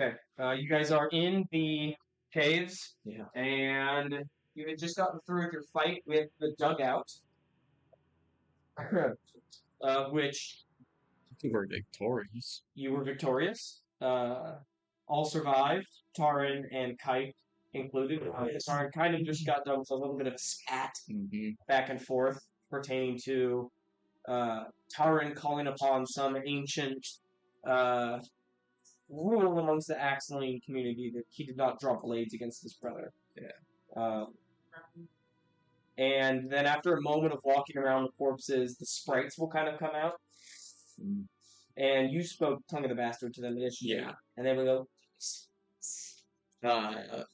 Okay. You guys are in the caves, Yeah. and you had just gotten through your fight with the dugout, which We're victorious. you were victorious. All survived, Taran and Kite included. Taran kind of just got done with a little bit of spat back and forth pertaining to Taran calling upon some ancient rule amongst the Axeline community that he did not draw blades against his brother. Yeah. And then after a moment of walking around the corpses, the sprites will kind of come out. And you spoke Tongue of the Bastard to them initially. Yeah. And they will go.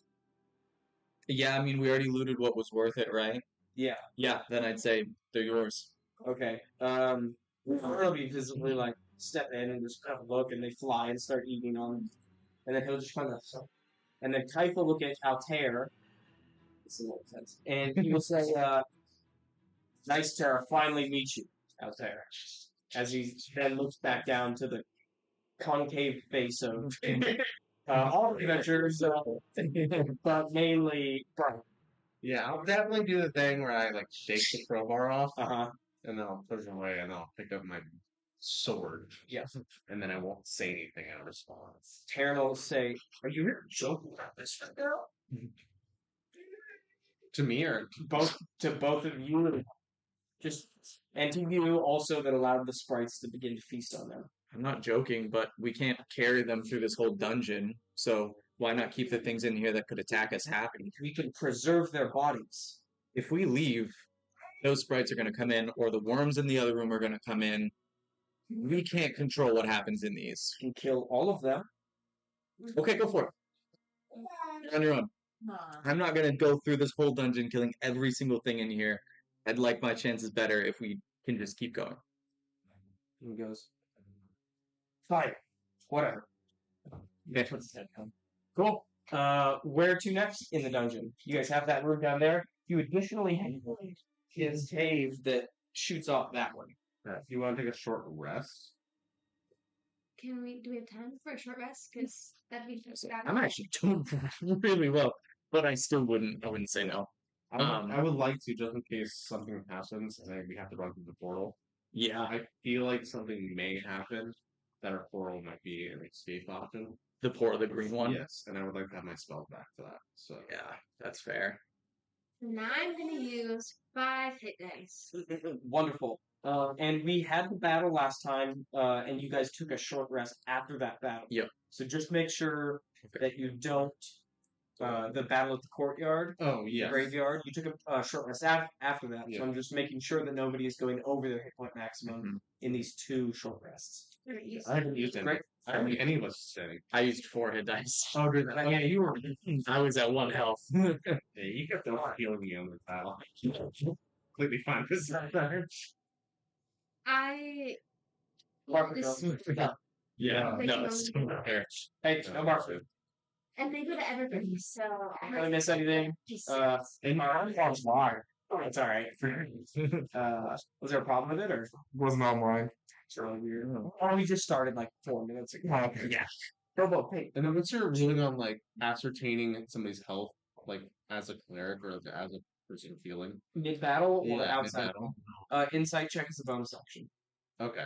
Yeah, I mean, we already looted what was worth it, right? Yeah. Yeah, then I'd say they're yours. Okay. He'll be visibly like step in and just kind of look, and they fly and start eating on him. And then he'll just kind of. And then Type will look at Altair. This is what sense. And he will say, nice to finally meet you, Altair. As he then looks back down to the concave face of all the adventures, but mainly Brian. Yeah, I'll definitely do the thing where I like shake the crowbar off, Uh-huh. and then I'll push it away, and I'll pick up my sword. Yes. And then I won't say anything in response. Taryn will say, "Are you here joking about this right now?" To me, or to both of you, just and to you also that allowed the sprites to begin to feast on them. I'm not joking, but we can't carry them through this whole dungeon, so why not keep the things in here that could attack us happy? We can preserve their bodies. If we leave, those sprites are going to come in, or the worms in the other room are going to come in. We can't control what happens in these. You can kill all of them. Okay, go for it. You're on your own. I'm not going to go through this whole dungeon killing every single thing in here. I'd like my chances better if we can just keep going. He goes, fine, whatever. Okay. Cool. Where to next in the dungeon? You guys have that room down there. You additionally have his cave that shoots off that way. if you want to take a short rest, do we have time for a short rest? Because that'd be just I'm actually doing really well, but I wouldn't say no. I would like to, just in case something happens and we have to run through the portal. Yeah. I feel like something may happen that our portal might be an escape option. The portal, the green one? Yes, and I would like to have my spell back for that. So yeah, that's fair. And I'm going to use 5 hit dice. Wonderful. And we had the battle last time, and you guys took a short rest after that battle. Yep. So just make sure that you don't... the battle at the courtyard, the graveyard, you took a short rest after that. Yeah. So I'm just making sure that nobody is going over their hit point maximum in these 2 short rests. I haven't used any. I don't think any of us said it. I used 4 hit dice. Oh, did that? Yeah, you were. I was at 1 health. Yeah, you kept on healing me on this battle. Completely fine this time. Yeah, no, it's fair. Hey, no Mark. And thank you to everybody, so... Did I miss anything? Online. Oh, it's alright. Was there a problem with it, or? Wasn't online. It's really weird. Oh, we just started like 4 minutes ago. Yeah. Hey. And then what's your ruling on like ascertaining somebody's health, like as a cleric or as a person feeling? Mid-battle or outside? Mid-battle. Insight check is a bonus action. Okay.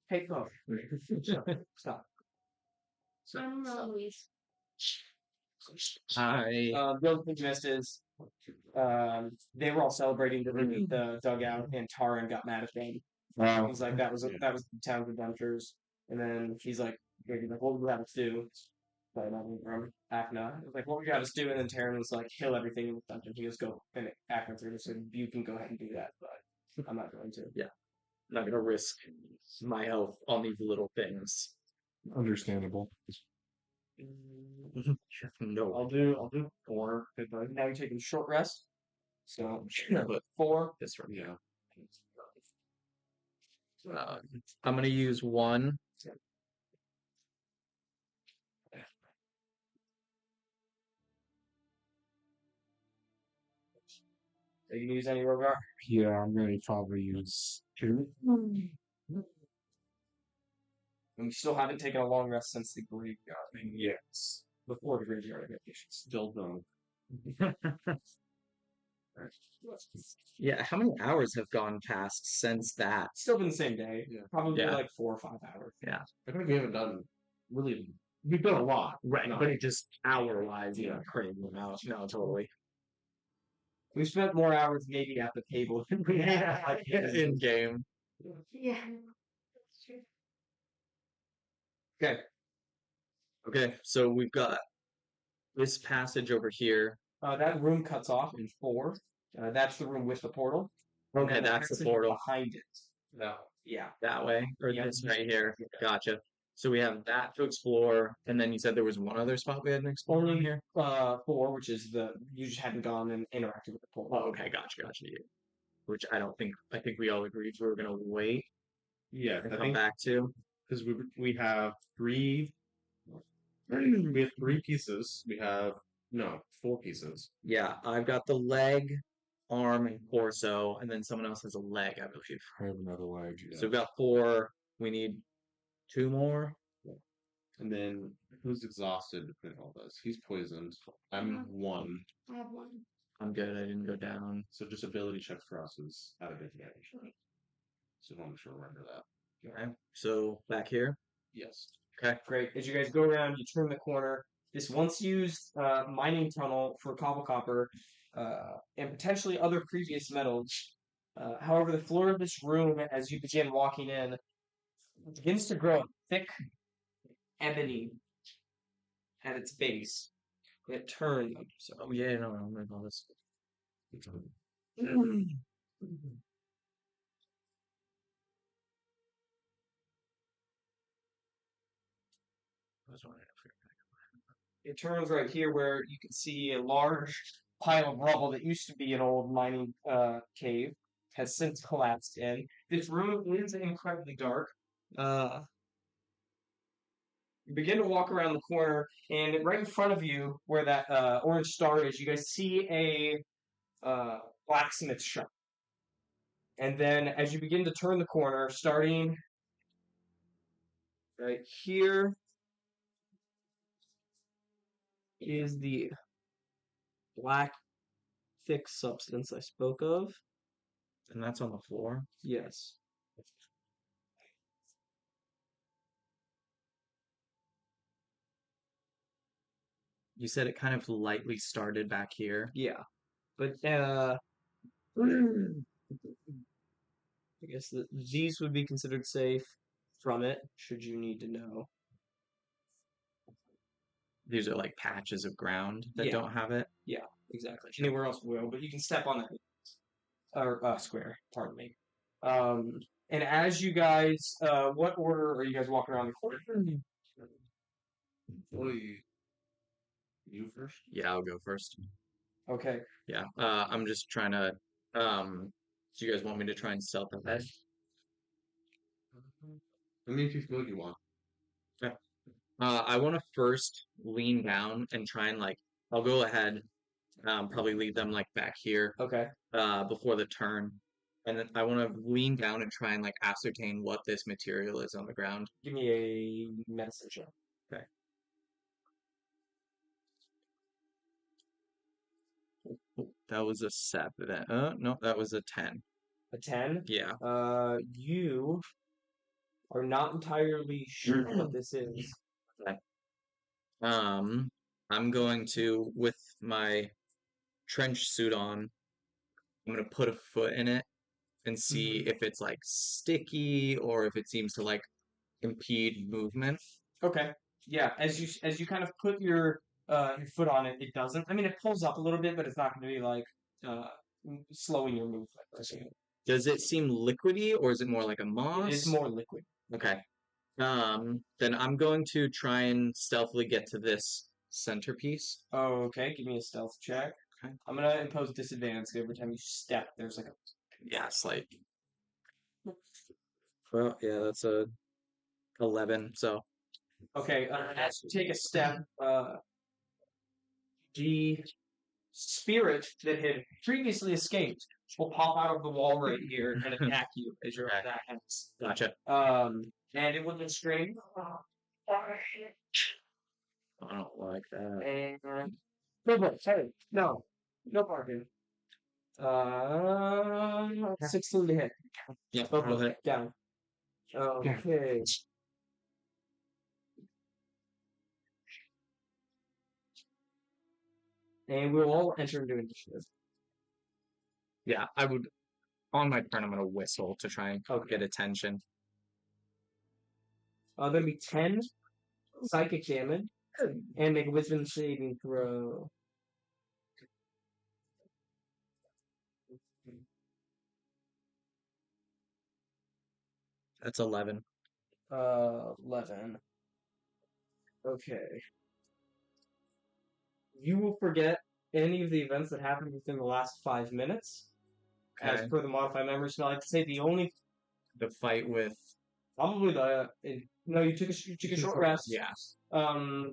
Hey, go. Stop. I'm Louise. Hi. The other thing you missed is they were all celebrating the dugout, and Taran got mad at them. He's like, that was the town's adventures. And then he's like, what would we have us do? From Akna. It was like, what would you have us do? And then Taran was like, kill everything in the dungeon. He goes, go. And Akna through, so you can go ahead and do that, but I'm not going to. Yeah. I'm not going to risk my health on these little things. Understandable. No. I'll do 4. Now you're taking a short rest. So, 4. This one. Yeah. I'm going to use 1. Are you going to use any Rogar? Yeah, I'm going to probably use 2. And we still haven't taken a long rest since the graveyard. Yes. Before the graveyard vacation. Still don't. Yeah, how many hours have gone past since that? Still been the same day. Yeah. Probably Yeah. like 4 or 5 hours. Yeah. I think we haven't done really. We've done a lot. Right, No. but it just hour-wise, Yeah. crazy amount. No, totally. We spent more hours maybe at the table than we have like, In game. Yeah. That's true. Okay. Okay, so we've got this passage over here. That room cuts off in 4. That's the room with the portal. And Okay, then that's the passage portal. behind it. No. Yeah. That way, or Yeah. this right here. Yeah. Gotcha. So we have that to explore, and then you said there was one other spot we hadn't explored Only here. 4, which is you just hadn't gone and interacted with the portal. Oh, okay, gotcha. Yeah. Which I think we all agreed we were gonna wait Yeah, and I come think back to. because we have 3. We have 3 pieces. We have 4 pieces. Yeah, I've got the leg, arm, and torso, and then someone else has a leg, I believe. I have another leg. So we've got 4. We need 2 more. And then who's exhausted to finish all this? He's poisoned. I'm 1. I have 1. I'm good. I didn't go down. So just ability checks for us is out of advantage. So I want to remember that. Okay. So back here. Yes. Okay. Great. As you guys go around, you turn the corner. This once used mining tunnel for cobble copper and potentially other previous metals. However, the floor of this room, as you begin walking in, begins to grow thick ebony at its base. It turns. So, Oh yeah, no, I'm gonna call this. it turns right here where you can see a large pile of rubble that used to be an old mining cave has since collapsed in. This room is incredibly dark. You begin to walk around the corner, and right in front of you, where that orange star is, you guys see a blacksmith shop. And then as you begin to turn the corner, starting right here is the black, thick substance I spoke of. And that's on the floor. Yes. You said it kind of lightly started back here. Yeah. But I guess these would be considered safe from it, should you need to know. These are like patches of ground that Yeah. don't have it. Yeah, exactly. Anywhere else will, but you can step on that or square. Pardon me. And as you guys, what order are you guys walking around the corner? You first? Yeah, I'll go first. Okay. Yeah. I'm just trying to. Do you guys want me to try and stealth ahead? I mean, if you feel like you want. I want to first lean down and try and I'll go ahead. Probably leave them back here. Okay. Before the turn, and then I want to lean down and try and ascertain what this material is on the ground. Give me a medicine check. Okay. That was a 7. No, that was a 10. A 10? Yeah. You are not entirely sure what this is. Okay. I'm going to, with my trench suit on, I'm going to put a foot in it and see if it's sticky or if it seems to impede movement. Okay. Yeah, as you kind of put your foot on it, it doesn't. I mean, it pulls up a little bit, but it's not going to be slowing your movement. Does it seem liquidy or is it more like a moss? It's more liquid. Okay. Then I'm going to try and stealthily get to this centerpiece. Oh, okay. Give me a stealth check. Okay. I'm gonna impose disadvantage every time you step. There's a slight. Well, yeah, that's a 11. So. Okay. As you take a step, the spirit that had previously escaped will pop out of the wall right here and attack you as you're at that house. Gotcha. And it was a string. I don't like that. And no bark. Sorry, no barking. 16 to hit. Yeah, Oh, go ahead. down. Okay. And we'll all enter into initiative. Yeah, I would. On my turn, I'm gonna whistle to try and Okay. get attention. That'll be 10 psychic damage and make a wisdom saving throw. That's 11. 11. Okay. You will forget any of the events that happened within the last 5 minutes. As Okay. per the modified memory spell, I'd say the only The fight with. probably no, you took a short rest. Yeah.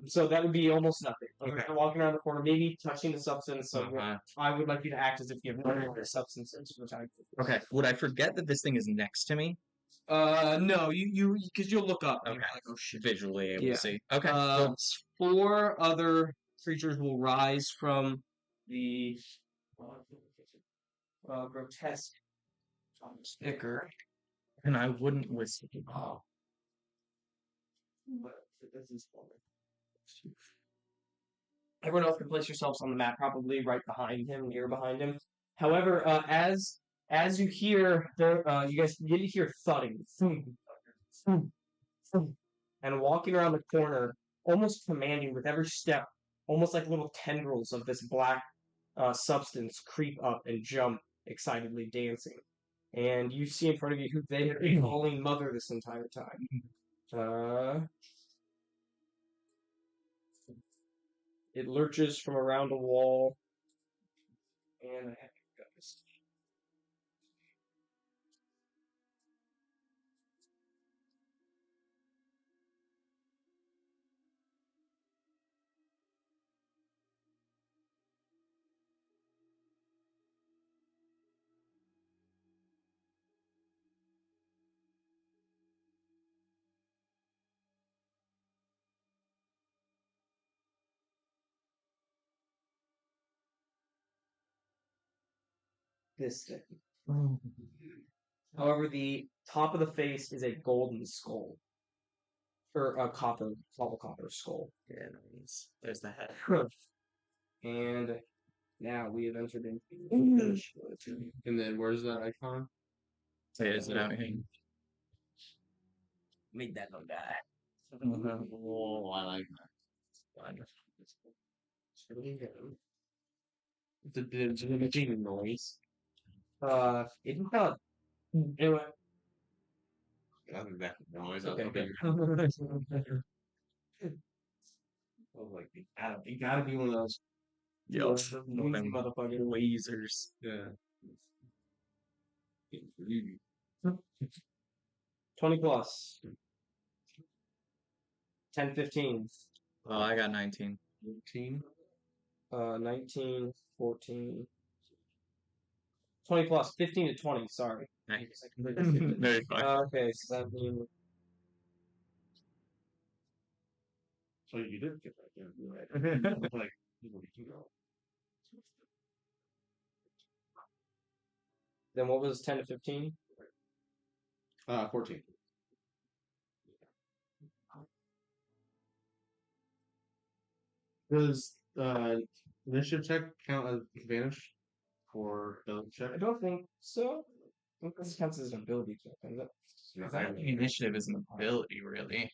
So that would be almost nothing. Okay. You're walking around the corner, maybe touching the substance. So Uh-huh. I would like you to act as if you have no other substances for the time. Okay. Would I forget that this thing is next to me? No, because you'll look up. And Okay. you're like, oh shit. Visually able Yeah. to see. Okay. Uh, cool. 4 other creatures will rise from the grotesque sticker. And I wouldn't whistle. Oh. But this is everyone else can place yourselves on the map, probably right behind him, near behind him. However, as you hear, you guys begin to hear thudding, and walking around the corner, almost commanding with every step, almost like little tendrils of this black substance creep up and jump, excitedly dancing. And you see in front of you who they have been calling Mother this entire time. It lurches from around a wall, and I have guys. This thing. However, the top of the face is a golden skull. Or a copper skull. Yeah, nice. There's the head. And now we have entered into And then where's that icon? Is it out here? Make that no die. Oh, I like the making noise. It's not. Anyway. That's exactly the noise. Okay, Okay. good. Oh, like, you gotta be one of those. Yo, Noisy motherfucker. lasers. Yeah. 20 plus. 10, 15. Oh, I got 19. 18. 19, 14. 20 plus. 15 to 20, sorry. Nice. Very fun. Okay, so that means. So you did get that, yeah. Like, you know. Then what was 10 to 15? 14. Does initiative check count as advantage for ability check? I don't think so. I think this counts as an ability check, isn't it? No, I think initiative is an ability, really.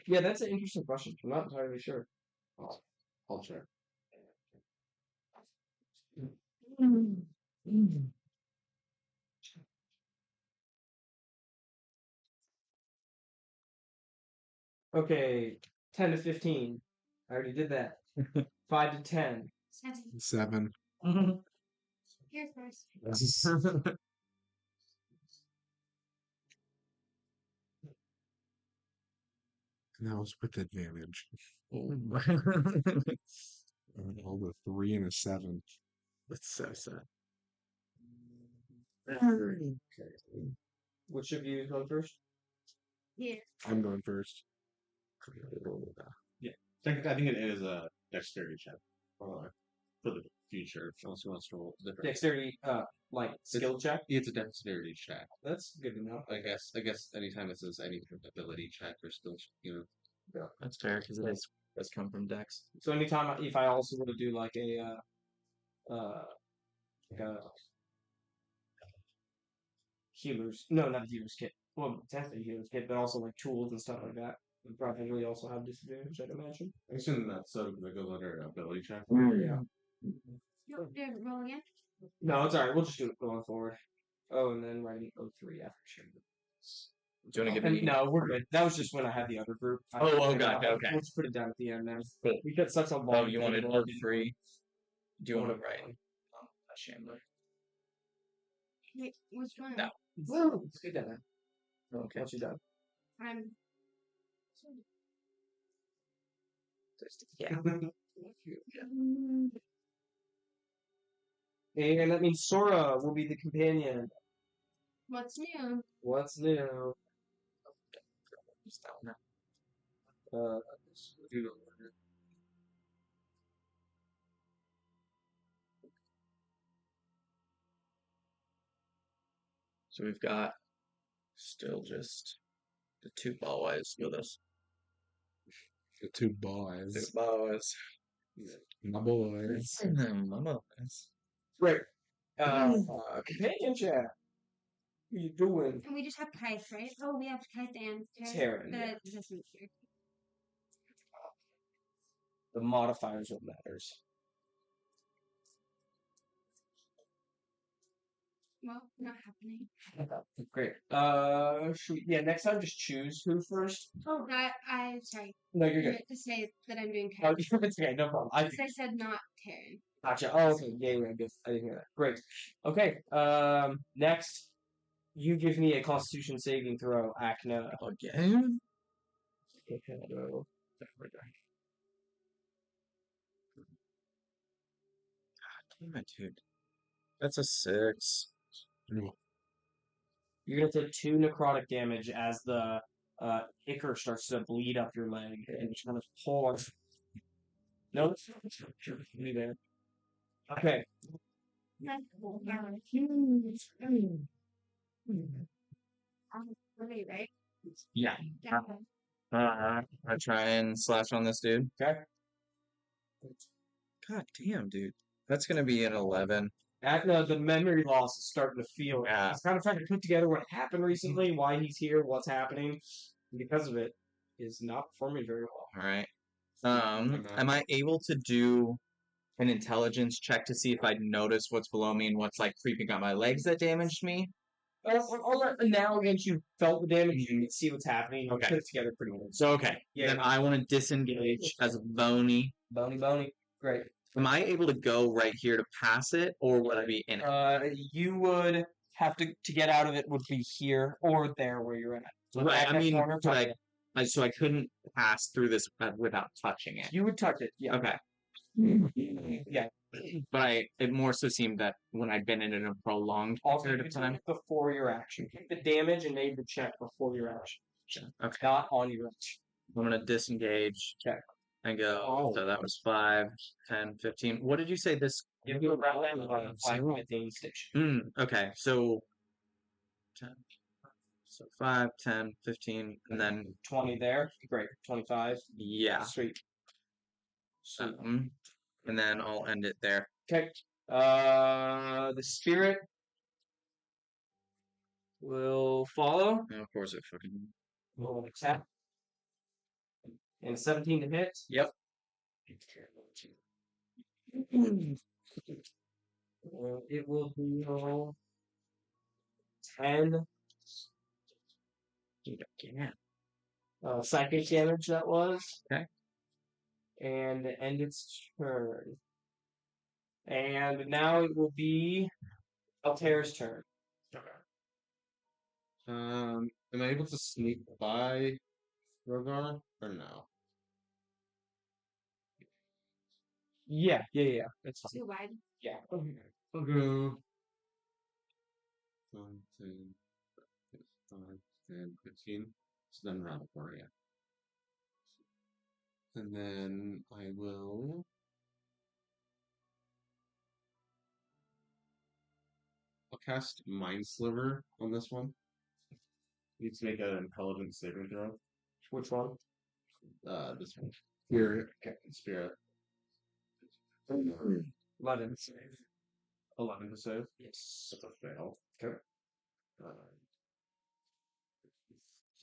Yeah, that's an interesting question. I'm not entirely sure. I'll check. Okay, 10 to 15. I already did that. 5 to 10. 7. Here first. And that was with advantage. Oh. All the 3 and a 7. That's so sad. Okay. Which of you go first? Yeah. I'm going first. Yeah. I think it is a dexterity check. For the future. If else wants to roll different. Dexterity, like skill check. It's a dexterity check. That's good to know. I guess anytime it says any ability check or skill check, Yeah, that's fair because it does come from Dex. So anytime if I also were to do like a healer's, no, not a healer's kit. Well, technically a healer's kit, but also like tools and stuff like that. Would probably also have disadvantage, I'd imagine. I assume that's sort of the goes under ability check. Yeah. You're rolling it? No, it's alright. We'll just do it going forward. Oh, and then writing 03 after sure. Do you want to give me? No, we're good. That was just when I had the other group. Gotcha. Okay. We'll just put it down at the end then. Cool. We got such a long. Oh, you wanted all three? Do you want to write a Chandler? Wait, which one? No. Woo! Let's get that. Okay. Once you're done. I'm. Yeah. And that means Sora will be the companion. What's new? What's new? So we've got still just the two ballwise with us. The two boys. Two boys. My boys. My boys. Great. Companion chat. What are you doing? And we just have Kite, right? Oh, we have Kite and Terran, yeah. That's me here. The modifiers what matters. Well, not happening. Great. Next time just choose who first. Oh, sorry. No, you're I good. meant to say that I'm doing Oh, Kite. it's okay, no problem. Because I said not Terran. Gotcha. Oh, okay. Yeah, good. I didn't hear that. Great. Okay. Next, you give me a Constitution saving throw, Acna. Again? Damn it, dude. That's a 6. You're gonna take 2 necrotic damage as the ichor starts to bleed up your leg and just kind of pull on. No, me there. Okay. Really, right? Yeah. Yeah. I try and slash on this dude. Okay. God damn, dude. That's gonna be an 11. Acna, the memory loss is starting to feel. Yeah. He's kind of trying to put together what happened recently, why he's here, what's happening. And because of it, is not performing very well. Alright. Am I able to do an intelligence check to see if I notice what's below me and what's like creeping up my legs that damaged me? Now against you felt the damage, you can see what's happening. You Okay. put it together pretty well. So okay. Yeah. Then I want to disengage as a bony. Bony. Great. Am I able to go right here to pass it, or would I be in it? You would have to get out of it would be here or there where you're at. So Right. back I that mean, corner, so I couldn't pass through this without touching it. you would touch it. Yeah. Okay. Yeah. But it more so seemed that when I'd been in it a prolonged Also, period you of do time. it before your action. Take the damage and made the check before your action. Okay. Not on your action. I'm gonna disengage. Check. And go. Oh. So that was 5, 10, 15. What did you say this? Give you a round of 5 minute station. Okay. So 10. So 5, 10, 15, and then 20 there. Great. 25. yeah. Sweet. And then I'll end it there. Okay. The spirit will follow. And of course it fucking. Roll an attack. And 17 to hit. Yep. It will do 10 Again. psychic damage that was. Okay. And end its turn. And now it will be Altair's turn. Am I able to sneak by Rogar or no? Yeah. That's fine. Too wide. Yeah. Okay. 5, 10, 15. So then around the corner, yeah. And then I will. I'll cast Mind Sliver on this one. Needs to make an intelligence saving throw. Which one? This one. Spirit. Okay. Spirit. 11. 11 to save. Yes. That's a fail. Okay.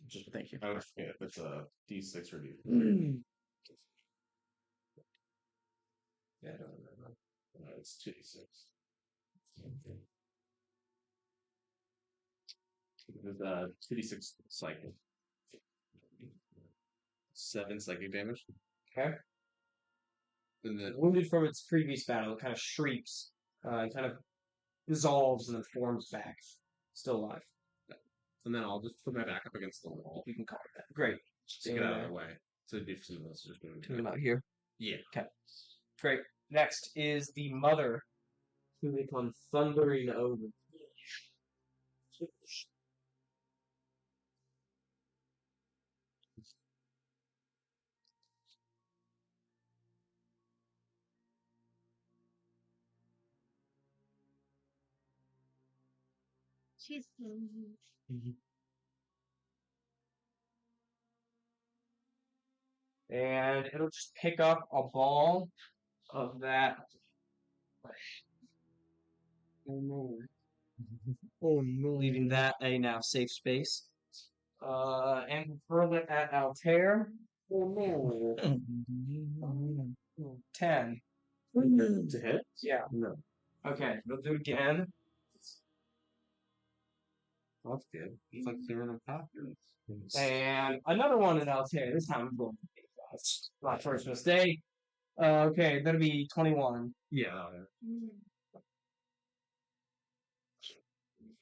Just thank you. I always forget if it's a D6 or D4. Yeah, I don't remember. It's 2D6. It's 2D6 psychic. 7 psychic damage. Okay. And then Wounded from its previous battle, it kind of shrieks. It kind of dissolves and then forms back. Still alive. And then I'll just put my back up against the wall. You can cover that. Great. To get out of the way. So if some of us just moving Put them out here. Yeah. Okay. Great. Next is the mother, who they call Thundering Over. She's And it'll just pick up a ball of that. Oh no. Leaving that a now safe space. And hurl it at Altair. Oh no. 10. To hit? Yeah. No. Okay, we'll do it again. That's good. It's like clearing a path. And another one at Altair. This time I'm going to be fast. Not first mistake. Okay, that'll be 21. Yeah.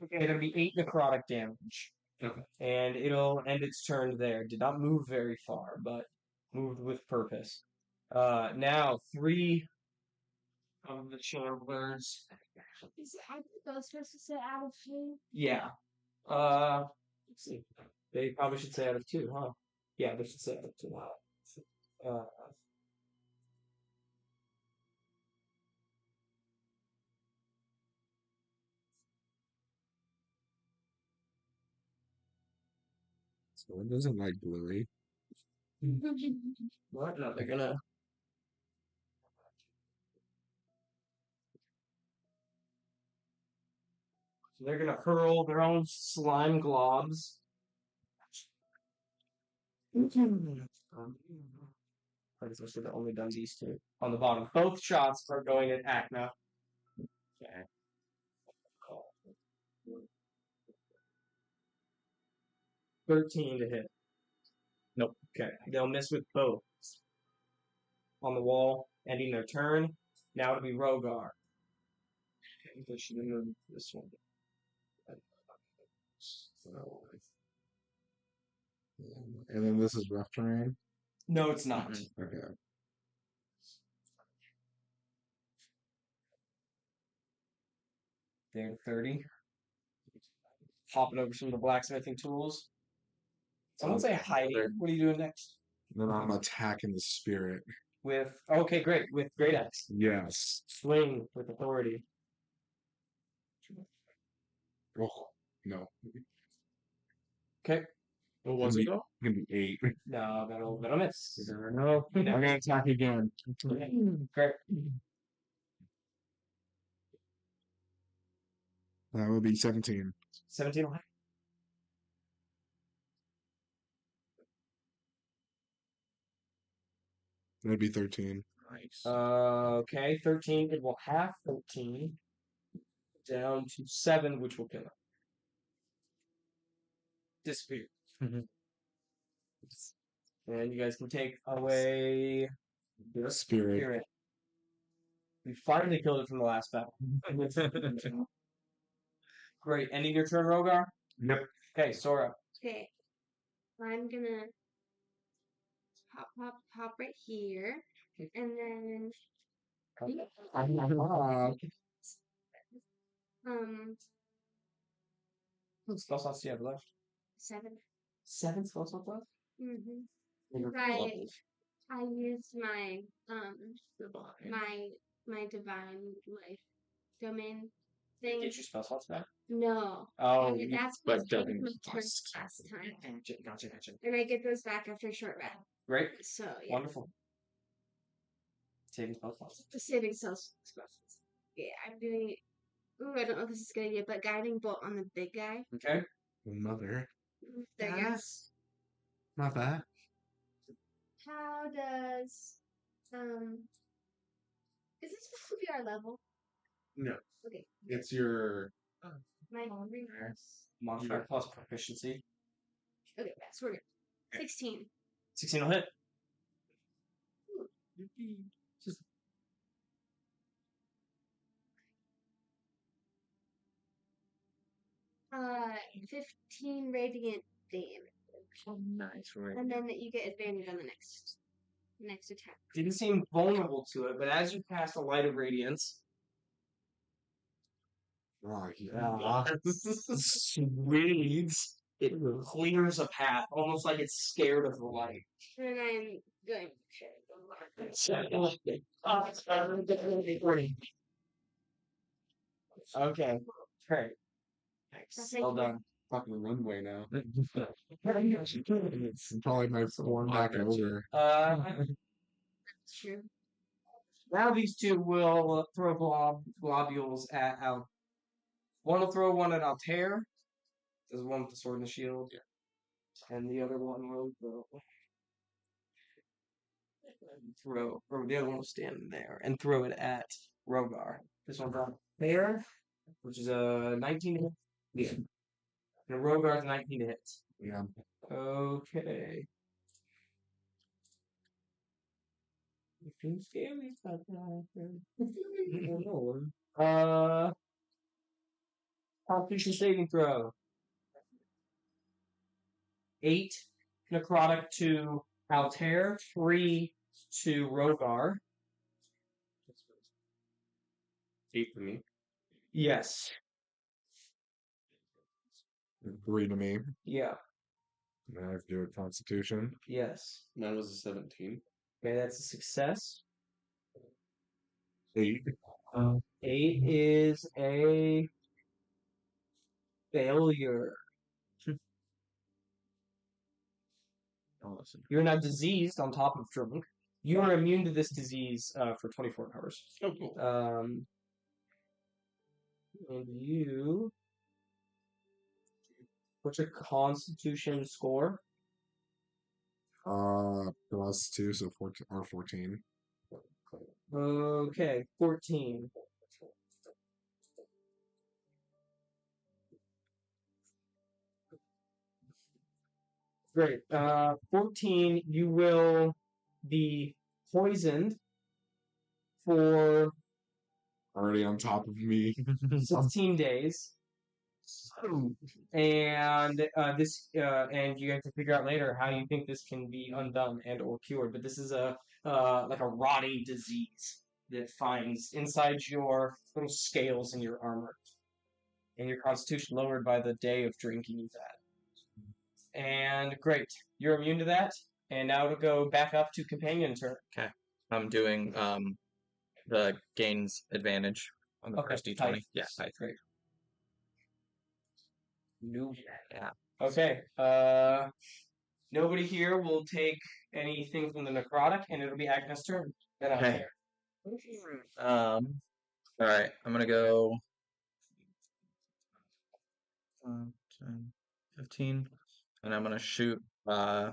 Okay, that'll be 8 necrotic damage. Okay. And it'll end its turn there. Did not move very far, but moved with purpose. Now 3 of the chamblers. I think those supposed to say out of 2. Yeah. Let's see. They probably should say out of 2, huh? Yeah, they should say out of 2. So it doesn't like bluey. What? No, they're gonna. So they're gonna hurl their own slime globs. I guess I should have only done these 2 on the bottom. Both shots are going at Acna. Okay. 13 to hit. Nope. Okay. They'll miss with both. On the wall, ending their turn. Now it'll be Rogar. Okay, they should have moved this one. And then this is rough terrain. No, it's not. Okay. There to 30. Hopping over some of the blacksmithing tools. Someone say hiding. What are you doing next? Then I'm attacking the spirit. With okay, great. With great axe. Yes. Swing with authority. Oh no. Okay. What was it though? Gonna be 8. No, that'll miss. No. I'm gonna attack again. Great. That would be 17. 17 will hit. That'd be 13. Nice. Okay, 13. It will half 13. Down to 7, which will kill it. Disappear. And you guys can take away the Spirit. spirit. We finally killed it from the last battle. Great. Ending your turn, Rogar? Yep. Okay, Sora. Okay. I'm gonna hop right here. And then What spell slots do you have left? 7. 7 spell slots left? Mm-hmm. You're Right. lovely. I used my Divine. my divine life domain Did thing. you get your spell slots back? No. Oh, And that's but what gave doesn't my turn cost. last time. Gotcha. And I get those back after a short rest. Great. So yeah. Wonderful. Saving spell slots. The saving cells specials. Yeah, I'm doing. Ooh, I don't know if this is gonna get, but guiding bolt on the big guy. Okay. Mother. There you go. Yes. Not bad. How does is this supposed to be our level? No. Okay. It's your My Modifier plus proficiency. okay, yes, we're good. 16. 16 will hit. just 15 radiant damage. nice, right? And then you get advantage on the next attack. Didn't seem vulnerable to it, but as you cast a light of radiance, Oh, yeah. sweet, it clears a path, almost like it's scared of the light. And I'm going Okay, great. That's Well like- done. Fucking runway now. It's probably my form back over. It's true. Now these two will throw globules at Al. One will throw one at Altair. There's one with the sword and the shield. And the other one will or the other one will stand there and throw it at Rogar. This one's on there, which is a 19 to hit. Yeah. And Rogar's 19 to hit. Yeah. Okay. You can scare me Constitution saving throw. 8 necrotic to Altair, 3 to Rogar. 8 for me. Yes. 3 to me. Yeah. I have to do a Constitution. Yes. Mine was a 17. Okay, that's a success. 8. 8 is a failure. Awesome. You're now diseased on top of drunk. You are immune to this disease for 24 hours. Oh, cool. And you. What's your Constitution score? Plus 2, so 14 or 14. Okay, 14. Great. 14, you will be poisoned for Already on top of me. 16 days. And and you have to figure out later how you think this can be undone and or cured. But this is a like a rotting disease that finds inside your little scales in your armor, and your constitution lowered by the day of drinking you've had. And great, you're immune to that. And now to go back up to companion turn. Okay. I'm doing the gains advantage on the Okay, first D20. height. Yeah, height. Great. No. Yeah. Okay. Nobody here will take anything from the necrotic, and it'll be Agnes' turn. Then I'll Okay. tear. All right. I'm gonna go 10, 15, and I'm gonna shoot. I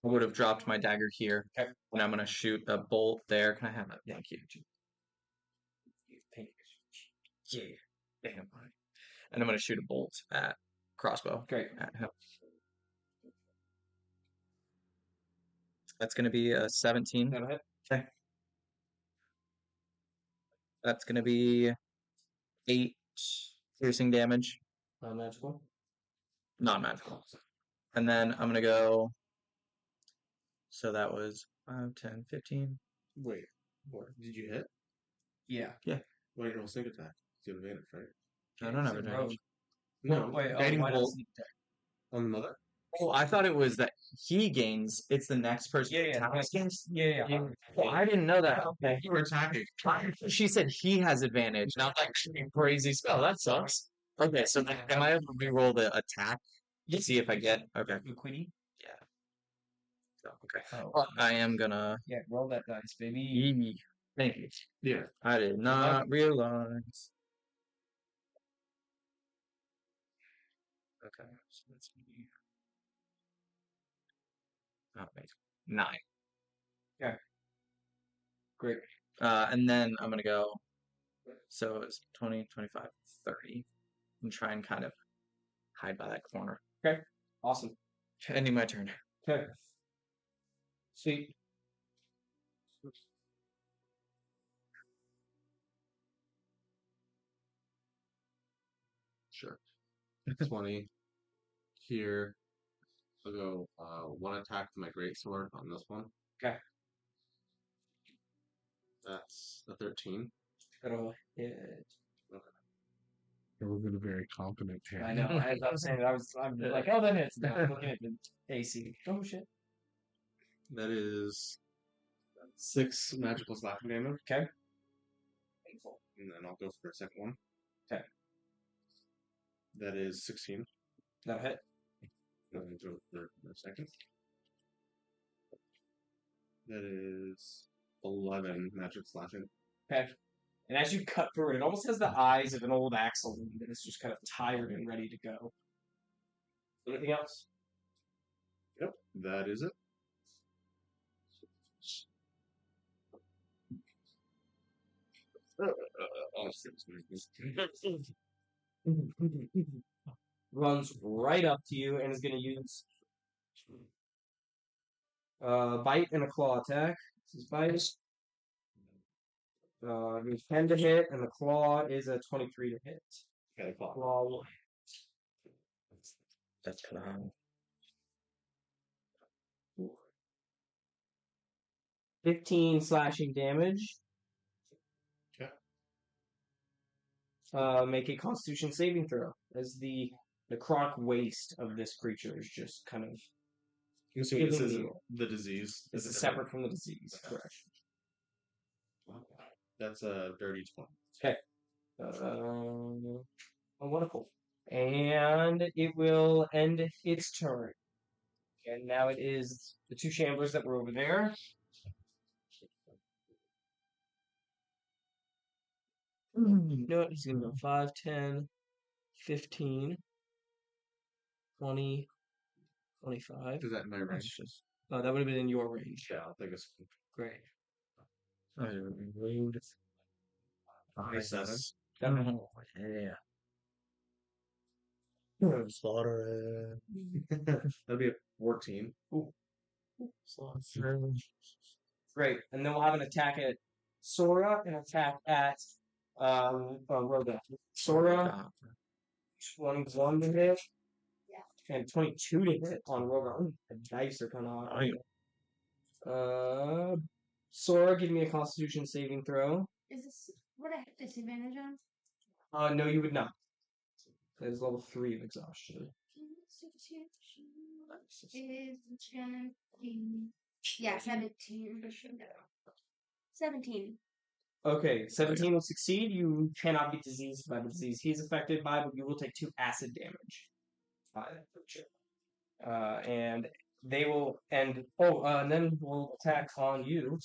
would have dropped my dagger here, Okay. and I'm gonna shoot a bolt there. Can I have that? Thank you. Yeah. Damn. And I'm gonna shoot a bolt at crossbow. Great. At him. That's gonna be a 17. That'll hit. Okay. That's gonna be 8 piercing damage, Magical. non-magical. And then I'm gonna go. So that was 5, 10, 15. Wait, what? Did you hit? Yeah. Why did you roll sneak attack? You have advantage, right? I don't have It's a advantage. No. Wait, Guiding why not bolt sneak attack? on the mother? Oh, I thought it was that he gains. It's the next person Yeah, yeah, attacks gains. Yeah. Oh, I didn't know that. Okay. You were attacking. She said he has advantage, not like crazy spell. That sucks. Okay, so then am I able to reroll the attack to see if I get? Okay. Quiddy. Yeah. So, okay. Oh. Well, I am gonna. Yeah, roll that dice, baby. Yee. Thank you. Yeah. I did not realize. Okay. So let's see. Oh, wait. 9. Great. And then I'm gonna go. So it's 20, 25, 30. And try and kind of hide by that corner. Okay. Awesome. Ending my turn. Okay. Sweet. Sure. 20. Here. I'll go one attack with my greatsword on this one. Okay. That's a 13. That'll hit. It was in a very confident hand. I know. As I was saying, I'm like, oh, that hits. Now I'm looking at the AC. Oh shit. That is 6 magical slashing damage. Okay. And then I'll go for a second one. Okay. That is 16. That'll hit. And then go for a second. That is 11 magic slashing. Okay. And as you cut through it, it almost has the eyes of an old axle that is just kind of tired and ready to go. Anything else? Yep, that is it. Runs right up to you and is going to use bite and a claw attack. This is bite. It's 10 to hit, and the claw is a 23 to hit. Okay, claw. Claw will That's kind 15 slashing damage. Okay. Make a Constitution saving throw as the necrotic waste of this creature is just kind of You see, this Giving isn't you- the disease. this is It's separate from the disease. Correct. That's a dirty 20. Okay. Oh, wonderful. And it will end its turn. And now it is the two shamblers that were over there. No, he's going to go 5, 10, 15, 20, 25. Is that in my That's range? just, that would have been in your range. Yeah, I'll take a Great. of. 27. Oh, yeah. Slaughter That'll be a 14. Great. And then we'll have an attack at Sora and an attack at Roga. Sora, 21 to hit. And 22 to hit on Roga. Ooh, the dice are kind of Sora, give me a Constitution saving throw. Is this what I have disadvantage on? No, you would not. That is level 3 of exhaustion. Is gonna be 17. 17. Okay, 17 will succeed. You cannot be diseased by the disease he is affected by, but you will take 2 acid damage by that creature. And they will end. And then we'll attack on you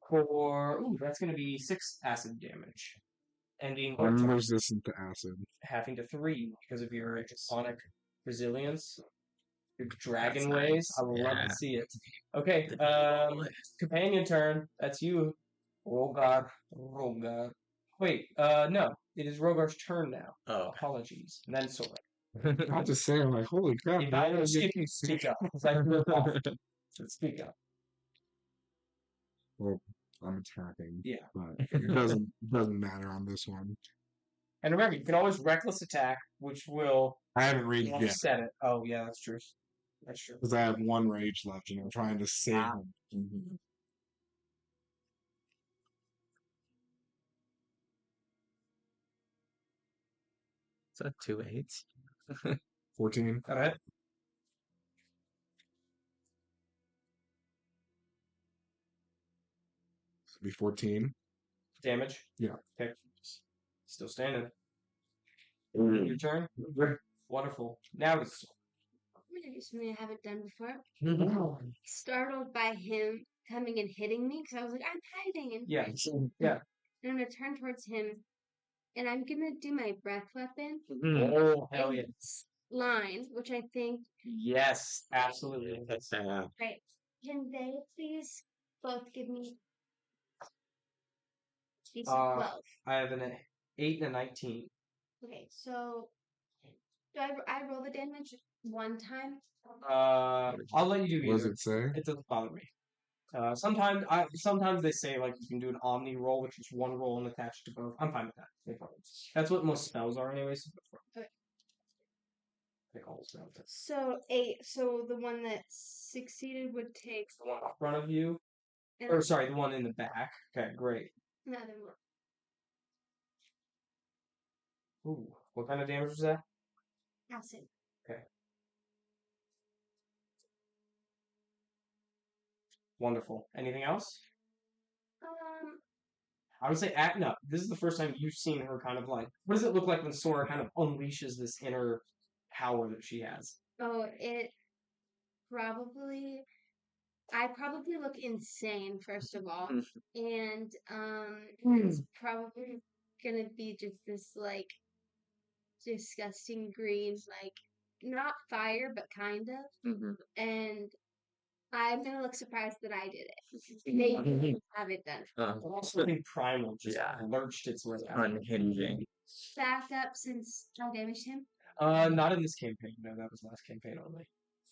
for. Ooh, that's going to be 6 acid damage. Ending your I'm turn, resistant to acid. having to 3 because of your sonic resilience. Your dragon That's ways. nice. I would love Yeah. to see it. Okay, Boy. companion turn. That's you. Rogar. Wait, no. It is Rogar's turn now. Oh. Apologies. And then Sora. I have to say, I'm like, holy crap. If I don't skip you, speak up. Because I feel off. Speak up. Well, I'm attacking. Yeah. But it doesn't matter on this one. And remember, you can always reckless attack, which will I haven't raged yet offset it. Oh, yeah, that's true. That's true. because I have 1 rage left and I'm trying to save Ah. him. Is that 2 8s? 14. Alright. It'll be 14. Damage. Yeah. Okay. Still standing. Your turn. Wonderful. Now it's I'm gonna do something I haven't done before. Startled by him coming and hitting me because I was like, I'm hiding. yeah. And I'm gonna turn towards him, and I'm gonna do my breath weapon Oh hell yeah. line, which I think. Yes, absolutely. Right. Can they please both give me DC 12? I have an 8 and a 19. Okay, so do I roll the damage one time? I'll let you do What does either. it say? It doesn't bother me. Sometimes they say like you can do an omni roll, which is one roll and attached to both. I'm fine with that. No problem. That's what most spells are, anyways. Okay. They all spell it. So 8. So the one that succeeded would take The one in front of you, and or sorry, the one in the back. Okay, great. another one. Ooh, what kind of damage was that? Acid. Wonderful. Anything else? Um, I would say, no. This is the first time you've seen her kind of like. What does it look like when Sora kind of unleashes this inner power that she has? oh, it probably. I probably look insane, first of all. And it's probably gonna be just this like disgusting green, like not fire, but kind of. And I'm gonna look surprised that I did it. They have it done. Something primal just Yeah. lurched its way out. Unhinging. Back up since I damaged him. Not in this campaign. No, that was last campaign only.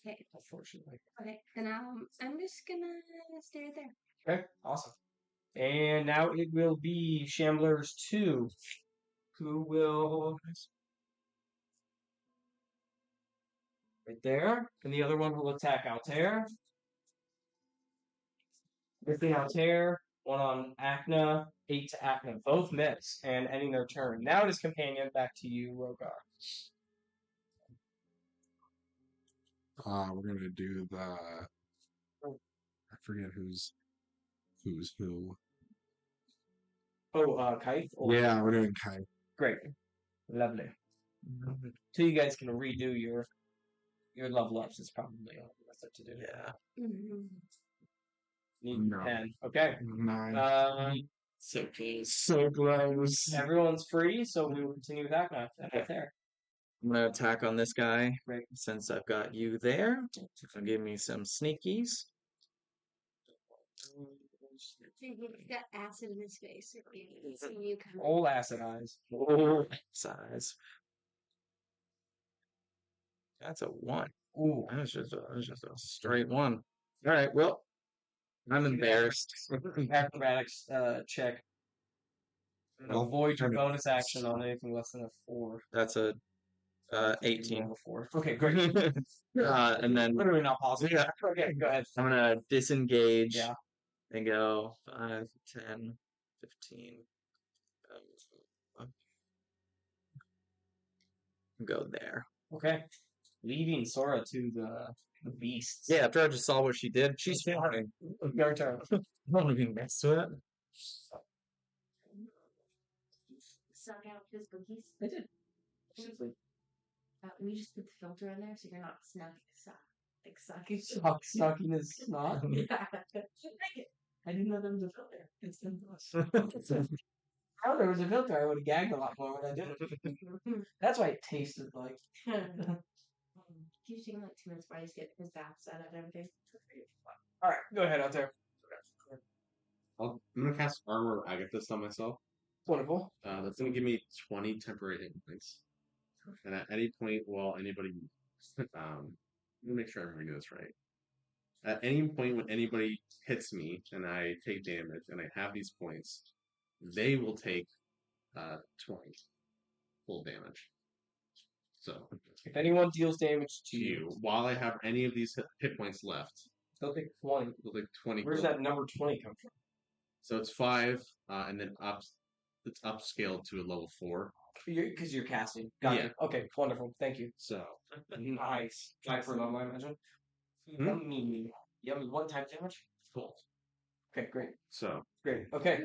Okay. Unfortunately. Okay. Then I'm just gonna stay right there. Okay, awesome. And now it will be Shamblers 2, who will right there, and the other one will attack Altair. Missing Altair, one on Acna, 8 to Acna. Both miss, and ending their turn. Now it is companion, back to you, Rogar. We're gonna do the. I forget who's who. Oh, Kaith? Or- Yeah, we're doing Kai. Great. Lovely. So you guys can redo your level ups. It's probably all that's up to do. Yeah. Mm-hmm. Need No. 10. Okay. 9. So close. So close. Everyone's free, so we will continue with Acna. Right there. I'm gonna attack on this guy. Great. Since I've got you there. So give me some sneakies. He's got acid in his face. Seeing you come. Old acid eyes. Size. That's a 1. Ooh. That's just a straight 1. All right. Well, I'm embarrassed. Acrobatics check. Well, Avoid your turn it. bonus action on anything less than a 4. That's a 18. Roll a 4. Okay, great. And then Literally not possible. Yeah. Okay, go ahead. I'm gonna disengage Yeah. and go 5, 10, 15. Go there. Okay. Leading Sora to the beasts. Yeah, after I just saw what she did, she's fine. Your turn. I don't even mess with it. Suck out his cookies. I did. We just put the filter in there so you're not sucking. Sucking is snot. Yeah. I didn't know there was a filter. It's 10 plus. If there was a filter, I would have gagged a lot more when I did it. That's why it tasted like. Keeps taking like 2 minutes while I just get his bath set up and everything. Alright, go ahead out there. I'm gonna cast Armor Agathis on myself. Wonderful. That's gonna give me 20 temporary hit points. And at any point while anybody, let me make sure I'm reading this right. At any point when anybody hits me and I take damage and I have these points, they will take 20 full damage. So If anyone deals damage to to you, while I have any of these hit points left, they'll take 20. they'll take 20. Where's that number 20 come from? So it's 5, and then it's upscaled to a level 4. Because you're casting. Got Yeah. it. Okay, wonderful. Thank you. So Nice. Back for a level, I imagine. Hmm? Yummy. Yummy. What type damage? cool. Okay, great. So, Great. Okay.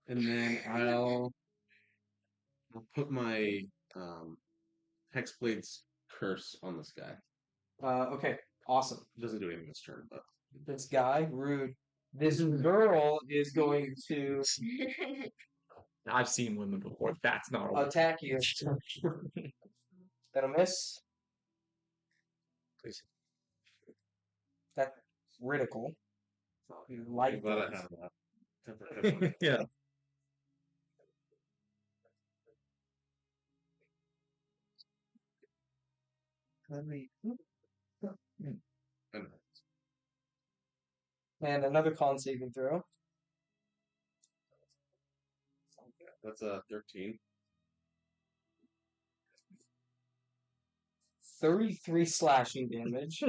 and then I'll put my Hexblade's curse on this guy. Okay. Awesome. It doesn't do anything this turn, but This guy, rude. This girl is going to I've seen women before. That's not a attack you. That'll miss. Please. That's critical. You I'm like glad I that. have that. Temper. Yeah. And And another con saving throw. that's a 13. 33 slashing damage.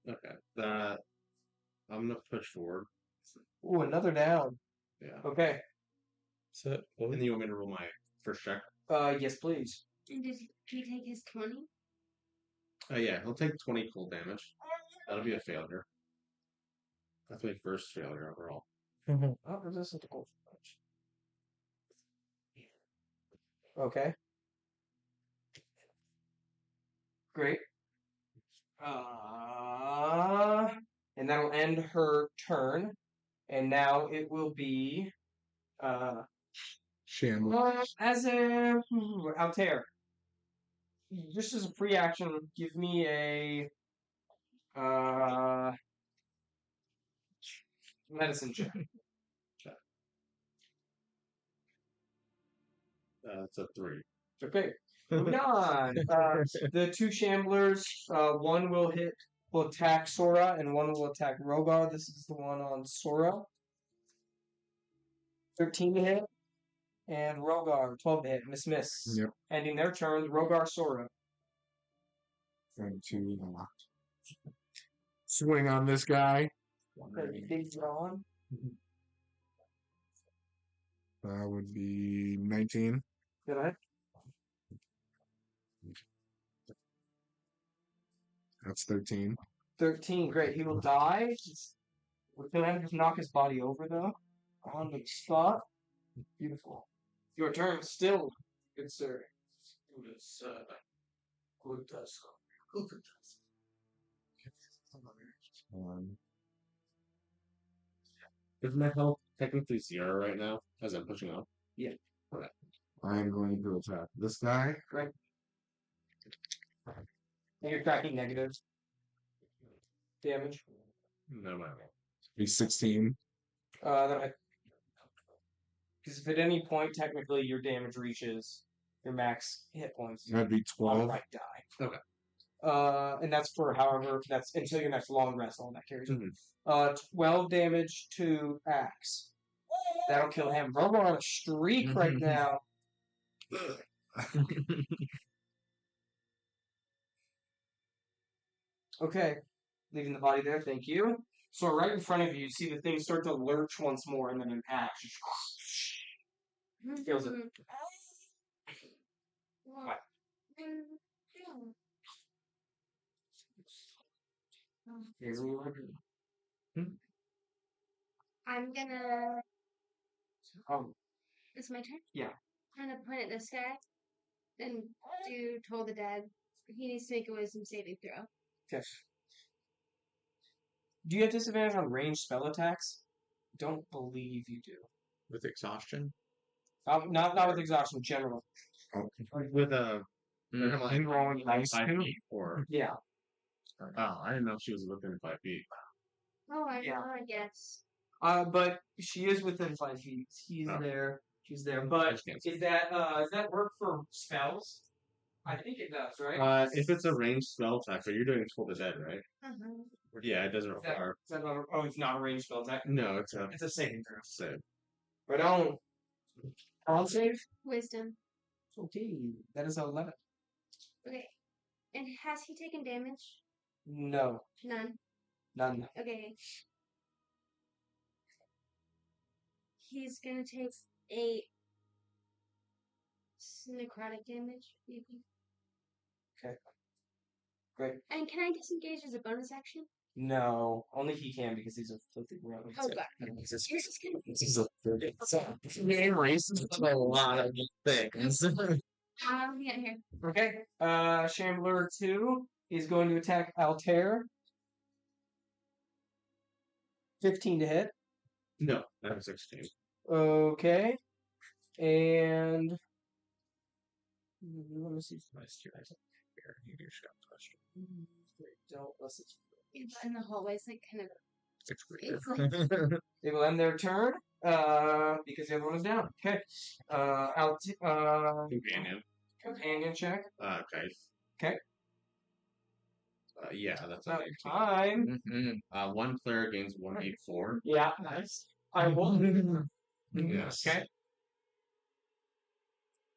Okay. That I'm gonna push forward. Ooh, another down. Yeah. Okay. So, And then you want me to roll my first check? Yes, please. And did he take his 20? Yeah, he'll take 20 cold damage. That'll be a failure. That's my first failure overall. Oh, resistant to cold damage. Okay. Great. And that'll end her turn. And now it will be Shambler. as a Altair. Just as a free action, give me a medicine check. It's a 3. Okay. Moving on. The two shamblers, one will attack Sora, and one will attack Rogar. This is the one on Sora. 13 to hit. And Rogar, 12 to hit. Miss. Yep. Ending their turn, Rogar, Sora. Going to swing on this guy. Okay, big drawn. That would be 19. Go ahead. That's 13. 13, great. He will die. We're going to just knock his body over, though. On the spot. Beautiful. Your turn still, good sir. Is my health technically 0 right now as I'm pushing up? Yeah. Okay. I am going to attack this guy. Great. And you're tracking negative damage. No matter. Be 16. Because if at any point, technically, your damage reaches your max hit points, That'd be on 12. right die. Okay. And that's for however, that's until your next long rest, all that carries. Mhm. 12 damage to Axe. That'll kill him. Robo on a streak right now. Okay. Leaving the body there, thank you. So right in front of you, you see the thing start to lurch once more, and then an Axe kills it. What? I'm gonna. Oh, It's my turn? Yeah. I'm gonna point at this guy and do Toll the Dead. He needs to make a wisdom saving throw. okay. Do you have disadvantage on ranged spell attacks? Don't believe you do. With exhaustion? Not with exhaustion, general. With a. And rolling nice 5 too. feet or. Yeah. Oh, I didn't know she was within 5 feet. Oh, I Yeah. know, I guess. But she is within 5 feet. He's Oh. there. She's there. I But just can't see. does that work for spells? I think it does, right? If it's a ranged spell attack, but you're doing Toll the Dead, right? Uh-huh. Yeah, it doesn't Is that, require. is that not it's not a ranged spell attack. No, it's a It's a saving throw. save. Right on. On save? Wisdom. Okay. That is 11. Okay. And has he taken damage? No. None. None. Okay. He's gonna take 8 necrotic damage, maybe. Okay. Great. And can I disengage as a bonus action? No, only he can because he's a filthy rogue. Oh god. This is a name races a lot of things. Yeah, here. Okay. Shambler 2 is going to attack Altair. 15 to hit. No, that was 16. Okay. And let me see if my students here. You just got a question. Don't unless it's In the hallways, like kind of. It's It's like they will end their turn. Because the other one is down. Okay. Companion. Companion check. Okay. Okay. Yeah, that's About a time. one player gains 184. Yeah, nice. I will. Yes. Okay.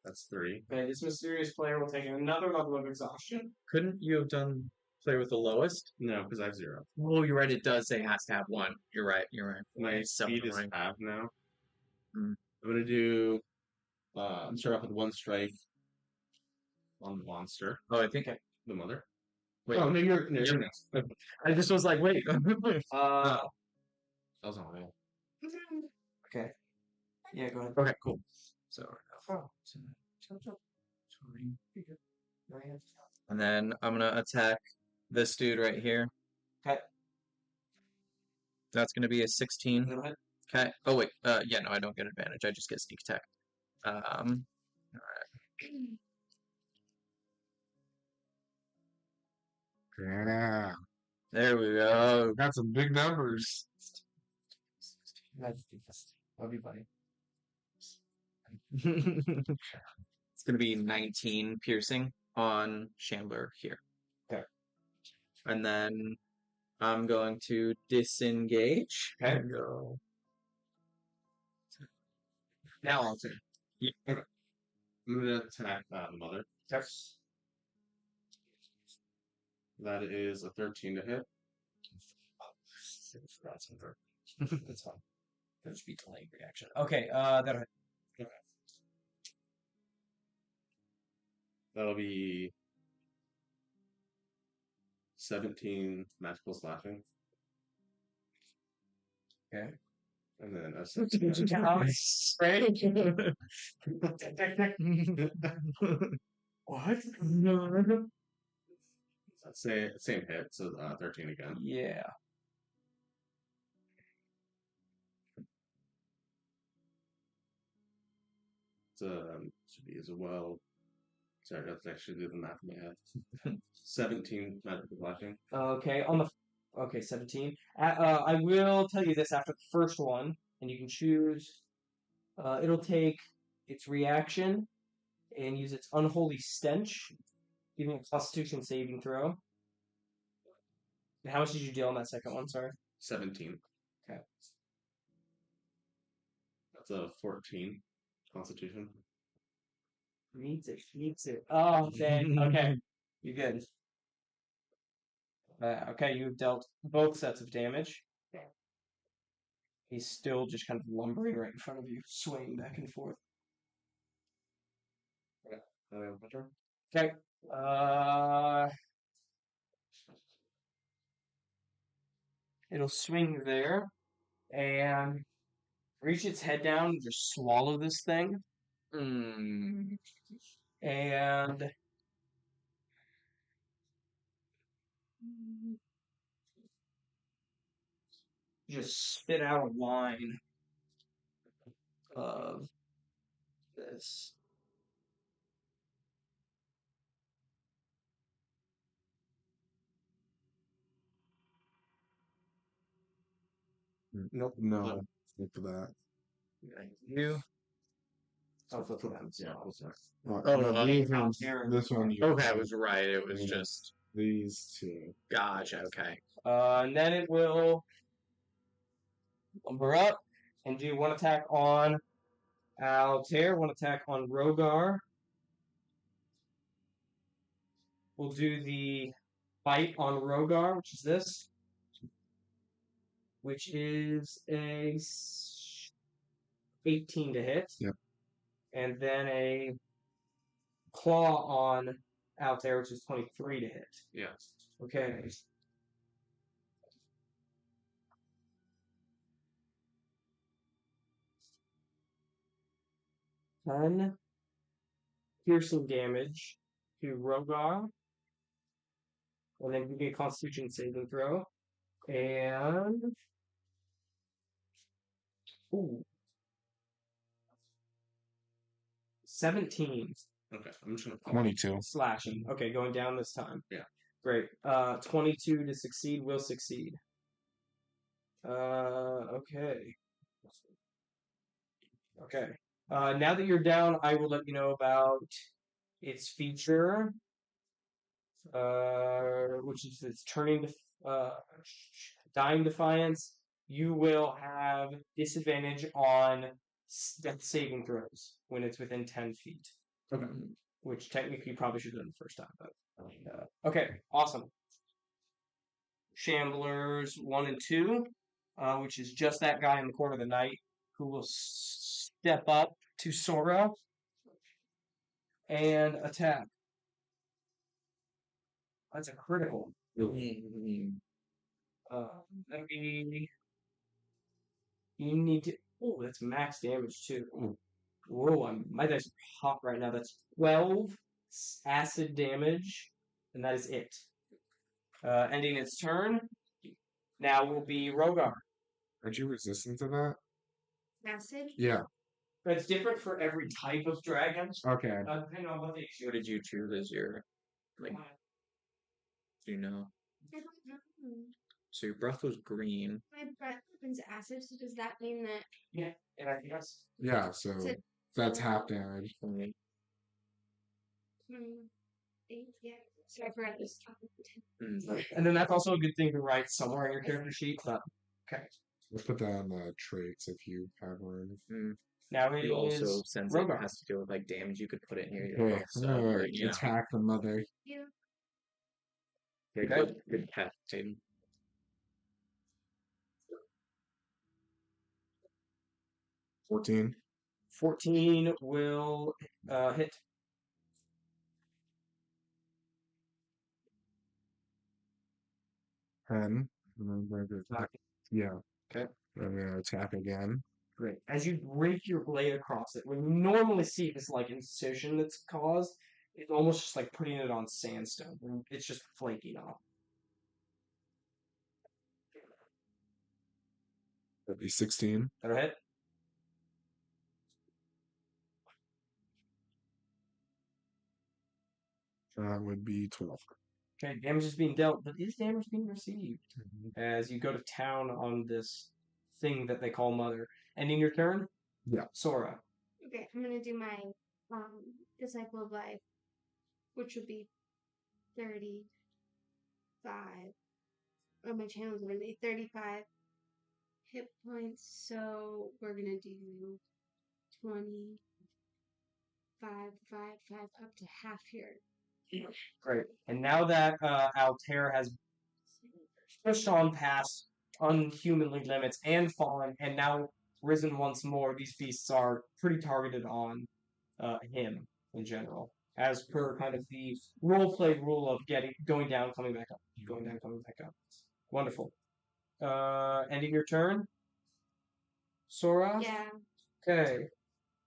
That's 3. Okay, this mysterious player will take another level of exhaustion. Couldn't you have done play with the lowest? No, because I have 0. Oh, you're right. It does say has to have one. You're right. You're right. My It's so speed is annoying. half now. Mm. I'm gonna do. Start off with 1 strike on the monster, Oh, I think. the mother. Wait. Oh no, you're next. I just was like, wait. That was on roll. Okay. Yeah, go ahead. Okay, cool. So, Oh. and then I'm gonna attack this dude right here. Okay. That's gonna be a 16. Go ahead. Okay. Oh wait. Yeah, no, I don't get advantage. I just get sneak attack. Yeah. There we go. Got some big numbers. Love you, buddy. It's gonna be 19 piercing on Shambler here. Okay. And then I'm going to disengage. Okay. And go. Now I'll say. I'm gonna attack the mother. Yes. That is a 13 to hit. That's fine. That'll just be delayed reaction. Okay, that'll hit. That'll be 17 magical slashing. Okay. And then a What? same hit, so 13 again. Yeah. Should be as well. Sorry, that's actually do the math in my head. 17 magical slashing. Okay, 17. I will tell you this after the first one, and you can choose. It'll take its reaction and use its unholy stench, giving a Constitution saving throw. And how much did you deal on that second one? Sorry. 17. Okay. That's a 14 Constitution. Needs it. Oh, dang. Okay. You're good. Okay, you've dealt both sets of damage. He's still just kind of lumbering right in front of you, swaying back and forth. My turn? Okay. It'll swing there and reach its head down and just swallow this thing. And just spit out a line of this. Nope. No. Look for that. You. Oh, flip them. Yeah, what's that? No, these ones, here. this one. Okay, I was right. It was Yeah. just. These two. Gotcha. Okay. And then it will lumber up and do one attack on Altair, one attack on Rogar. We'll do the bite on Rogar, which is this. Which is a 18 to hit. Yep. And then a claw on Altair, which is 23 to hit. Yeah. Okay. 10 piercing damage to Rogar. And then you get a Constitution saving throw. And. Ooh. 17 Okay, I'm just gonna 22. slashing. Okay, going down this time. Yeah. Great. 22 to succeed will succeed. Okay. Okay. Now that you're down, I will let you know about its feature, which is its dying defiance. You will have disadvantage on death saving throws when it's within 10 feet. Okay. Which technically you probably should have done the first time, but okay, awesome. Shamblers 1 and 2, which is just that guy in the corner of the night who will step up to Sora and attack. That's a critical. That'd be. You need to. Oh, that's max damage too. Whoa, my dice are hot right now. That's 12 acid damage, and that is it. Ending its turn. Now will be Rogar. Aren't you resistant to that? Acid? Yeah. It's different for every type of dragon. Okay. Depending on what they What did you choose as your, like, do you know? I don't know. So your breath was green. My breath weapons acid, so does that mean that Yeah, and I guess. Yeah, so So- that's half damage. yeah. So I forgot this. And then that's also a good thing to write somewhere in your character sheet. But okay, Let's put that on the traits if you have one. now it You also, is since it Rogar. has to do with like damage, you could put it in here. Okay, So, or, you know, attack the mother. Yeah. good pet, Tatum. 14. 14 will hit. And I'm going to attack. Yeah. Okay. I'm going to attack again. Great. As you break your blade across it, when you normally see this like incision that's caused, it's almost just like putting it on sandstone. It's just flaking off. That'd be 16. That'll hit. That would be 12. Okay, damage is being dealt, but is damage being received? As you go to town on this thing that they call Mother. Ending your turn? Yeah. Sora. Okay, I'm gonna do my Disciple of Life, which would be 35. Oh, my channel's gonna be 35 hit points, so we're gonna do 20, 5, up to half here. Great. And now that Altair has pushed on past unhumanly limits and fallen, and now risen once more, these beasts are pretty targeted on him in general, as per kind of the roleplay rule of going down, coming back up, going down, coming back up. Wonderful. Ending your turn, Sora. Yeah. Okay.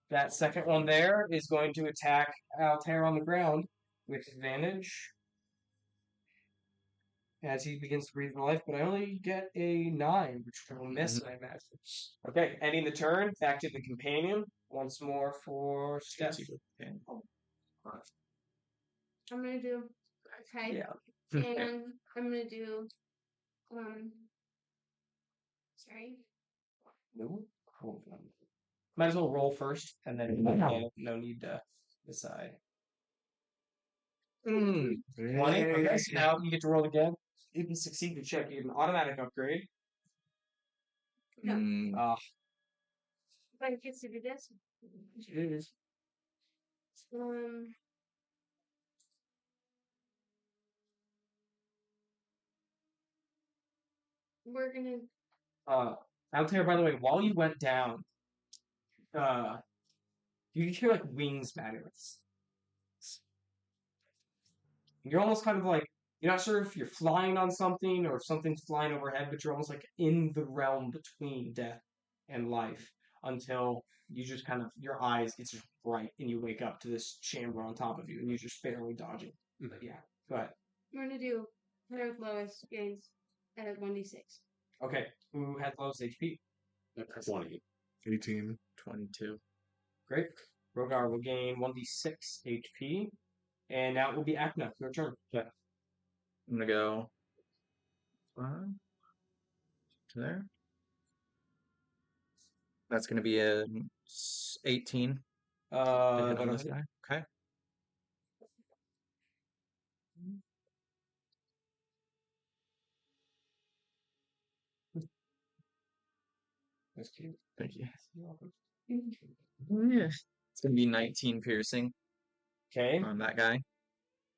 That second one there is going to attack Altair on the ground with advantage as he begins to breathe life, but I only get a 9, which will miss, I imagine. Okay, ending the turn, back to the companion. Once more for Steph. I'm gonna do okay. Yeah. And I'm gonna do sorry. No? Hold on. Might as well roll first, and then no need to decide. 20. Okay, so now you get to roll again. If you succeed to check, you get an automatic upgrade. No. Ah, If I get to do this. it is. We're gonna Altair, by the way, while you went down, you just hear like wings batting. You're almost kind of like, you're not sure if you're flying on something or if something's flying overhead, but you're almost like in the realm between death and life. until you just kind of your eyes it's just bright and you wake up to this chamber on top of you and you just barely dodge it. But yeah, go ahead. We're gonna do player with lowest gains at 1d6. Okay, who has lowest HP? 20. 18. 22. Great. Rogar will gain 1d6 HP. And now it will be Akna. Your turn. I'm gonna go 5 to there. That's gonna be a 18 to hit on that'll this hit. guy. Okay. That's cute. Thank you. You're welcome. Yeah. It's gonna be 19 piercing Okay, on that guy.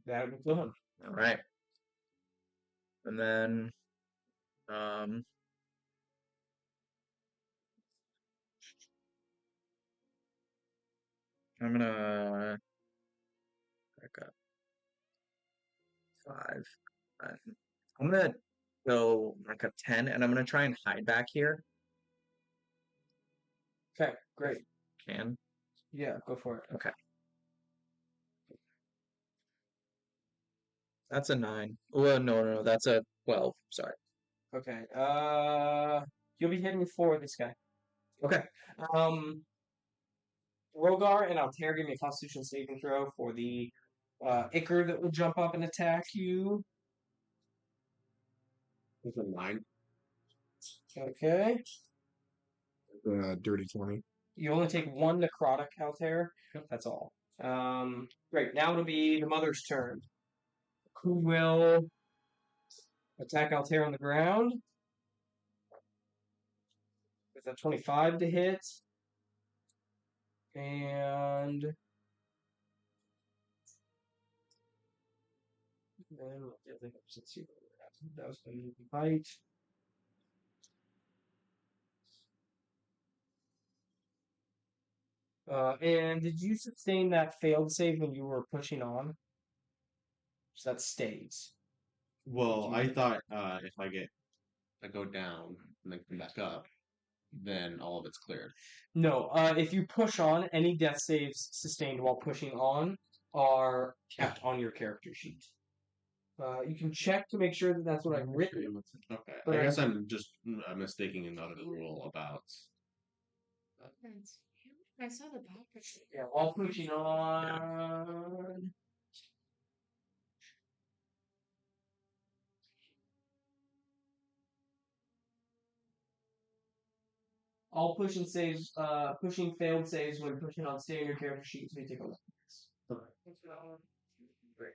that will kill him. All right. And then, um, I'm gonna back up 5. I'm gonna go like a 10, and I'm gonna try and hide back here. Okay, great. Can. Yeah, go for it. Okay. That's a 9. Well, no, that's a 12. Sorry. Okay. You'll be hitting for this guy. Okay. Rogar and Altair, give me a Constitution saving throw for the Ichor that will jump up and attack you. It's a 9. Okay. Dirty 20. You only take one necrotic, Altair. That's all. Great. Now it'll be the mother's turn. Who will attack Altair on the ground? With a 25 to hit. And then let's see that was going to bite. And did you sustain that failed save when you were pushing on? So that stays. Well, I thought if I go down and then come back up, then all of it's cleared. No, if you push on, any death saves sustained while pushing on are kept on your character sheet. You can check to make sure that that's what I've written. Okay, But I guess I'm just mistaking another rule about. I saw the back. Yeah, while pushing on. All pushing saves, pushing failed saves when pushing on stay on your character sheet, so you take a look. Great.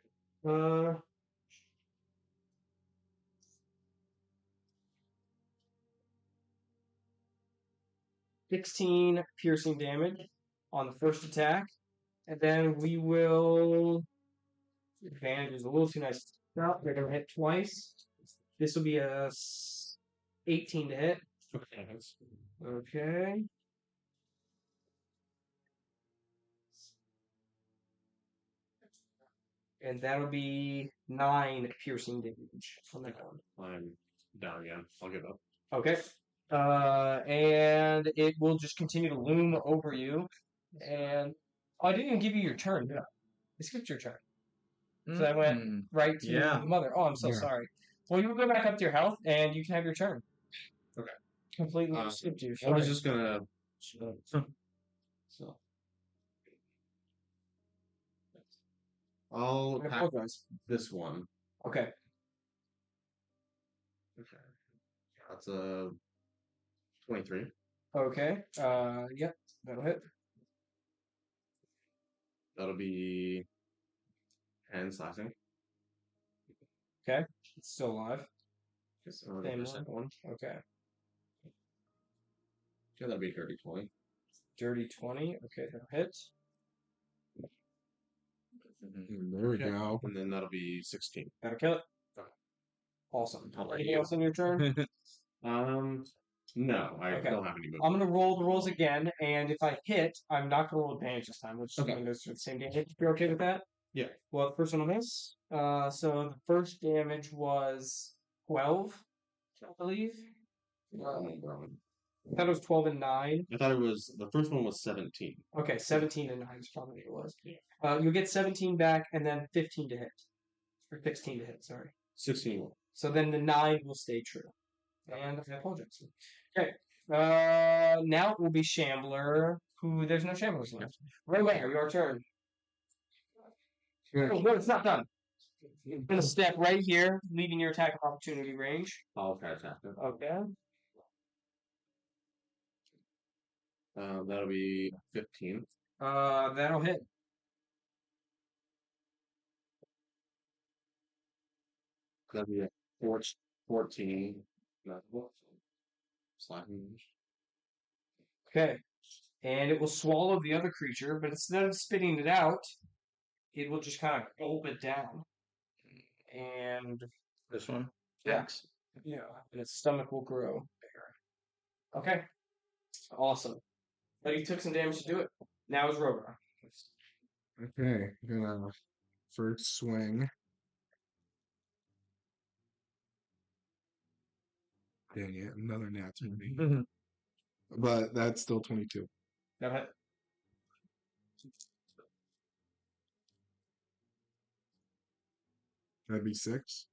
16 piercing damage on the first attack. And then we will. Advantage is a little too nice. No, they're going to hit twice. This will be a 18 to hit. Okay. And that'll be 9 piercing damage on that one. I'm down again. I'll give up. Okay. And it will just continue to loom over you. And I didn't even give you your turn, did I? I skipped your turn. So I went right to the mother. Oh, I'm so sorry. Well, you will go back up to your health, and you can have your turn. Okay. Completely skipped you. I was just gonna. So. I'll I pack apologize. this one. Okay. Okay. That's a 23. Okay. Yep. That'll hit. That'll be 10 slashing. Okay. It's still alive. So Same the second one. Okay. Yeah, that'll be dirty 20. Dirty 20. Okay, that'll hit. There we go. And then that'll be 16. That'll kill it. Okay. Awesome. I'll let Anything you. else on your turn? No, I Okay. don't have any movement. I'm gonna roll the rolls again, and if I hit, I'm not gonna roll advantage this time. We're just Okay. gonna go through the same damage. You're okay with that? Yeah. Well, the first one will miss. So the first damage was 12, I believe. I thought it was 12 and 9. I thought it was the first one was 17. Okay, 17 and 9 is probably what it was. Yeah. You'll get 17 back and then 15 to hit. Or 16 to hit, sorry. 16. So then the 9 will stay true. And I apologize. Okay. Now it will be Shambler, who there's no Shamblers left. Rogar, your turn. Oh, no, it's not done. You're going to step right here, leaving your attack of opportunity range. I'll try to attack it. Okay. That'll be 15. That'll hit. That'll be a 14. Slacking. Okay. And it will swallow the other creature, but instead of spitting it out, it will just kind of gulp it down. And This one? yeah, yeah, and its stomach will grow bigger. Okay. Awesome. But he took some damage to do it. Now it's Rogar. Okay, gonna first swing. Dang it, another nat 20. But that's still 22. Go ahead. That'd be 6.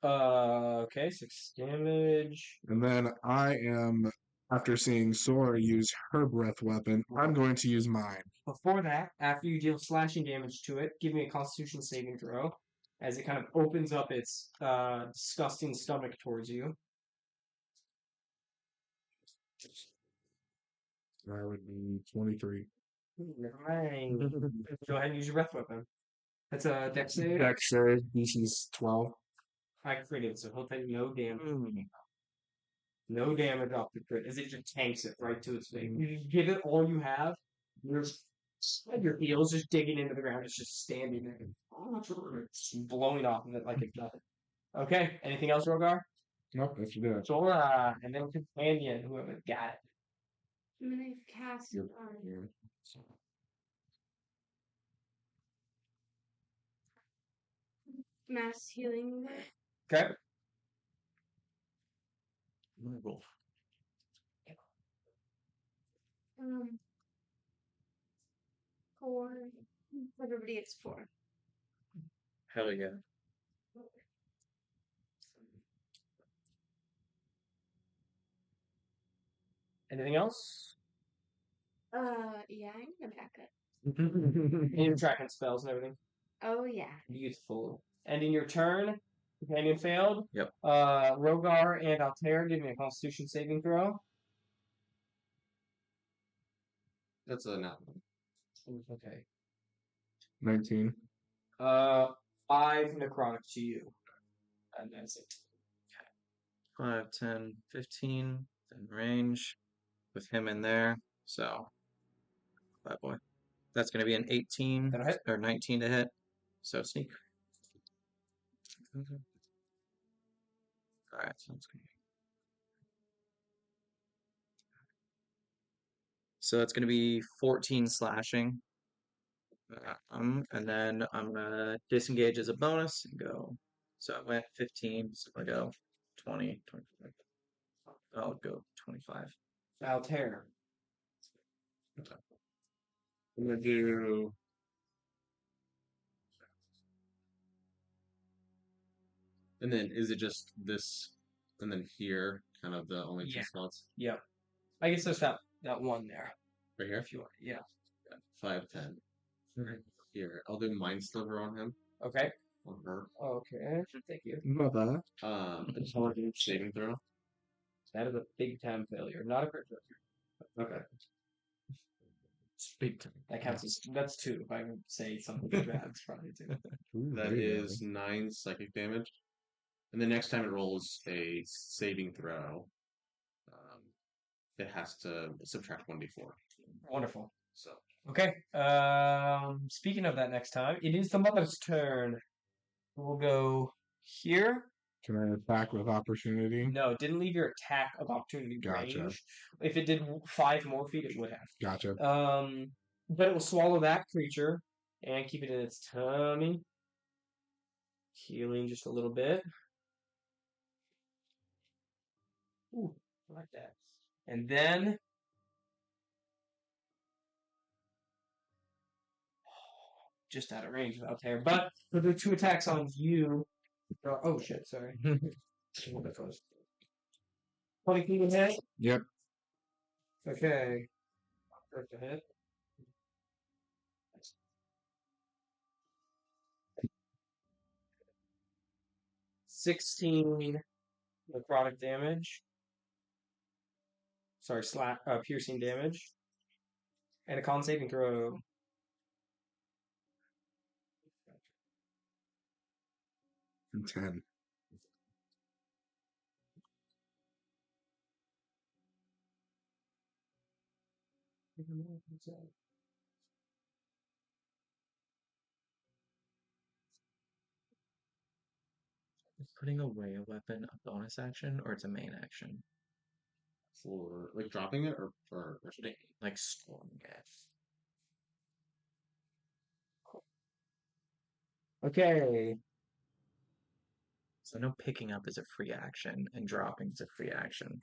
Okay, 6 damage. And then I am, after seeing Sora use her breath weapon, I'm going to use mine. Before that, after you deal slashing damage to it, give me a Constitution saving throw as it kind of opens up its disgusting stomach towards you. That would be 23. Never mind. Go ahead and use your breath weapon. That's a dex save. Dex save, DC's 12. I created, so he'll take no damage. No damage off the crit, as it just tanks it right to its face. You just give it all you have, you're just, your heels just digging into the ground, it's just standing there, just blowing off of it like it's nothing. Okay, anything else, Rogar? Nope, that's it. Sora, and then Companion, whoever got it. I'm gonna cast mass healing. Okay. Um, 4. Everybody gets 4. Hell yeah. Anything else? Yeah, I'm gonna back up. And you're tracking spells and everything. Oh yeah. Beautiful. Ending your turn. Companion failed. Yep. Rogar and Altair, give me a Constitution saving throw. That's a nat. Okay. 19. 5 necrotic to you. And that's it. 5, 10, 15, then range with him in there. So, that boy. That's going to be an 18 That'll hit. or 19 to hit. So, sneak. Alright, sounds good. So that's going to be 14 slashing. And then I'm going to disengage as a bonus and go. So I went 15, so I go 20, 25. I'll go 25. Altair. I'm gonna do. And then is it just this, and then here, kind of the only two Yeah. spots Yep. I guess there's that one there, right here? if you want. Yeah. 5, 10. Here, I'll do Mind Sliver on him. Okay. On her. Okay. Thank you. Mother. It's hard to saving throw. That is a big time failure. Not a crit failure. Okay. It's big time. That counts as that's 2. If I would say something bad, it's probably 2. Ooh, That there you is 9 psychic damage. And the next time it rolls a saving throw, it has to subtract 1d4. Wonderful. So Okay. Speaking of that next time, it is the mother's turn. We'll go here. Can I attack with opportunity? No, it didn't leave your attack of opportunity Gotcha. range. If it did 5 more feet, it would have. Gotcha. But it will swallow that creature and keep it in its tummy. Healing just a little bit. Ooh, I like that. And then just out of range of Altair. But for the 2 attacks on you. Oh shit, sorry. 20 feet ahead? Yep. Okay. First ahead. 16 necrotic damage. Sorry, piercing damage. And a con saving throw. And 10. Is putting away a weapon a bonus action or it's a main action? For like dropping it or Putting, like storing it. Okay. So I know picking up is a free action and dropping is a free action.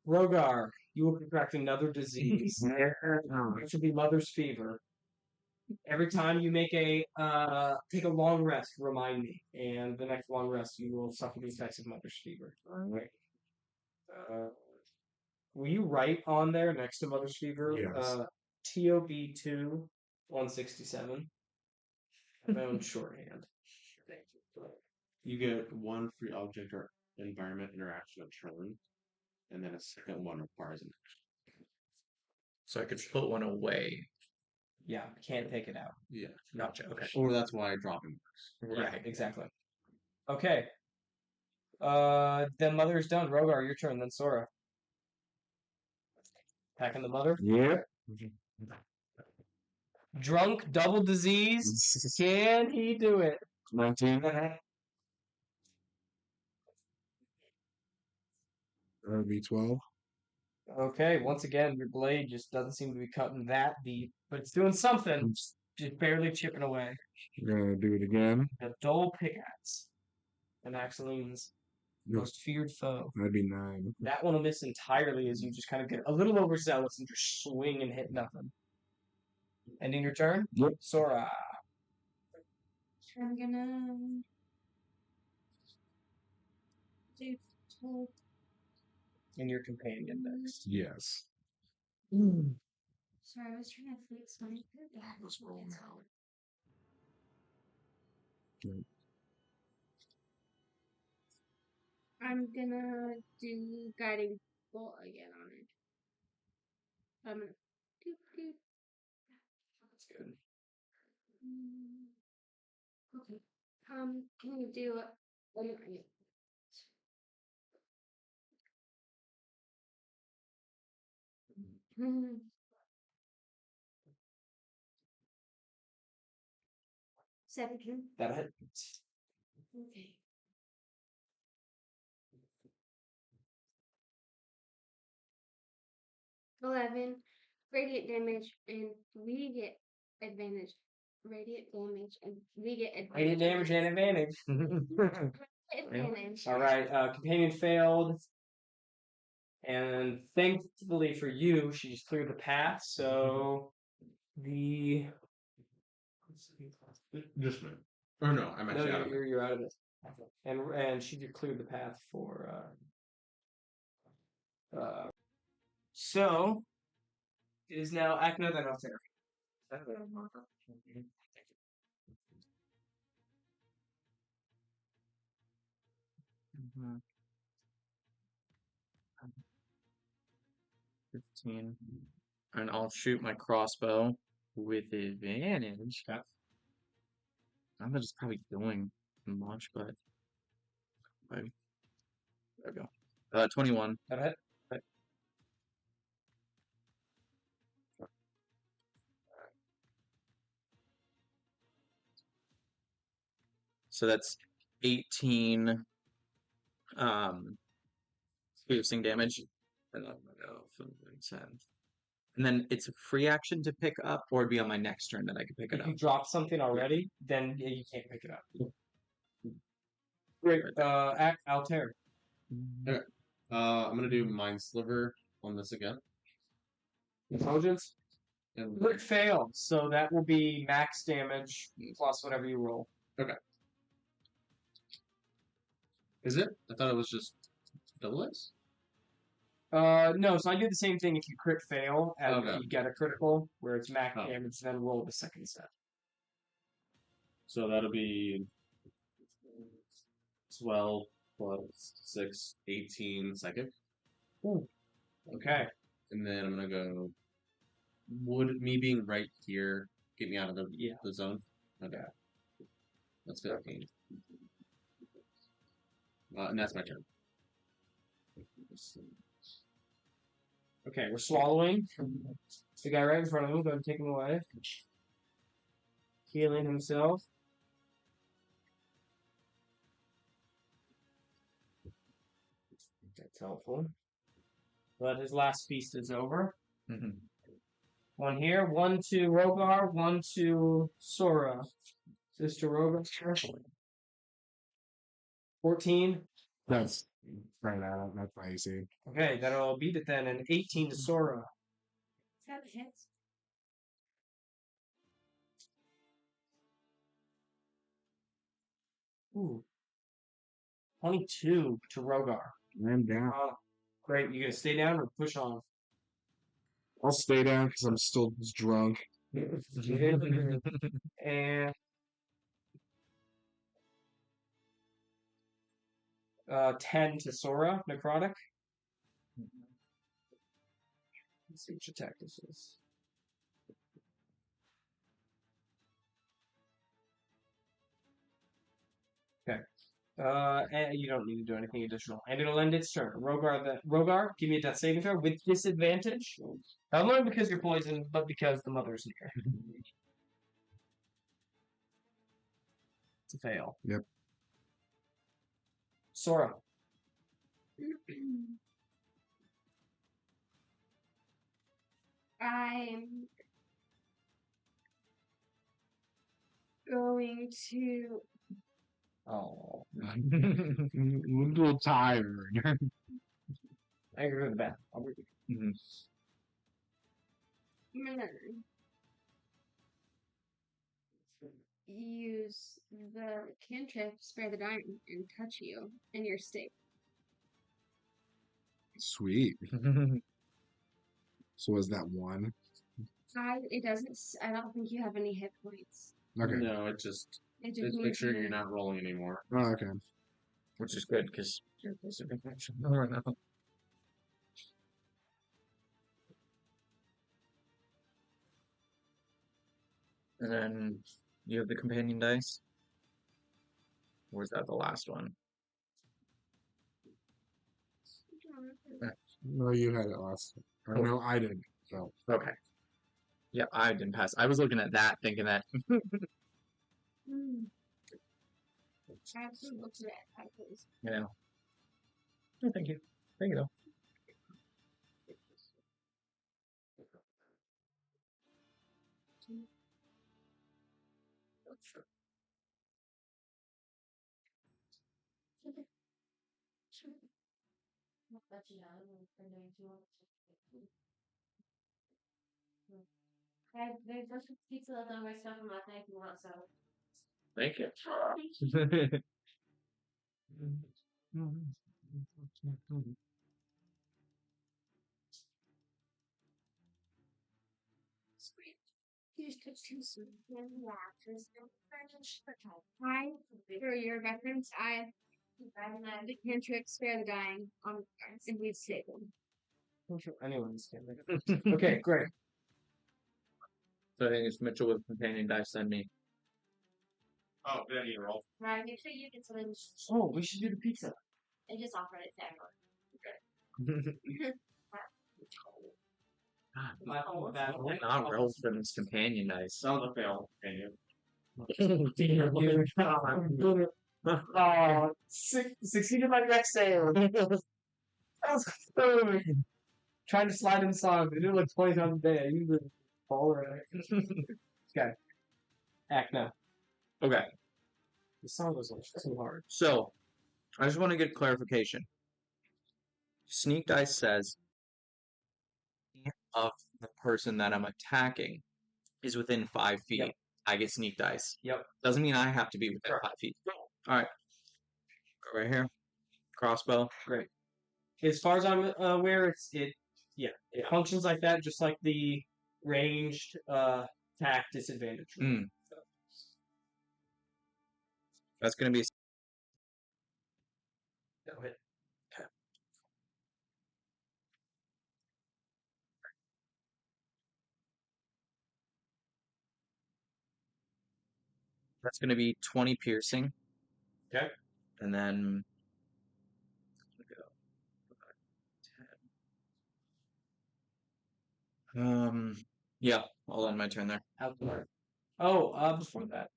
Rogar, you will contract another disease. It should be Mother's Fever. Every time you make take a long rest, remind me. And the next long rest, you will suffer the effects of Mother's Fever. Alright. Will you write on there next to Mother's Fever? Yes. TOB2 167. My own shorthand. you get one free object or environment interaction a turn, and then a second one requires an action. So I could put one away. Yeah, can't take it out. Yeah. Gotcha. Okay. Or that's why dropping works. Yeah, exactly. Okay. Then Mother is done. Rogar, your turn. Then Sora. Attacking the Mother. Yep. Drunk, double disease. Can he do it? 19. That would be 12. Okay, once again, your blade just doesn't seem to be cutting that deep, but it's doing something. Just barely chipping away. Gonna do it again. The dull pickaxe. And Axeline's most feared foe. That'd be 9. That one will miss entirely as you just kind of get a little overzealous and just swing and hit nothing. Ending your turn? Yep. Sora. I'm gonna do And your companion next. Yes. Sorry, I was trying to fix my Let's roll now. I'm gonna do guiding bolt again on it. I'm gonna doop, doop. That's good. Okay. Can you do it? Hmm. 17. That'll hit. Okay. 11 radiant damage, and we get advantage. Radiant damage, and we get advantage. Radiant damage and advantage. Advantage. Alright, companion failed. And thankfully for you, she just cleared the path, so the Just a minute. Or no, I'm actually out of it. you're out of it. And she just cleared the path for so it is now Acno then Altair. Mhm. 15. And I'll shoot my crossbow with advantage. I'm just probably doing much, but there we go. 21. That'll hit. So that's 18 piercing damage. And then I'll go 10. And then it's a free action to pick up, or it'd be on my next turn that I could pick it If up. you drop something already, then you can't pick it up. Great. Altair. I'm gonna do Mind Sliver on this again. Intelligence. And Crit fail, so that will be max damage plus whatever you roll. is it? I thought it was just double X. No, so I do the same thing if you crit fail, and Okay. you get a critical, where it's max Oh. damage, then roll the second step. So that'll be 12 plus 6, 18 second. Okay. And then I'm gonna go. Would me being right here get me out of the zone? Okay. That's 15. And that's my turn. Okay, we're swallowing. The guy right in front of him, go ahead and take him away. Healing himself. That's helpful. But his last feast is over. Mm-hmm. One here, one to Rogar, one to Sora. This to Rogar. 14. That's right out. That's icy. Okay, that'll beat it then. And 18 to Sora. That hits. Ooh. 22 to Rogar. I'm down. Great. You gonna stay down or push on? I'll stay down because I'm still drunk. And 10 to Sora, necrotic. Let's see which attack this is. Okay. And you don't need to do anything additional. And it'll end its turn. Rogar, give me a death saving throw with disadvantage. Not only because you're poisoned, but because the mother's here. It's a fail. Yep. Sora. I'm going to. Oh. I'm a little tired. I agree with that. I'll read it. Mm-hmm. I'm gonna use the cantrip, spare the dying, and touch you in your state. Sweet. So was that one? It doesn't. I don't think you have any hit points. Okay. No, it just make means sure you- you're not rolling anymore. Oh, okay. Which is good because you're right now. And then you have the companion dice. Or is that the last one? No, you had it last. Or no, I did. So Okay. Yeah, I didn't pass. I was looking at that, thinking that. I have to look at that, please. You know. Oh, thank you. Thank you, though. There's just pizza left on my stuff from last night if you want some. Thank you. Sweet. You just touched him soon. For your reference, I the cantrip, spare the dying on and we've saved them. I'm sure anyone's standing. Okay, great. So I think it's Mitchell with companion dice and me. Oh, did I need to roll? Right, make sure you get some and Oh, we should do the pizza. just offer it to everyone. Not Ralston's companion dice. Sounds like fail. Can you? Oh, succeeded my next sale. That was good. Trying to slide inside. They do it like 20 times a day. I usually fall right. Okay. Act now. Okay. The song was too hard. So, I just want to get clarification. Sneak dice says of the person that I'm attacking is within 5 feet. Yep. I get sneak dice. Yep. Doesn't mean I have to be within 5 feet. All right. Go right here. Crossbow. Great. As far as I'm aware, it functions like that, just like the ranged attack disadvantage. Mm. That's gonna be. Go ahead. That's gonna be 20 piercing. Okay. And then. Yeah, I'll end my turn there. Oh, before that.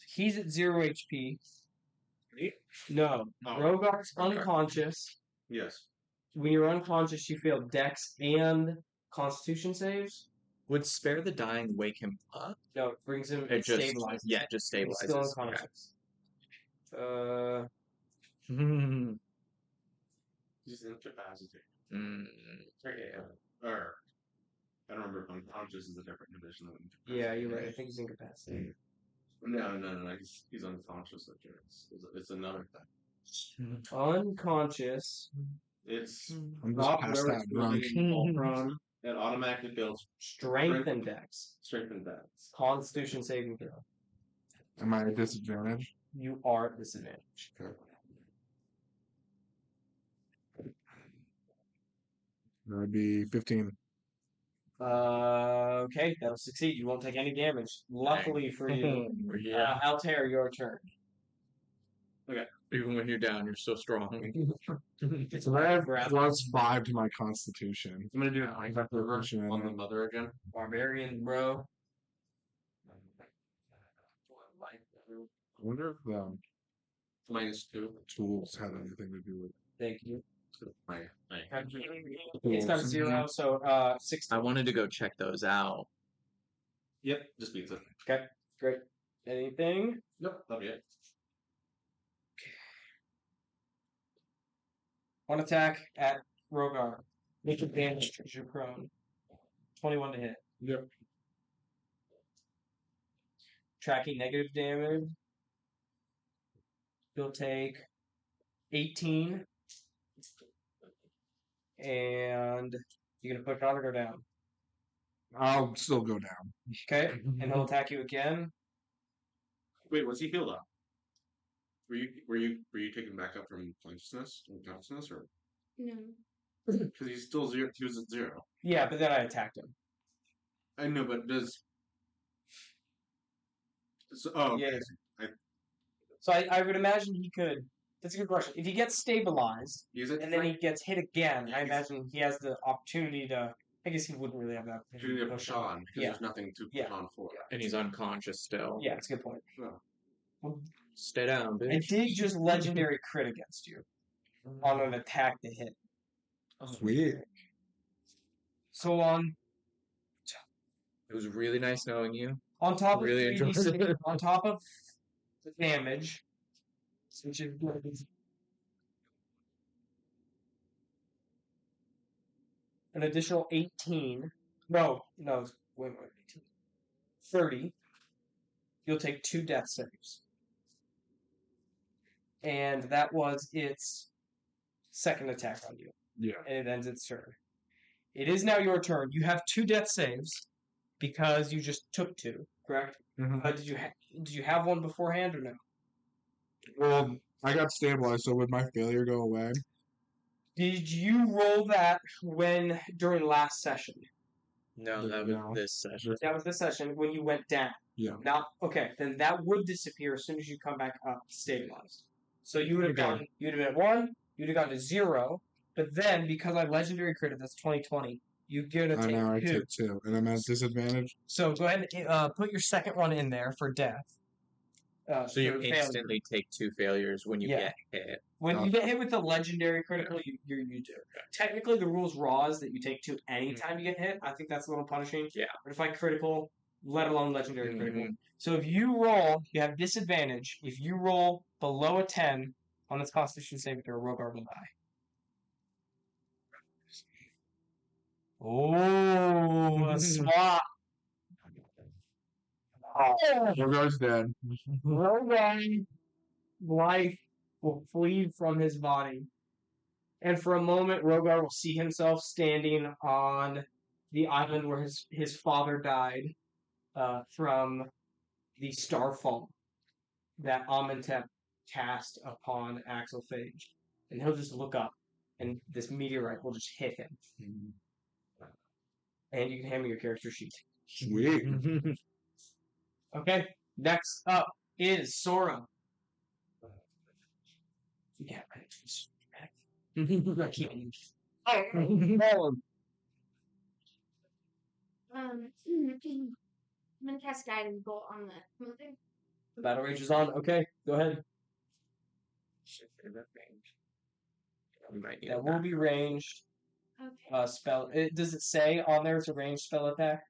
He's at 0 HP. No. Oh. Rogar's unconscious. Yes. When you're unconscious, you fail Dex and Constitution saves. Would spare the dying wake him up? No, it brings him. It just stabilizes. yeah, it just He's stabilizes. still unconscious. Okay. He's incapacitated. Mm. Or I don't remember if unconscious is a different condition than Yeah, you're right. I think he's incapacitated. No. He's unconscious. It's another thing. Unconscious. It's I'm just not past where that it's drunk. really prone. It automatically builds Strength and Dex. strength and Dex. Constitution saving throw. Am I at disadvantage? You are at disadvantage. Okay. That would be 15. Okay, that'll succeed. You won't take any damage. Luckily for you. Yeah. Altair, your turn. Even when you're down, you're so strong. So I have +5 to my constitution. I'm gonna do it I got the version on in the it. mother again. Barbarian, bro. I wonder if the -2. tools had anything to do with it. Thank you. My It's got a 0, so 16. I wanted to go check those out. Yep, just beats it. Okay, great. Anything? Nope, that'll be it. One attack at Rogar. Make advantage because you're prone. 21 to hit. Yep. Tracking negative damage. You'll take 18. And you're going to push on or go down. I'll still go down. Okay, and he'll attack you again. Wait, what's he healed up? Were you taken back up from consciousness or No. because he's still 0? He was at 0. Yeah, but then I attacked him. I know, but does so, oh Yeah. okay. So I would imagine he could. That's a good question. If he gets stabilized Use it and then he gets hit again, I imagine he has the opportunity to. I guess he wouldn't really have that opportunity to push on because Yeah. there's nothing to push on for. And he's unconscious still. Yeah, that's a good point. Stay down, I bitch. did just legendary crit against you on an attack to hit. Sweet. So It was really nice knowing you. on top Really of enjoyed 3d6 it. on top of the damage, which is an additional 18. No, wait, 18. 30. You'll take 2 death saves. And that was its second attack on you. Yeah. And it ends its turn. It is now your turn. You have 2 death saves because you just took 2, correct? Mhm. Did you have one beforehand or no? Well, I got stabilized, so would my failure go away? Did you roll that during last session? No, that No. was this session. That was the session when you went down. Yeah. Now, okay, then that would disappear as soon as you come back up stabilized. So you would have Okay. gone. You'd have been 1. You'd have gone to 0. But then, because I legendary crit, that's 2020. You're gonna I know, I take 2. took 2. And I'm at disadvantage? So go ahead and put your second one in there for death. So you for failure. instantly take 2 failures when you Yeah. get hit. When you get hit with the legendary critical, you do. Technically, the rules raw is that you take 2 anytime you get hit. I think that's a little punishing. Yeah. But if I critical, let alone legendary critical. Mhm. So if you roll, you have disadvantage. If you roll below a 10 on this Constitution saving throw, Rogar will die. Oh, a swap. Rogar's dead. Rogar life will flee from his body. And for a moment, Rogar will see himself standing on the island where his father died from the starfall that Amenhotep cast upon Axelphage. And he'll just look up, and this meteorite will just hit him. And you can hand me your character sheet. Sweet. Okay, next up is Sora. Yeah, right. I'm gonna cast guiding bolt on the mother. The battle rage is on. Okay, go ahead. We might need That a will be ranged. Okay. Spell. Does it say on there it's a ranged spell attack?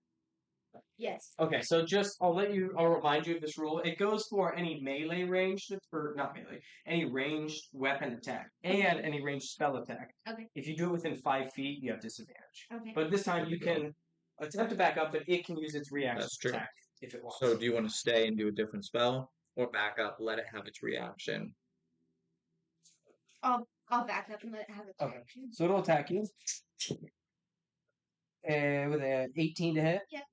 Yes. Okay, so I'll remind you of this rule. It goes for any melee ranged, or not melee, any ranged weapon attack and any ranged spell attack. Okay. If you do it within 5 feet, you have disadvantage. Okay. But this time you can attempt to back up, but it can use its reaction That's true. attack if it wants. So do you want to stay and do a different spell? Or back up, let it have its reaction? I'll back up and let it have its Okay. reaction. So it'll attack you. With an 18 to hit? Yeah.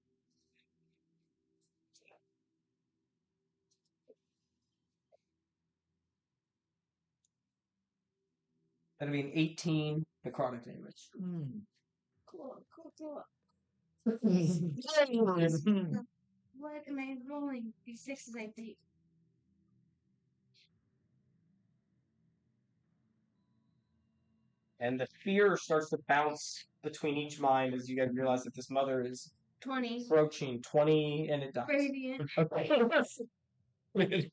That'll be an 18 necrotic damage. Cool. What am I rolling? These 6s, I think. And the fear starts to bounce between each mind as you guys realize that this mother is 20. approaching 20 and it dies. Radiant. Okay.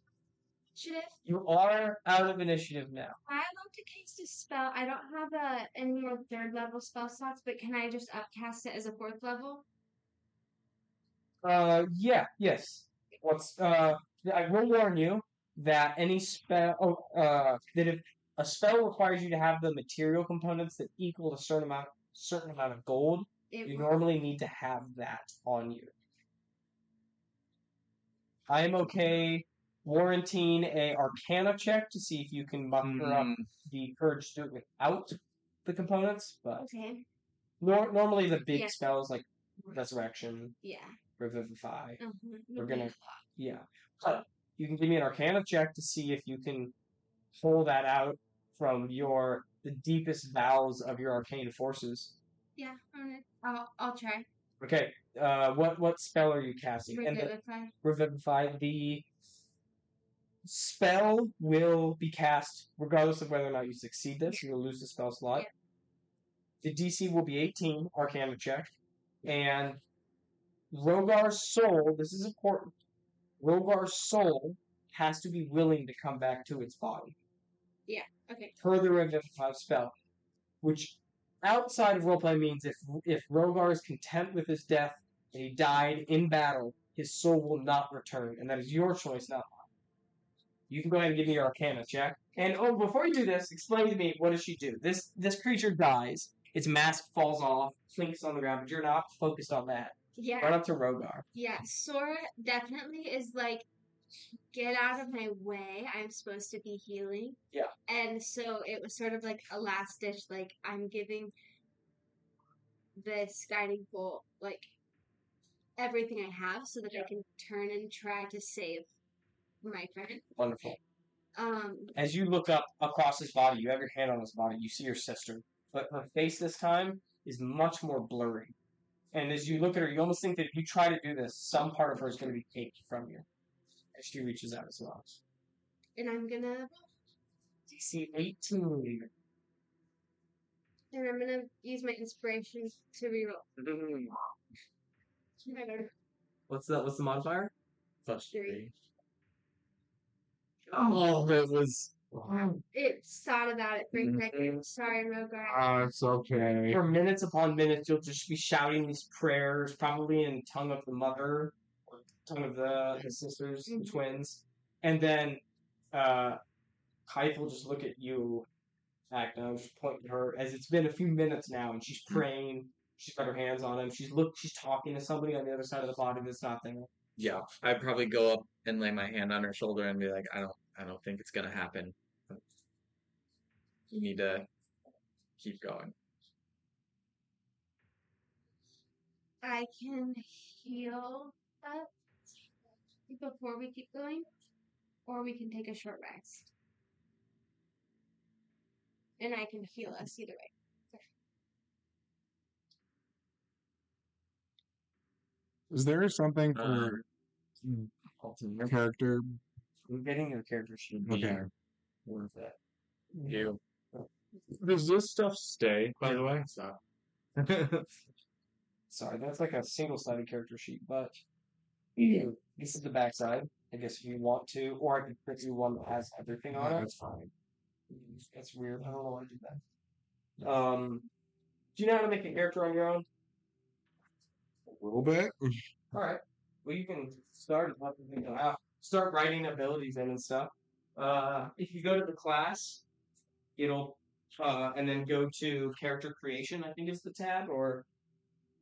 Should I? You are out of initiative now. I love to cast a spell. I don't have any more 3rd level spell slots, but can I just upcast it as a 4th level? Yes. I will warn you that any spell, that if a spell requires you to have the material components that equal a certain amount of gold, you normally need to have that on you. I am okay warranting a Arcana check to see if you can muster up the courage to do it without the components, but Okay. normally the big spells like Resurrection, Yeah. Revivify, we're Mhm. gonna, but you can give me an Arcana check to see if you can pull that out from the deepest bowels of your arcane forces. Yeah. I'll try. Okay. What spell are you casting? Revivify. Revivify. The spell will be cast regardless of whether or not you succeed this. You'll lose the spell slot. Yeah. The DC will be 18 Arcana check, and Rogar's soul. This is important. Rogar's soul has to be willing to come back to its body. Yeah. Okay. Per the Revivify spell, which outside of roleplay means if Rogar is content with his death and he died in battle, his soul will not return, and that is your choice, not mine. You can go ahead and give me your Arcana check. And before you do this, explain to me, what does she do? This creature dies. Its mask falls off, sinks on the ground, but you're not focused on that. Yeah. Run up to Rogar. Yeah. Sora definitely is like, get out of my way. I'm supposed to be healing. Yeah. And so it was sort of like a last ditch, like, I'm giving this guiding bolt, like, everything I have so that I can turn and try to save my friend. Wonderful. Um, As you look up across his body, you have your hand on his body, you see your sister. But her face this time is much more blurry. And as you look at her, you almost think that if you try to do this, some part of her is going to be taken from you. As she reaches out as well. and I'm gonna DC 18. and I'm gonna use my inspiration to reroll. What's the modifier? +3. Oh, it was. It thought about it for a second. Sorry, Rogar. It's okay. For minutes upon minutes, you'll just be shouting these prayers, probably in tongue of the mother, or tongue of the sisters, the twins, and then Kaif will just look at you, Agno, just pointing at her, as it's been a few minutes now, and she's praying. She's got her hands on him. She's talking to somebody on the other side of the body that's not there. Yeah, I'd probably go up and lay my hand on her shoulder and be like, I don't think it's gonna happen. You need to keep going. I can heal us before we keep going, or we can take a short rest. And I can heal us either way. Is there something for character? I'm getting your character sheet. Okay. Worth it. You. Does this stuff stay, by the way? Stop. Sorry, that's like a single-sided character sheet, but this is the backside. I guess if you want to, or I could print you one that has everything on it. That's fine. That's weird. I don't know why I did that. Do you know how to make a character on your own? A little bit. All right. Well, you can start start writing abilities in and stuff. If you go to the class, it'll and then go to character creation. I think is the tab or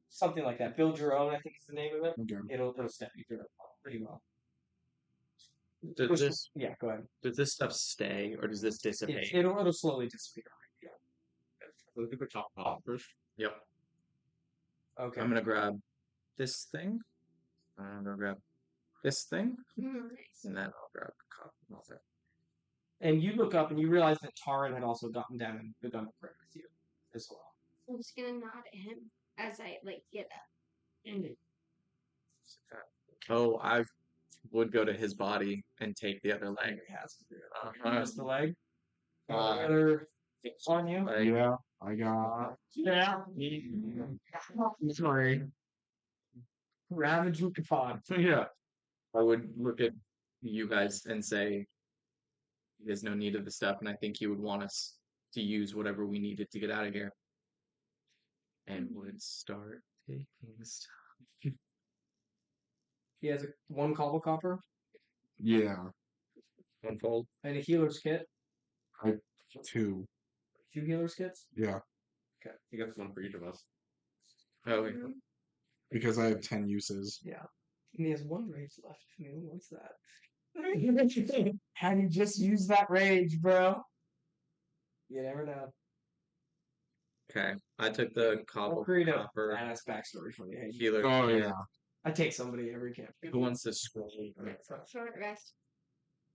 something like that. Build your own. I think is the name of it. Okay. It'll step you through it pretty well. Yeah, go ahead. Does this stuff stay or does this dissipate? It'll slowly disappear. Look at the top first. Yep. Okay. I'm gonna grab this thing. I'm gonna grab this thing, Nice. and then I'll grab a copy. And you look up and you realize that Taran had also gotten down and begun to pray with you as well. I'm just gonna nod at him as I get up. Oh, I would go to his body and take the other leg. He has to do it. Uh-huh. Just the leg. Uh, Other things on you. Like, Yeah, I got. Yeah. Sorry. Ravage with Kafad. yeah. I would look at you guys and say, there's no need of the stuff, and I think he would want us to use whatever we needed to get out of here. And would start taking stuff. He has one cobble copper Yeah, Unfold. and a healer's kit. 2. 2 healer's kits. Yeah, Okay. You got one for each of us. Oh, wait. because I have 10 uses. Yeah. And he has 1 rage left. Who wants that? Had you just used that rage, bro? You never know. Okay. I took the I'll cobble create a copper badass backstory for you. Hey, healer. Oh yeah. I take somebody every camp. Who wants to scroll? Short rest.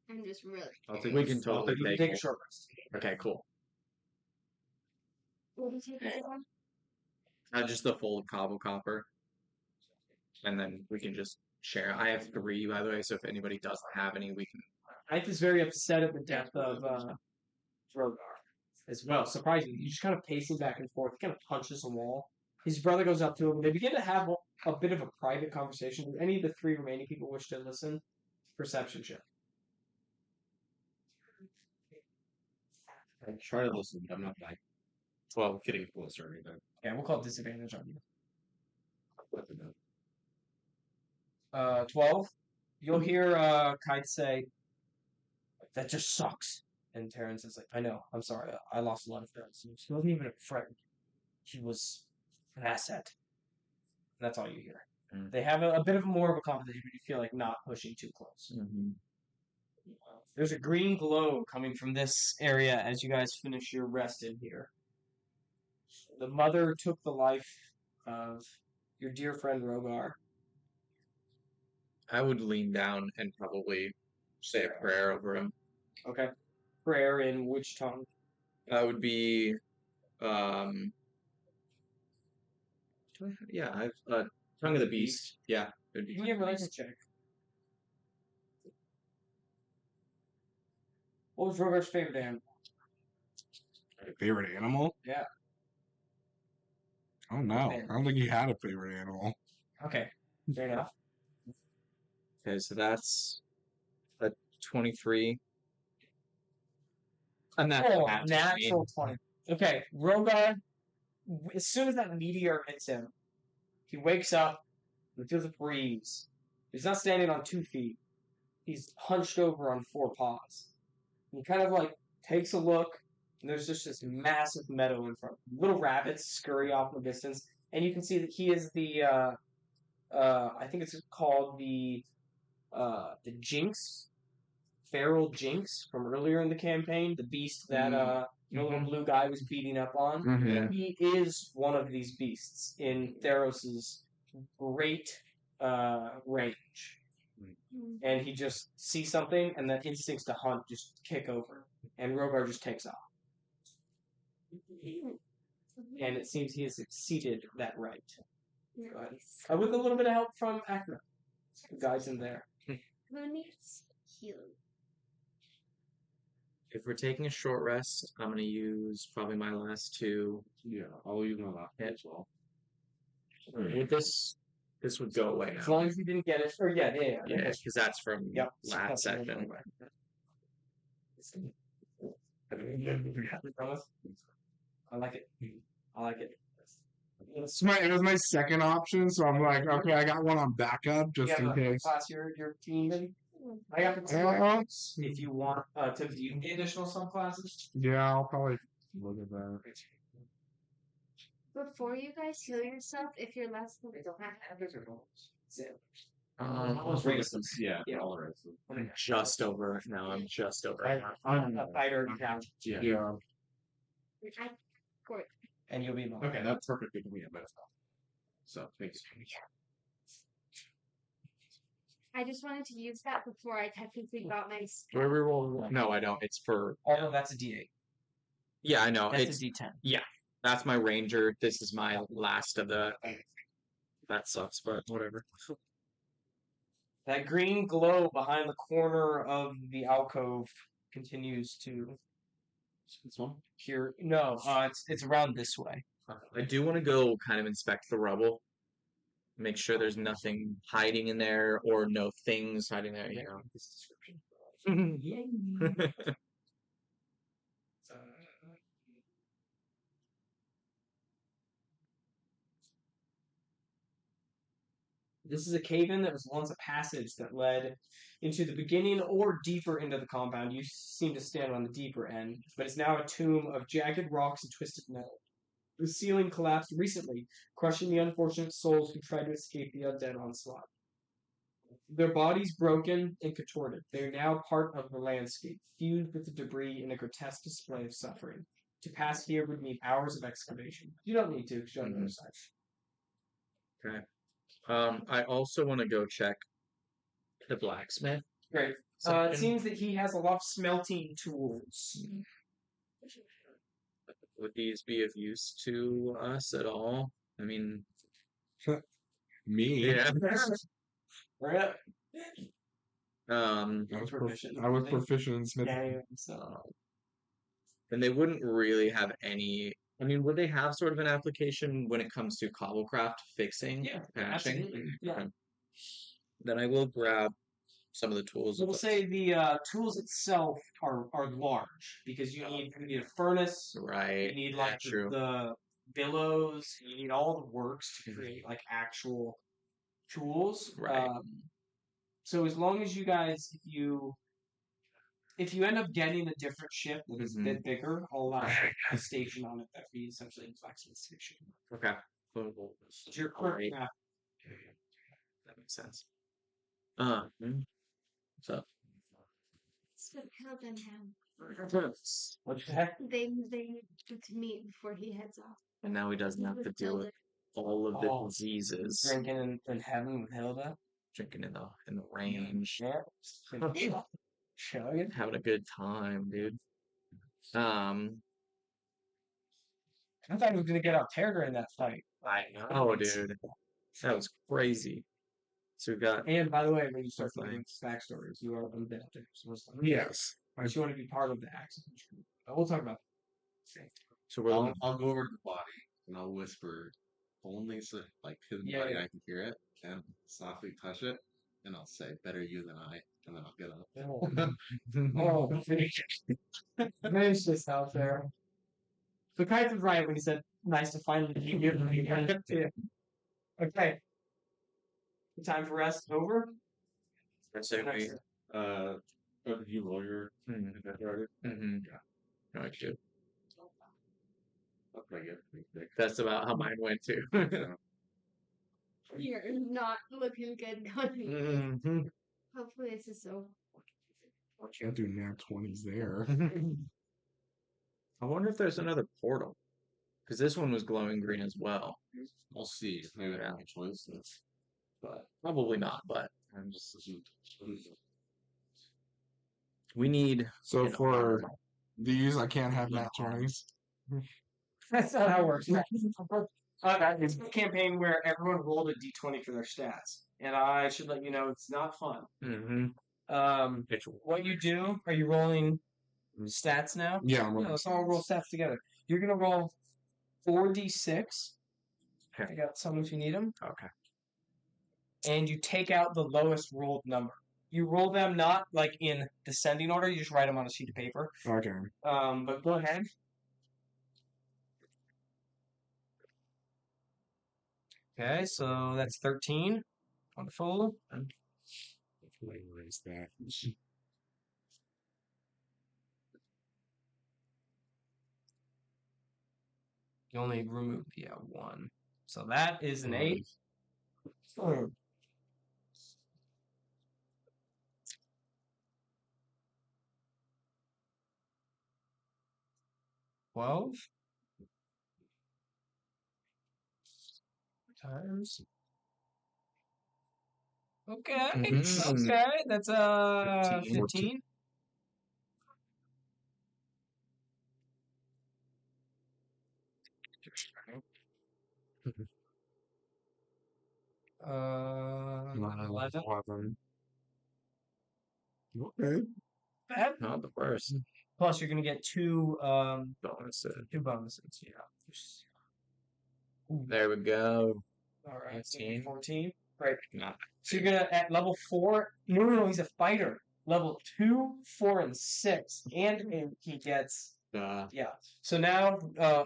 I'm just really. We can totally You can take take a it. short rest. Okay, cool. What did you take one? Just the full cobble copper. And then we can just share. I have 3, by the way, so if anybody doesn't have any, we can. Ike is very upset at the death of Drogar as well. Surprisingly, he's just kind of pacing back and forth. He kind of punches a wall. His brother goes up to him. They begin to have a bit of a private conversation. Do any of the 3 remaining people wish to listen? Perception check. I try to listen, but I'm not like 12 getting closer or anything. Yeah, we'll call it disadvantage on you. Let them know. 12. You'll hear Kite say, "That just sucks." And Terrence is like, "I know. I'm sorry. I lost a lot of friends." He wasn't even a friend. He was an asset. And that's all you hear. Mm. They have a bit of more of a conversation, but you feel like not pushing too close. Mm-hmm. There's a green glow coming from this area as you guys finish your rest in here. The mother took the life of your dear friend Rogar. I would lean down and probably say a prayer over him. Okay. Prayer in which tongue? That would be, do I have, yeah, I've, Tongue of the Beast. Yeah. It would be Give me a religion check. What was Rogar's favorite animal? Favorite animal? Yeah. Oh no, I don't think he had a favorite animal. Okay. Fair enough. Okay, so that's a 23 And that's Oh, what natural 20. Okay, Rogar, as soon as that meteor hits him, he wakes up and feels a breeze. He's not standing on 2 feet. He's hunched over on 4 paws. He kind of like takes a look, and there's just this massive meadow in front. Little rabbits scurry off in the distance, and you can see that he is the I think it's called the Jinx, feral Jinx from earlier in the campaign, the beast that the little blue guy was beating up on. Mhm. He is one of these beasts in Theros's great range. And he just sees something, and that instincts to hunt just kick over, and Rogar just takes off. And it seems he has succeeded that right. With a little bit of help from Akra, who guides him there. Who needs healing? If we're taking a short rest, I'm gonna use probably my last 2. Yeah, I'll use my last as well. With this would go away As now. long as you didn't get it. Or yeah. Yeah, because that's from Yep. last session. I like it. I like it. It was my second option, so I'm like, okay, I got one on backup just You in have a case. class your team in? I got the Uh, if you want to view the additional subclasses. yeah, I'll probably look at that. Before you guys heal yourself, if you're less than Races. Yeah, Yeah. all right. So, I'm just over. No, I'm just over. I'm a fighter now, yeah. Yeah. and you'll be mine. Okay, that's perfectly for me. So, thanks. I just wanted to use that before I technically got my Do I reroll? No, I don't. It's for. Although that's a D8. Yeah, I know. That's It's a D10. that's my ranger. This is my last of the. That sucks, but whatever. That green glow behind the corner of the alcove continues to This one? cure. No, it's around this way. I do want to go kind of inspect the rubble. Make sure there's nothing hiding in there or no things hiding there. You know. This description. This is a cave-in that was once a passage that led into the beginning or deeper into the compound. You seem to stand on the deeper end, but it's now a tomb of jagged rocks and twisted metal. The ceiling collapsed recently, crushing the unfortunate souls who tried to escape the undead onslaught. Their bodies broken and contorted, they are now part of the landscape, fused with the debris in a grotesque display of suffering. To pass here would need hours of excavation. You don't need to, because you're on the other side. Okay. I also want to go check the blacksmith. Great. It section. seems that he has a lot of smelting tools. Would these be of use to us at all? I mean, Me? yeah. Right. I was proficient in smithing. Yeah, so And they wouldn't really have any. I mean, would they have sort of an application when it comes to cobblecraft fixing? yeah, patching? absolutely. Yeah. Okay. Then I will grab some of the tools. We'll say the tools itself are large because you need a furnace, Right. you need yeah, like true. the billows, you need all the works to create like actual tools. Right. So as long as you guys, if you end up getting a different ship that is a bit bigger, I'll allow a station on it that would be essentially a blacksmith station. Okay. So your current map. That makes sense. What's up? So tell them how What the heck? they get to meet before he heads off. And now he doesn't have to deal with all of the diseases. Drinking in heaven with Hilda. Drinking in the range. Yeah. Chugging. Having a good time, dude. I thought he was gonna get out Terror in that fight. I know, dude. That was crazy. So we got And by the way, when you start playing backstories, you are undead. So Yes. if you want to be part of the Axis group. But we'll talk about that. so we're looking. I'll go over to the body and I'll whisper only so like his body I can hear it and softly touch it and I'll say, better you than I, and then I'll get up. Oh, it's just out there. So Kite was right when he said, "Nice to finally meet you." Okay, the time for rest is over. So we, Did you roll your already? no, I should. That's pretty good. That's about how mine went too. You're not looking good, Cody. Hopefully this is so. I can't do nat 20s there. I wonder if there's another portal. Because this one was glowing green as well. We'll see. Maybe I have a choice. But probably not. But I'm just. we need. So for these, I can't have nat 20s. That's not how it works. It's a campaign where everyone rolled a d20 for their stats, and I should let you know it's not fun. What you do? Are you rolling stats now? Yeah, I'm rolling let's all roll stats together. You're gonna roll 4d6. Okay. I got some if you need them. Okay. And you take out the lowest rolled number. You roll them not like in descending order. You just write them on a sheet of paper. Okay. But go ahead. Okay, so that's 13. Wonderful. Erase that. You only remove one. So that is an 8. 12 times. Okay. Okay. That's 15. Uh, 11. 11. Okay. Bad. Not the worst. Plus, you're gonna get two Bonuses. Yeah. There we go. All right. 18. 14. Right. Nah. So you're gonna at level 4. No, he's a fighter. Level 2, 4, and 6, and he gets. Yeah. So now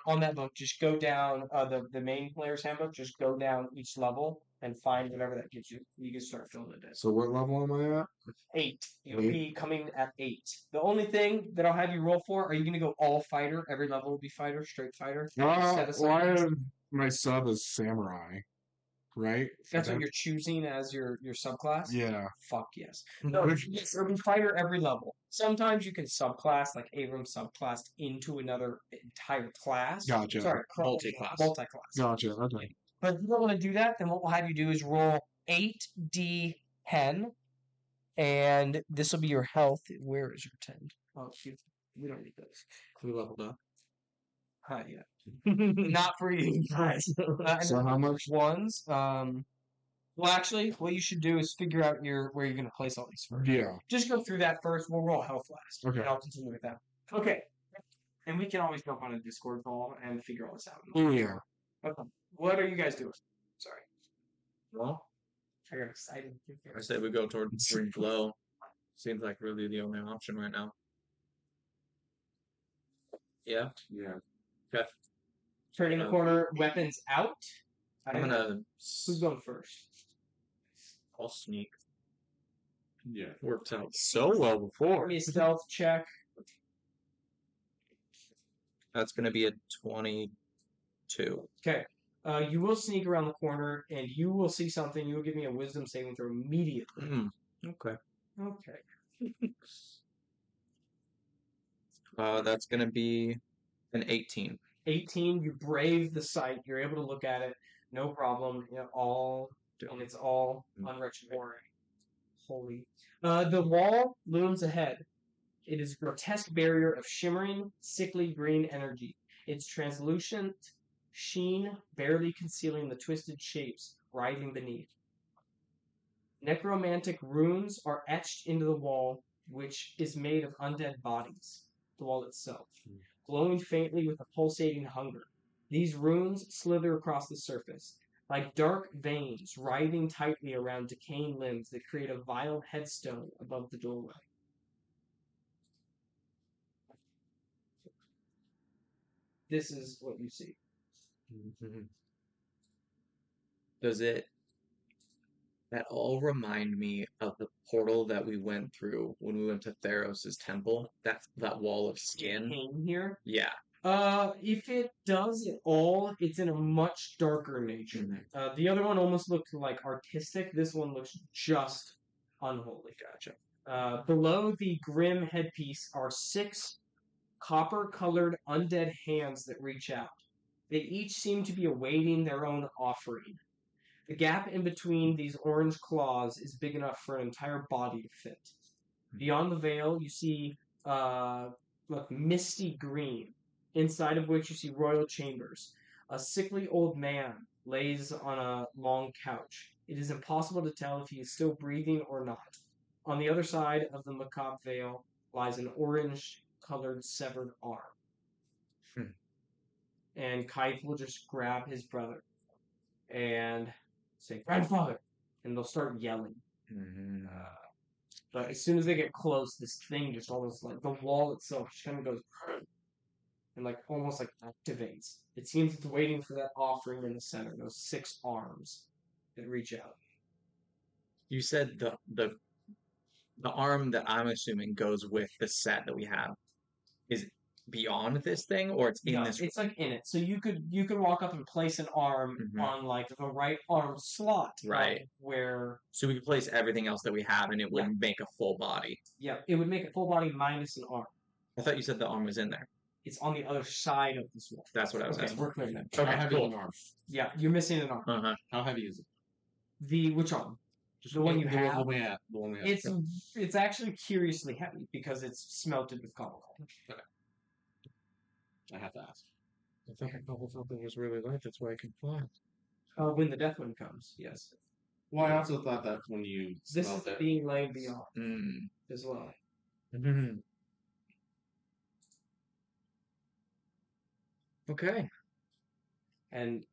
on that book, just go down the main player's handbook. Just go down each level and find whatever that gives you. You can start filling it in. So what level am I at? 8. You'll be coming at 8. The only thing that I'll have you roll for, are you going to go all fighter? Every level will be fighter, straight fighter? My sub is samurai, right? That's what you're choosing as your subclass? Yeah. Fuck yes. No, yes, it'll be fighter every level. Sometimes you can subclass, like Abram subclassed into another entire class. Gotcha. Sorry, Multi-class. Multi-class. Gotcha. Okay. But if you don't want to do that, then what we'll have you do is roll 8d10, and this will be your health. Where is your 10? Oh, shoot. We don't need this. We leveled up. Yeah. Not for you guys. So how much? Ones. Well, actually, what you should do is figure out where you're going to place all these first. Yeah. Just go through that first. We'll roll health last. Okay. And I'll continue with that. Okay. And we can always jump on a Discord call and figure all this out. Oh, yeah. Okay. What are you guys doing? Sorry. Well, I got excited. I say we go toward green glow. Seems like really the only option right now. Yeah. Yeah. Okay. Turning the corner, weapons out. I'm gonna. Who's going first? I'll sneak. Yeah. Worked out so well before. Give me a stealth check. That's gonna be a 22. Okay. You will sneak around the corner, and you will see something. You will give me a wisdom saving throw immediately. Okay. Okay. That's gonna be an 18. 18. You brave the sight. You're able to look at it. No problem. And it's all unwretched warring. Holy. The wall looms ahead. It is a grotesque barrier of shimmering, sickly green energy. Its translucent sheen barely concealing the twisted shapes writhing beneath. Necromantic runes are etched into the wall, which is made of undead bodies, the wall itself, glowing faintly with a pulsating hunger. These runes slither across the surface, like dark veins writhing tightly around decaying limbs that create a vile headstone above the doorway. This is what you see. Does it at all remind me of the portal that we went through when we went to Theros' temple? That wall of skin? Hang here. Yeah. If it does at all, it's in a much darker nature. The other one almost looked like artistic. This one looks just unholy. Gotcha. Below the grim headpiece are 6 copper-colored undead hands that reach out. They each seem to be awaiting their own offering. The gap in between these orange claws is big enough for an entire body to fit. Beyond the veil, you see misty green, inside of which you see royal chambers. A sickly old man lays on a long couch. It is impossible to tell if he is still breathing or not. On the other side of the macabre veil lies an orange-colored severed arm. And Kaith will just grab his brother and say, "Grandfather!" And they'll start yelling. But as soon as they get close, this thing just almost like the wall itself just kind of goes and like almost like activates. It seems it's waiting for that offering in the center, those 6 arms that reach out. You said the arm that I'm assuming goes with the set that we have is beyond this thing, or it's in No, this. it's like in it. So you could walk up and place an arm on like the right arm slot, right? Where so we could place everything else that we have, and it would make a full body. Yeah, it would make a full body minus an arm. I thought you said the arm was in there. It's on the other side of this wall. That's what I was asking. We're clear now. How heavy is an arm? Yeah, you're missing an arm. How heavy is it? Which arm? Just the one you have. The one we have. It's actually curiously heavy because it's smelted with copper. Okay. I have to ask. I thought the cobble something was really light. That's why I can fly. When the death one comes, yes. Well, I also thought that when you this is it, being laid beyond as well. Okay. And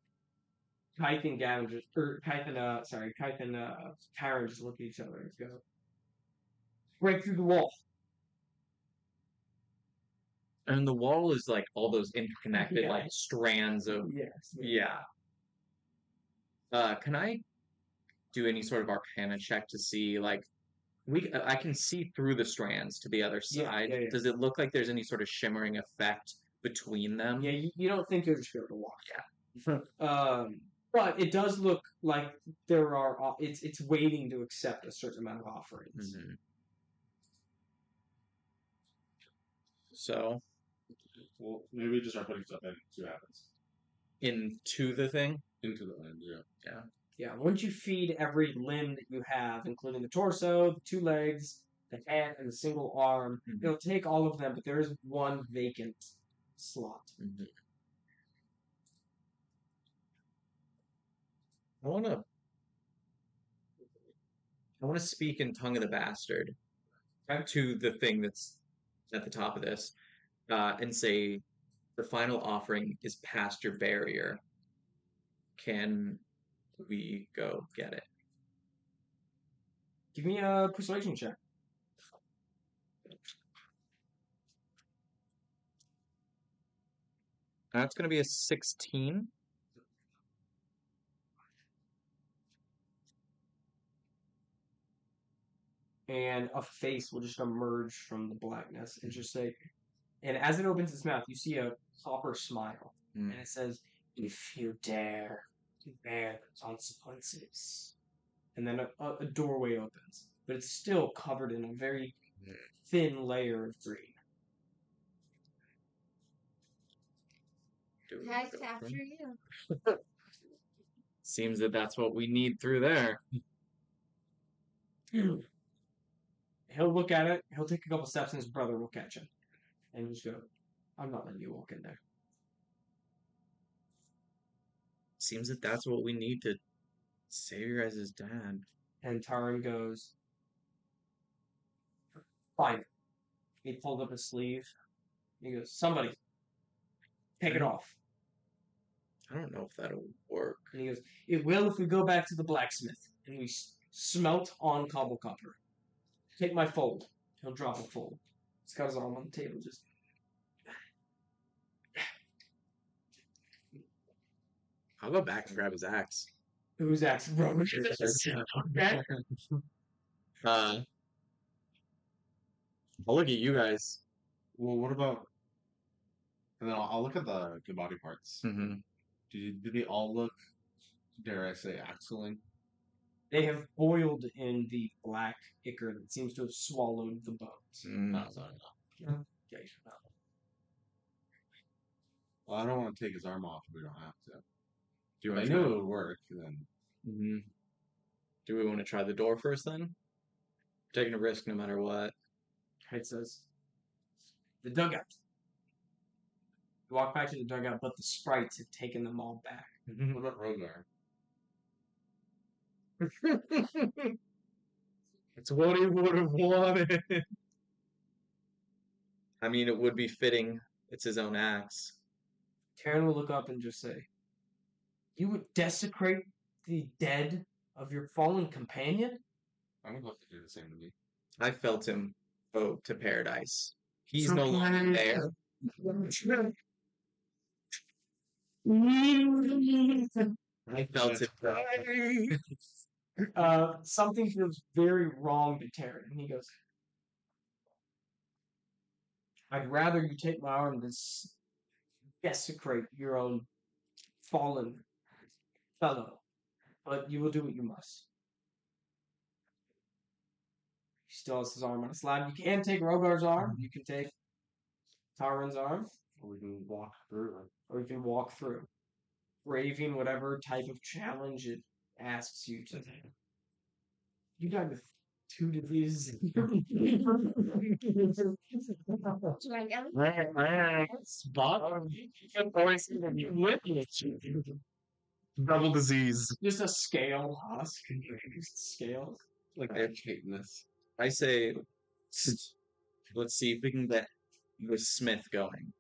Kythe and Gavin just, or Kythe and Karen just look at each other and go, break through the wall. And the wall is like all those interconnected like strands of can I do any sort of arcana check to see like I can see through the strands to the other side. Does it look like there's any sort of shimmering effect between them? Yeah, you don't think you'll just be able to walk. But it does look like there are. It's waiting to accept a certain amount of offerings. So, well, maybe we just start putting stuff in. See what happens. Into the thing. Into the land, yeah. Yeah. Once you feed every limb that you have, including the torso, the 2 legs, the head, and the single arm, it'll take all of them. But there is one vacant slot. I want to speak in Tongue of the Bastard to the thing that's at the top of this and say the final offering is past your barrier. Can we go get it? Give me a persuasion check. That's going to be a 16. And a face will just emerge from the blackness and just say, and as it opens its mouth, you see a copper smile. And it says, "If you dare to bear the consequences." And then a doorway opens, but it's still covered in a very thin layer of green. Nice after you. Seems that that's what we need through there. He'll look at it, he'll take a couple steps, and his brother will catch him. And he'll just go, "I'm not letting you walk in there." Seems that that's what we need to save your guys' dad. And Taran goes, "Fine." He pulled up his sleeve. He goes, "Somebody, take it off." I don't know if that'll work. And he goes, "It will if we go back to the blacksmith and we smelt on cobble copper. Take my fold." He'll drop a fold. He's got his arm on the table, just. I'll go back and grab his axe. Who's axe? Okay. I'll look at you guys. Well, what about? And then I'll look at the body parts. Mm-hmm. Do they all look? Dare I say, excellent? They have boiled in the black ichor that seems to have swallowed the bones. No, sorry. Okay. Well, I don't want to take his arm off if we don't have to. Do you If want I to knew try? it would work, then Mm-hmm. Do we want to try the door first then? Taking a risk no matter what. It says the dugout. You walk back to the dugout, but the sprites have taken them all back. what about Rogar? It's what he would have wanted. I mean, it would be fitting. It's his own axe. Taryn will look up and just say, "You would desecrate the dead of your fallen companion?" I would love to do the same to me. I felt him go to paradise. He's So no longer there. I felt it go. Something feels very wrong to Taryn, and he goes, "I'd rather you take my arm than desecrate your own fallen fellow, but you will do what you must." He still has his arm on a slab. You can take Rogar's arm. You can take Taran's arm, Or we can walk through it. or you can walk through, braving whatever type of challenge it asks you to. You died with 2 diseases. Double disease. Just a scale husk. Just scales. Like their chitinous. I say, let's see if we can get the smith going.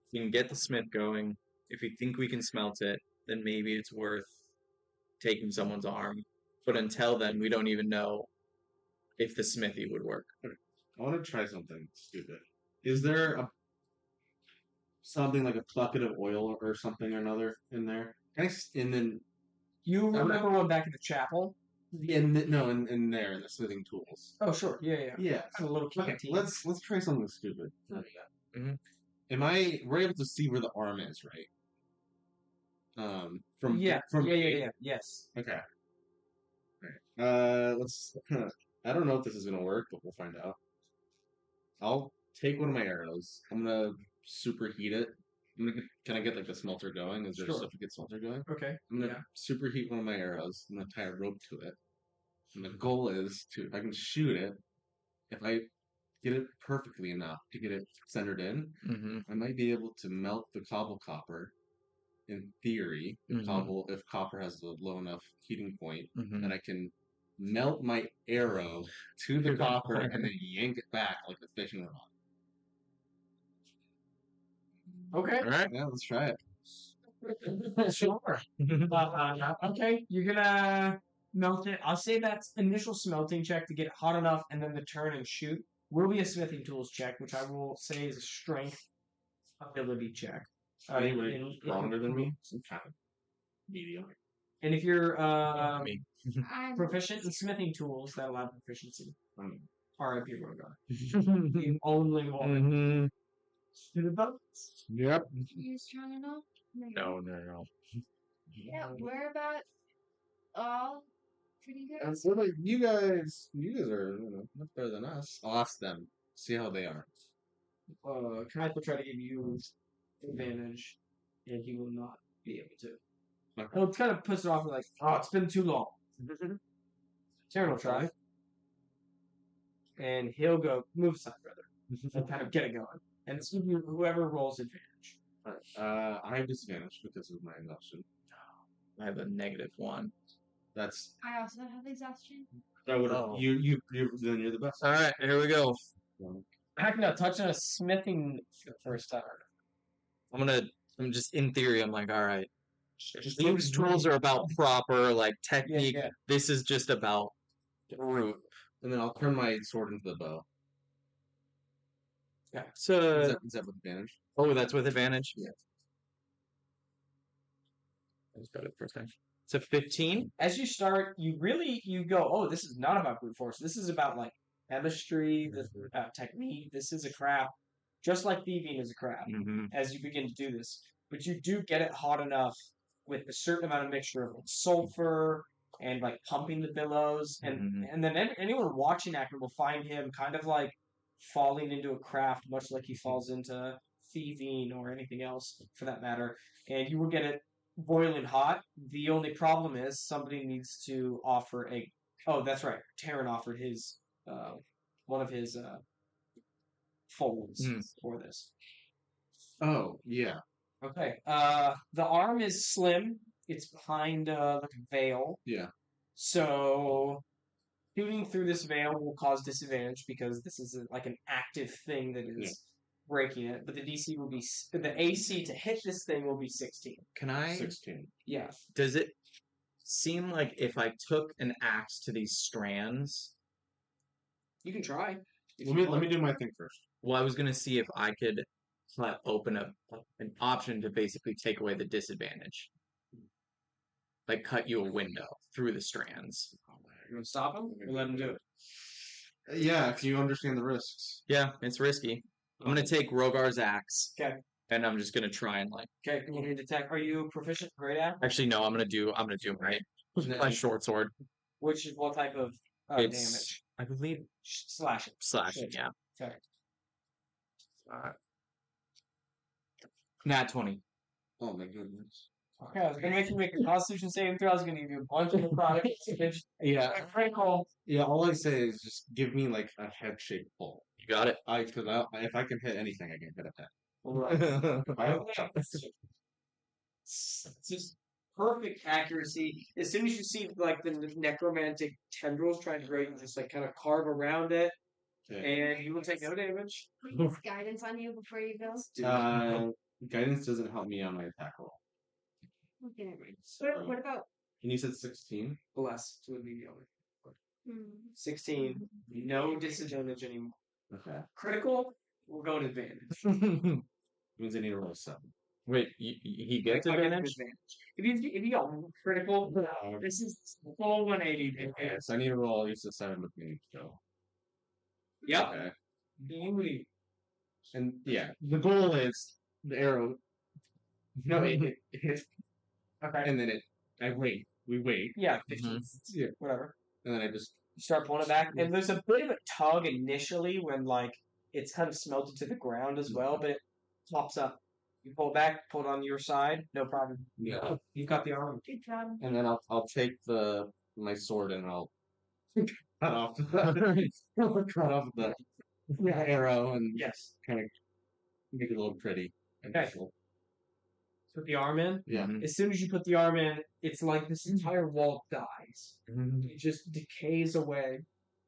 If we can get the smith going, if we think we can smelt it, then maybe it's worth taking someone's arm. But until then, we don't even know if the smithy would work. I want to try something stupid. Is there something like a bucket of oil or something or another in there? And then You remember one back in the chapel? in there in the smithing tools. Oh, sure. Yeah. Yeah. Got a little Okay, canteen. let's try something stupid. Mhm. We're able to see where the arm is, right? From Yeah. from Yes. Okay. Let's. I don't know if this is gonna work, but we'll find out. I'll take one of my arrows. I'm gonna superheat it. Can I get like the smelter going? Is there Sure. stuff to get smelter going? Okay. I'm gonna superheat one of my arrows. I'm gonna tie a rope to it. And the goal is to, if I can shoot it, if I get it perfectly enough to get it centered in, Mm-hmm. I might be able to melt the cobble copper. In theory, Mhm. if copper has a low enough heating point, Mm-hmm. then I can melt my arrow to the copper and then yank it back like the fishing rod. Okay. All right. Yeah, let's try it. Sure. Okay. You're gonna melt it. I'll say that's initial smelting check to get it hot enough, and then the turn and shoot will be a smithing tools check, which I will say is a strength ability check. Anybody stronger than me? Some kind of medium. And if you're Me. I'm proficient in smithing tools, that'll have proficiency. Mm. R.I.P. Rogar. The only one. To the boats. Yep. you strong enough? No. Yeah, we're about all pretty good. And so like you guys are much better than us. I'll ask them, see how they are. Knight will try to give you advantage, and he will not be able to. Okay. He'll kind of push it off like, "Oh, it's been too long." Taryn will try, and he'll go move aside, brother, and kind of get it going. And it's whoever rolls advantage. I have disadvantage because of my exhaustion. I have a -1. That's I also have exhaustion. that would Oh. you then you're the best. All right, here we go. Heck no, touching a smithing for the first time. I'm just in theory. I'm like, all right. Those tools are about proper like technique. yeah. This is just about brute. And then I'll turn my sword into the bow. Yeah. So, Is that with advantage? oh, that's with advantage. Yeah. I just got it first time. It's a 15. As you start, you go, oh, this is not about brute force. This is about like chemistry, this is about technique. This is a craft, just like thieving is a craft. Mm-hmm. As you begin to do this, but you do get it hot enough with a certain amount of mixture of sulfur and like pumping the billows, and then anyone watching Acker will find him kind of like falling into a craft, much like he falls into thieving or anything else for that matter. And you will get it boiling hot. The only problem is somebody needs to offer a. Oh, that's right. Taryn offered his one of his folds for this. Oh, yeah. Okay. The arm is slim. It's behind like a veil. Yeah. So shooting through this veil will cause disadvantage because this is like an active thing that is breaking it. But the DC will be the AC to hit this thing will be 16. Can I? 16. Yeah. Does it seem like if I took an axe to these strands? You can try. Let me do my thing first. Well, I was gonna see if I could open up an option to basically take away the disadvantage, like cut you a window through the strands. You want to stop him or let him do it? Yeah, if you understand the risks. Yeah, it's risky. I'm gonna take Rogar's axe. Okay. And I'm just gonna try and like. Okay, you need to attack. Are you proficient great at? Actually, no. I'm gonna do my short sword. Which is what type of It's, damage? I believe, Slashing. slashing. Yeah. Okay. Nat 20. Oh my goodness. Okay, I was gonna make you make a Constitution saving throw. I was gonna give you a bunch of product. Yeah. Critical. Yeah, all I say is just give me like a head shaped pull. You got it. Because if I can hit anything, I can hit a head. Right. It's just perfect accuracy. As soon as you see like the necromantic tendrils trying to grow, you just like kind of carve around it, and you will take no damage. Please guidance on you before you go. Guidance doesn't help me on my attack roll. Okay. What about? And you said 16? Less would be the only. Hmm. 16. No disadvantage anymore. Okay. Critical will go in advantage. Means I need to roll 7. Wait, he gets I'll get advantage? If you got critical, this is full 180. Okay, so I need to roll at least a 7 with me. So. Yep. Okay. Beauty. And yeah, the goal is the arrow. No, it hits. Okay. And then we wait. Yeah, 15. Yeah. Whatever. And then I just. You start pulling it back, and there's a bit of a tug initially when like it's kind of smelted to the ground as well, but it pops up. You pull it back, pull it on your side, no problem. Yeah. You've got the arm. Good job. And then I'll take my sword and I'll cut off the arrow and Yes. kind of make it a little pretty. Okay. Put the arm in. Yeah. As soon as you put the arm in, it's like this entire wall dies. It just decays away,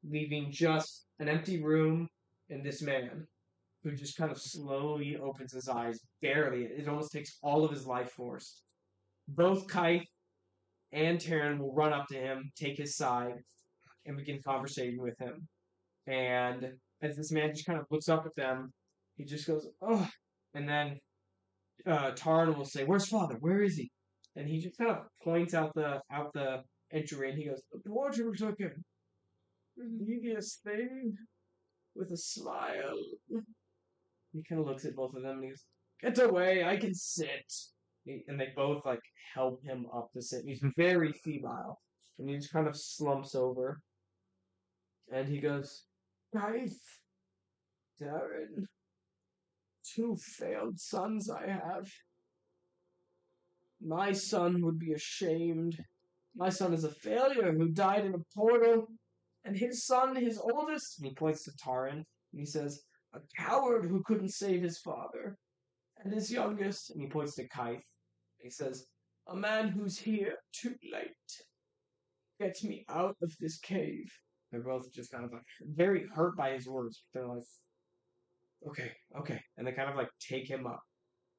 leaving just an empty room and this man who just kind of slowly opens his eyes, barely. It almost takes all of his life force. Both Kite and Taryn will run up to him, take his side, and begin conversating with him. And as this man just kind of looks up at them, he just goes, "Oh," and then Tarn will say, "Where's father? Where is he?" And he just kind of points out the entry, and he goes, "The portrait took him." Devious thing, with a smile. He kind of looks at both of them, and he goes, "Get away! I can sit." And they both like help him up to sit. He's very febile, and he just kind of slumps over, and he goes, "Guys, Darren. 2 failed sons I have. My son would be ashamed. My son is a failure who died in a portal. And his son, his oldest," and he points to Taran, and he says, "a coward who couldn't save his father. And his youngest," and he points to Kaith, he says, "a man who's here too late. Get me out of this cave." They're both just kind of like very hurt by his words. They're like, okay. And they kind of like take him up.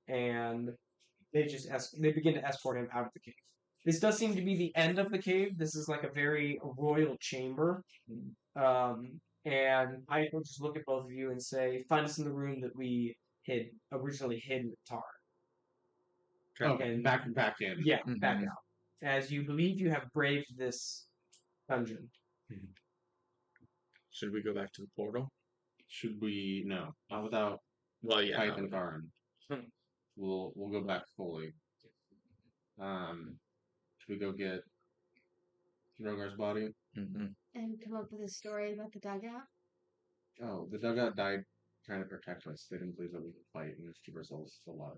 And they begin to escort him out of the cave. This does seem to be the end of the cave. This is like a very royal chamber. And I will just look at both of you and say, find us in the room that we originally hid with Tar. Okay, And back in. Yeah, back out. As you believe you have braved this dungeon. Should we go back to the portal? Should we? No, not without Well, yeah. Python no. and Karin. We'll go back fully. Should we go get Rogar's body? Mhm. And come up with a story about the dugout. Oh, the dugout died trying to protect us. They didn't believe that we could fight and just keep ourselves alive.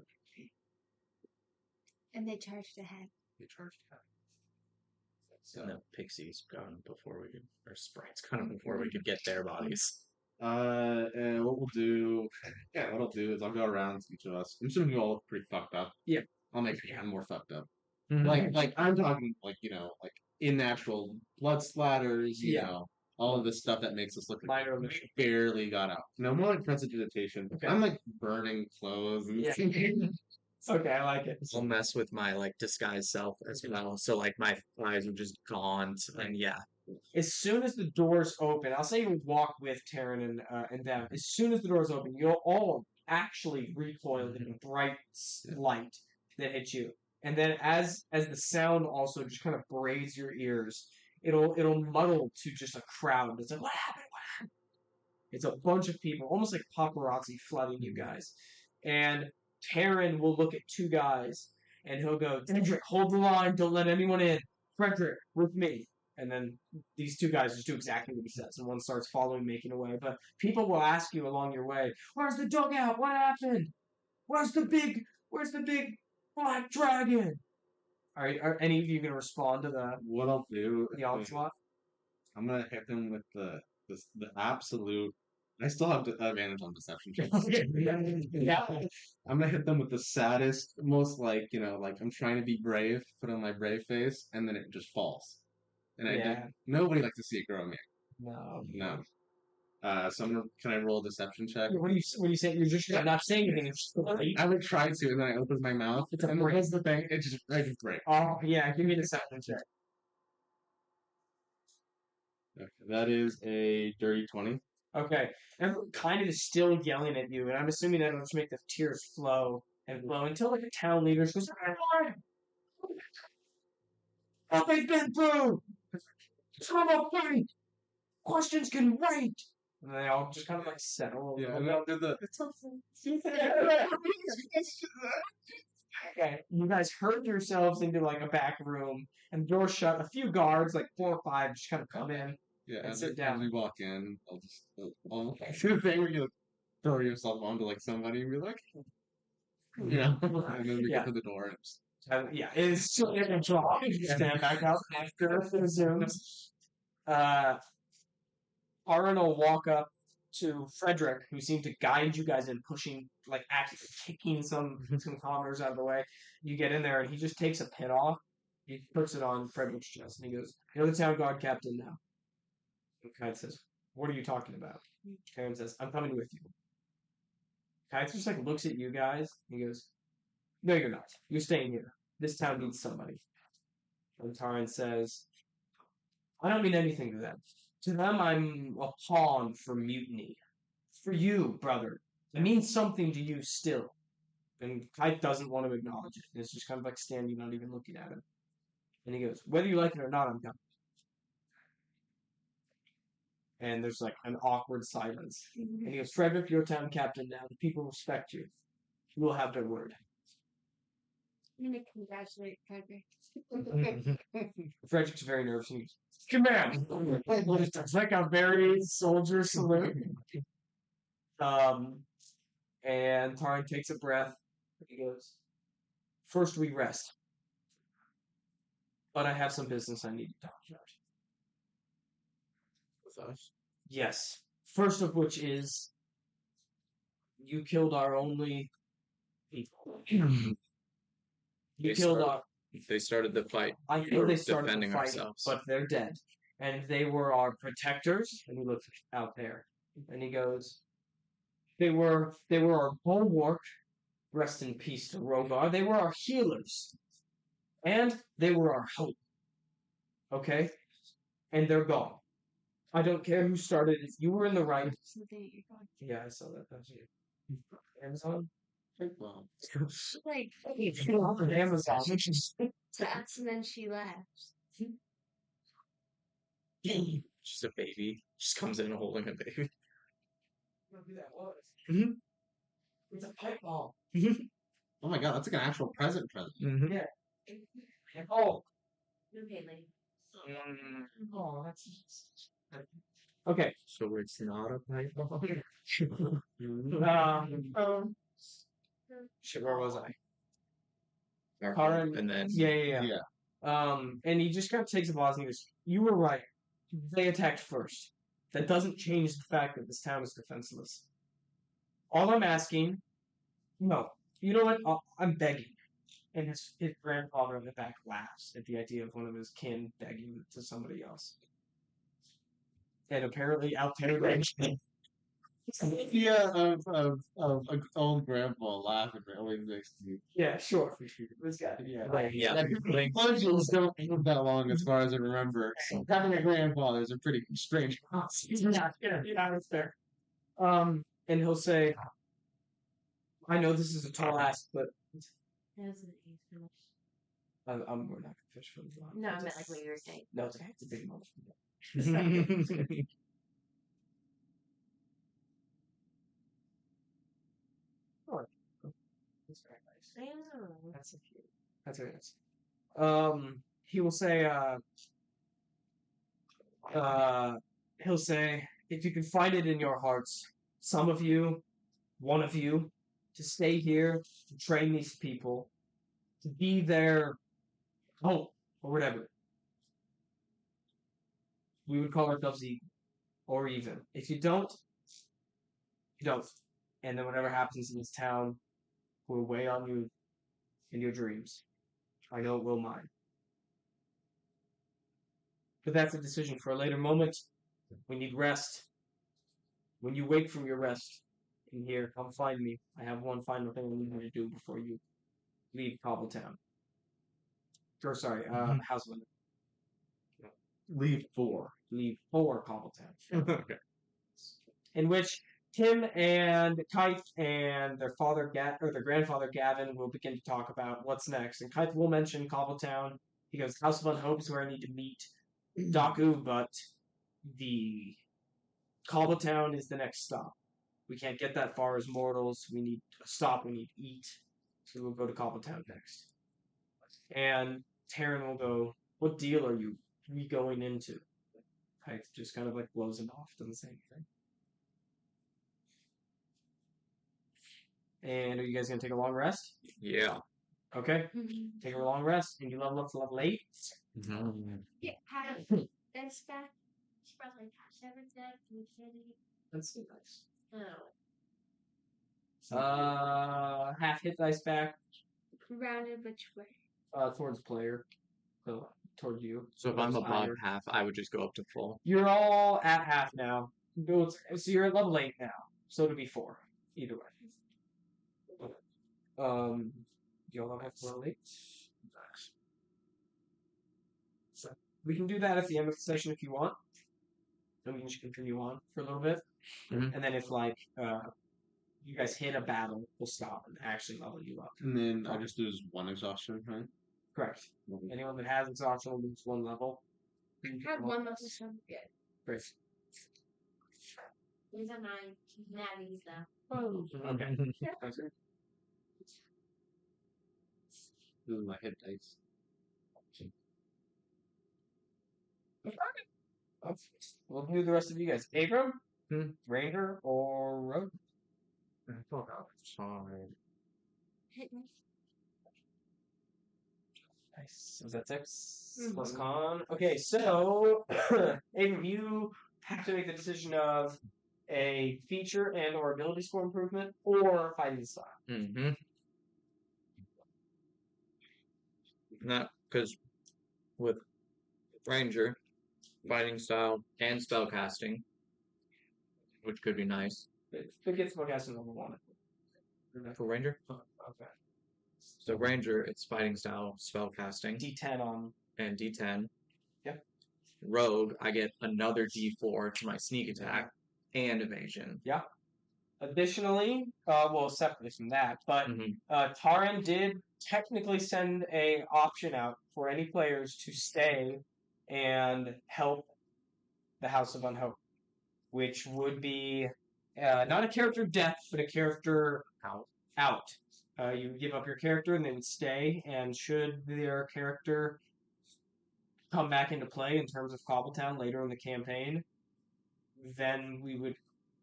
And they charged ahead. They charged that. So, And the pixies got him before we could, or sprites got him before we could get their bodies. and what we'll do, what I'll do is I'll go around to each of us. I'm assuming you all look pretty fucked up. Yeah. I'll make you more fucked up. Mhm. Like I'm talking like unnatural blood splatters, you know, all of this stuff that makes us look like Minor we omission. barely got out. No, more like prestidigitation. Okay. I'm like burning clothes and Yeah. Okay, I like it. I'll mess with my like disguised self as well. So like my eyes are just gaunt, and yeah. As soon as the doors open, I'll say you walk with Taryn and them. As soon as the doors open, you'll all actually recoil in the bright light that hits you. And then as the sound also just kind of braids your ears, it'll muddle to just a crowd. It's like, what happened? What happened? It's a bunch of people, almost like paparazzi flooding you guys. And Taryn will look at two guys and he'll go, Dedrick, hold the line, don't let anyone in. Frederick, with me. And then these two guys just do exactly what he says, and one starts following, making away. But people will ask you along your way, "Where's the dugout? What happened? Where's the big black dragon?" Are any of you gonna respond to what I'll do the onslaught? I'm gonna hit them with the absolute. I still have advantage on deception checks. Yeah. I'm gonna hit them with the saddest, most like I'm trying to be brave, put on my brave face, and then it just falls. And nobody likes to see it grow me. No. So can I roll a deception check? What do you say? You're just not saying anything. It's just I would try to, and then I open my mouth. It's a and break. here's the thing, I just break. Oh yeah, give me the deception check. Okay, that is a dirty 20. Okay, everyone kind of is still yelling at you, and I'm assuming that'll just make the tears flow and flow until like the town leaders goes, "What they've been through? Come on, fight! Questions can wait." And they all just kind of like settle. Yeah, and I'll do the. Okay, you guys herd yourselves into like a back room, and the door's shut. A few guards, like 4 or 5, just kind of come in. Yeah, and as sit down. As we walk in, I'll do the thing where you throw yourself onto like somebody and be like, and then we get to the door and just. Yeah, it's still in a draw. Stand back out after the zooms. Aaron will walk up to Frederick, who seemed to guide you guys in pushing, like actually kicking some commoners out of the way. You get in there, and he just takes a pin off. He puts it on Frederick's chest, and he goes, "You're the town guard captain now." And Kite says, "What are you talking about?" Karen says, "I'm coming with you." Kite just like looks at you guys. And he goes, "No, you're not. You're staying here. This town needs somebody." And Taran says, "I don't mean anything to them. To them, I'm a pawn for mutiny. For you, brother, it means something to you still." And Kite doesn't want to acknowledge it. It's just kind of like standing, not even looking at him. And he goes, "Whether you like it or not, I'm coming." And there's like an awkward silence. And he goes, "Frederick, you're town captain now. The people respect you. You will have their word." I'm gonna congratulate Frederick. Frederick's very nervous. He goes, "Command!" It's like a very soldier salute. And Taran takes a breath. He goes, "First we rest. But I have some business I need to talk about." With us? Yes. First of which is, you killed our only people. You killed our... They started the fight. I know they started defending the fight, ourselves. but they're dead. And they were our protectors. And he looks out there. And he goes, they were our bulwark Rest in peace to Rogar. They were our healers. And they were our hope. Okay? And they're gone. I don't care who started it. You were in the right. Yeah, I saw that. That's you. Amazon? Well, Like, Amazon. that's and then she left. Just a baby. Just comes in holding a baby. Who that was? Mhm. It's a pipe bomb. oh my god, that's like an actual present. Mhm. Yeah. Oh. Okay, like, Oh, that's. Okay. So it's not a pipe bomb. Shit, where was I? Our Karin, hope, and then yeah. And he just kind of takes a pause and he goes, "You were right. They attacked first. That doesn't change the fact that this town is defenseless. All I'm asking, no, you know what? I'm begging." And his grandfather in the back laughs at the idea of one of his kin begging to somebody else. And apparently, Altair The idea of an old grandpa laughing always makes me. Yeah, sure. This guy. Yeah. yeah, like, Legends don't live that long, as far as I remember. Having a grandfather is a pretty strange concept. Yeah, that's fair. And he'll say, "I know this is a tall ask, but that's an age finish. we're not gonna fish for the No, I meant like what you were saying. No, it's a big moment. Oh, that's very nice. I know. That's so cute. That's very nice. He will say, he'll say, if you can find it in your hearts, some of you, one of you, to stay here, to train these people, to be their hope, or whatever. We would call ourselves equal, or even. If you don't, you don't. And then whatever happens in this town will weigh on you in your dreams. I know it will mine. But that's a decision for a later moment. We need rest. When you wake from your rest in here, come find me. I have one final thing I need you to do before you leave Cobbletown. Or sorry, Houseland. Leave 4. Leave for Cobbletown. okay. In which Tim and Kite and their their grandfather Gavin will begin to talk about what's next. And Kite will mention Cobbletown. He goes, House of Unhope is where I need to meet Daku, but the Cobbletown is the next stop. We can't get that far as mortals. We need a stop. We need to eat. So we'll go to Cobbletown next. And Taryn will go, what deal are you going into? Kite just kind of like blows it off, doesn't say anything. And are you guys going to take a long rest? Yeah. Okay. Take a long rest, and you level up to level 8. Yeah, that's back. She probably passed everything. That's nice. Oh. Half hit dice back Rounded which way? towards player. So, toward you. So if I'm Towards above Iger. half, I would just go up to full. You're all at half now. So you're at level 8 now. So it'll be 4. Either way. You all have level 8? So we can do that at the end of the session if you want. Then we can just continue on for a little bit. Mhm. And then if you guys hit a battle, we'll stop and actually level you up. And then I just lose 1 exhaustion, right? Correct. Anyone that has exhaustion will lose 1 level. Had one level, so good. Great. These are my natties though. Okay. This is my hit dice. We'll do the rest of you guys. Abram, Hmm? Ranger, or Rogue? Sorry. Hit me. Nice. Was that 6 plus con? Okay, so Abram, you have to make the decision of a feature and or ability score improvement or fighting style. Mm-hmm. Not because with Ranger, fighting style and spell casting, which could be nice It gets spellcasting level 1. for Ranger. Okay. So Ranger, it's fighting style, spell casting, D10 on. and D10. Yep. Rogue, I get another D4 to my sneak attack and evasion. Yeah. Additionally, well, separately from that, but Mhm. Taran did technically send a option out for any players to stay and help the House of Unhope, which would be not a character death, but a character out. You would give up your character and they would stay, and should their character come back into play in terms of Cobbletown later in the campaign, then we would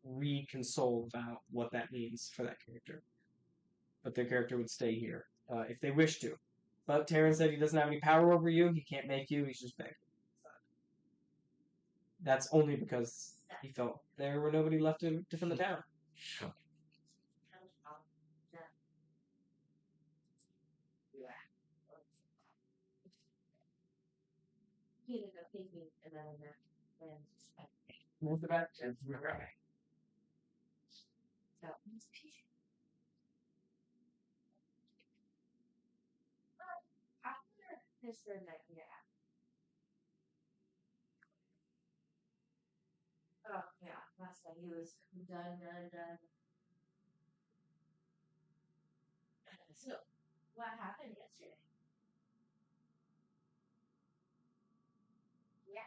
reconsole about what that means for that character. But their character would stay here if they wish to. But Terran said he doesn't have any power over you. He can't make you. He's just begging. That's only because he felt there were nobody left to defend the town. He ended up thinking about that when Move the back. so after this third night, yeah. Oh yeah, last night he was done. So what happened yesterday? Yeah.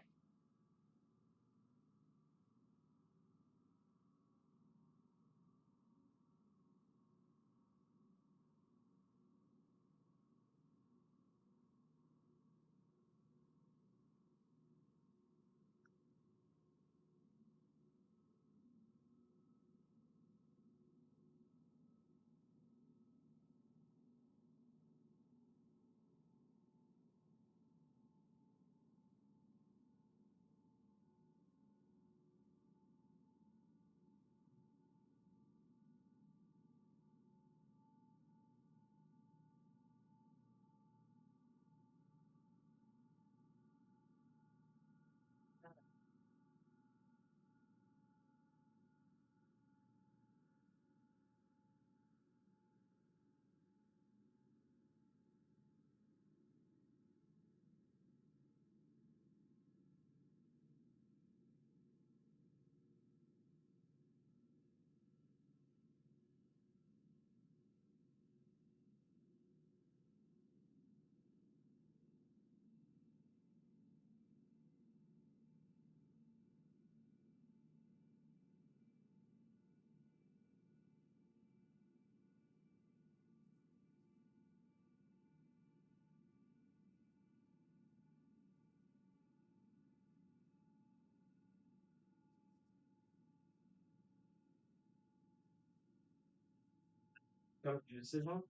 Don't use it one.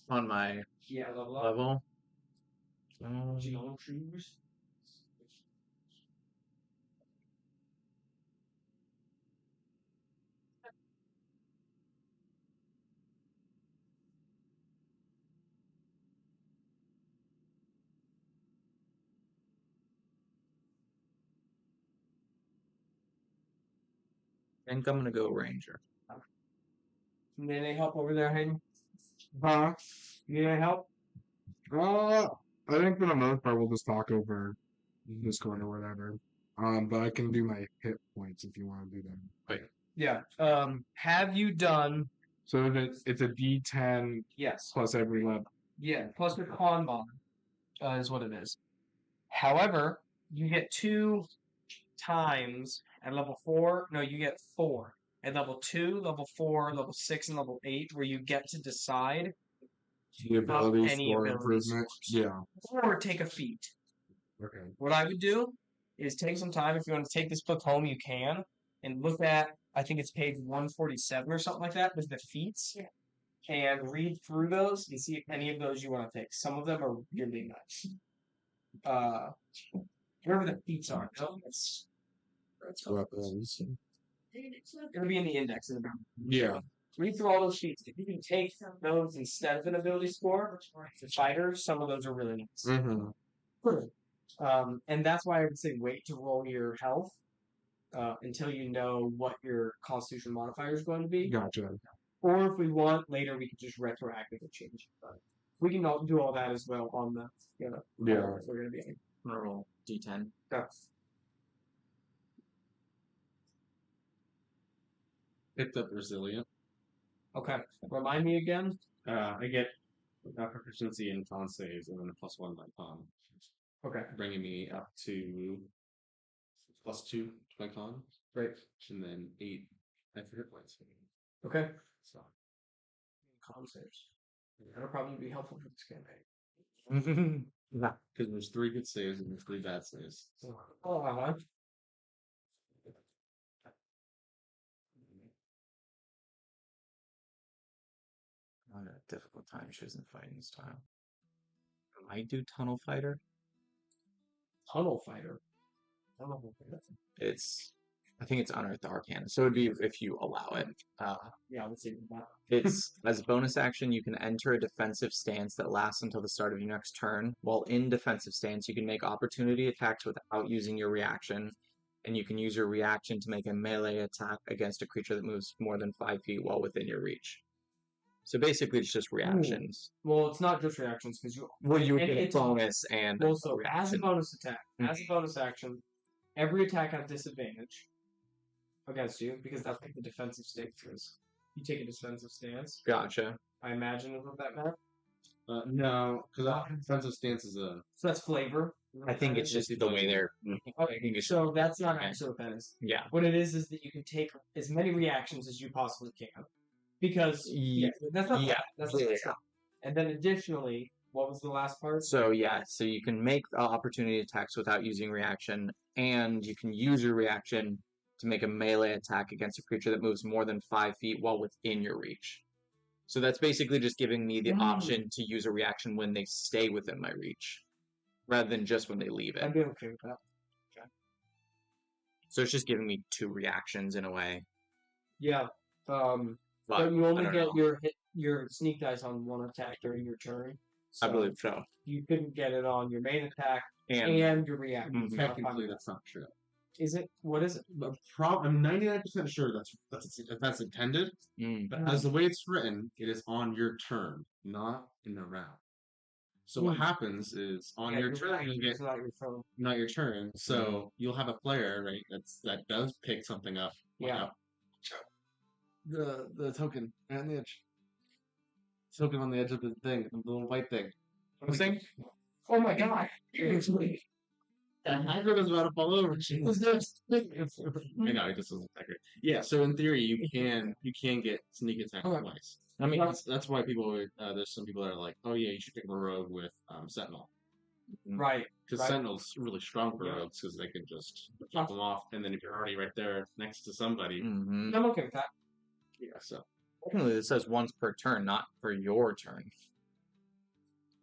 On my Yeah, level up. level. Geometries. I think I'm gonna go Ranger. Need any help over there, Hayden? Huh? You need any help? I think for the most part we'll just talk over Discord or whatever. But I can do my hit points if you want to do that. Yeah. Have you done? So if it's a D10 Yes. plus every level. Yeah. Plus your con mod is what it is. However, you get 2 times at level 4. No, you get 4 at level 2, level 4, level 6, and level 8, where you get to decide The ability any score ability improvement. scores. Yeah. Or take a feat. Okay. What I would do is take some time. If you want to take this book home, you can, and look at, I think it's page 147 or something like that, with the feats, and read through those and see if any of those you want to take. Some of them are really nice. Wherever the feats are. No, it's Weapons. going to be in the index in the back. Yeah. Read through all those sheets. If you can take those instead of an ability score for fighters, some of those are really nice. Mm-hmm. And that's why I would say wait to roll your health until you know what your Constitution modifier is going to be. Gotcha. Or if we want later, we could just retroactively change it. But we can do all that as well on the Yeah. if we're gonna be. I'm gonna roll D10. That's Picked up resilient. okay. Remind me again. I get proficiency in con saves and then a +1 by con, Okay, bringing me up to +2 to my con, great. and then 8 extra hit points. Okay. So Con saves. That'll probably be helpful for this campaign. because there's 3 good saves and there's 3 bad saves. Oh, I'm having a difficult time choosing fighting style. I might do Tunnel Fighter. Tunnel Fighter. I don't know what that is. I think it's Unearthed Arcana, so it'd be if you allow it. Yeah, let's see that. It's as a bonus action, you can enter a defensive stance that lasts until the start of your next turn. While in defensive stance, you can make opportunity attacks without using your reaction, and you can use your reaction to make a melee attack against a creature that moves more than 5 feet while within your reach. So basically, it's just reactions. Well, it's not just reactions because you. Well, you would And get a it's- bonus and Well, a so as a reaction. bonus attack, as a bonus action, every attack has disadvantage against you because that's what the defensive stance is. You take a defensive stance. Gotcha. I imagine is what that meant. No, because defensive stance is a. So that's flavor. I think it's just the way they're. Okay, so that's not actually what that is. Yeah. What it is that you can take as many reactions as you possibly can, because that's not Yeah. bad. That's not bad. And then additionally, what was the last part? So so you can make opportunity attacks without using reaction, and you can use your reaction to make a melee attack against a creature that moves more than 5 feet while within your reach. So that's basically just giving me the option to use a reaction when they stay within my reach, rather than just when they leave it. I'd be okay with that. So it's just giving me 2 reactions in a way. Yeah. But But you only I don't get know. your sneak dice on one attack during your turn. I So believe so. you couldn't get it on your main attack And and your reaction. Mhm. Technically, that's not true. Is it? What is it? But I'm 99% sure that's intended. But as the way it's written, it is on your turn, not in the round. So what happens is on your turn you get It's not your phone. not your turn. So you'll have a player, right? That does pick something up. like Yeah. The token on the edge. Token on the edge of the thing, the little white thing. I'm saying. Oh my god! Seriously. The hagrid is about to fall over. What's this? I know it just doesn't accurate. Yeah, so in theory you can get sneak attack Okay. twice. I mean that's why people there's some people that are like, oh yeah, you should pick a rogue with Sentinel. Right. Because Right. Sentinel's really strong for Yeah. rogues because they can just chop them off, and then if you're already right there next to somebody, Mm-hmm. I'm okay with that. yeah. So Technically, it says once per turn, not for your turn.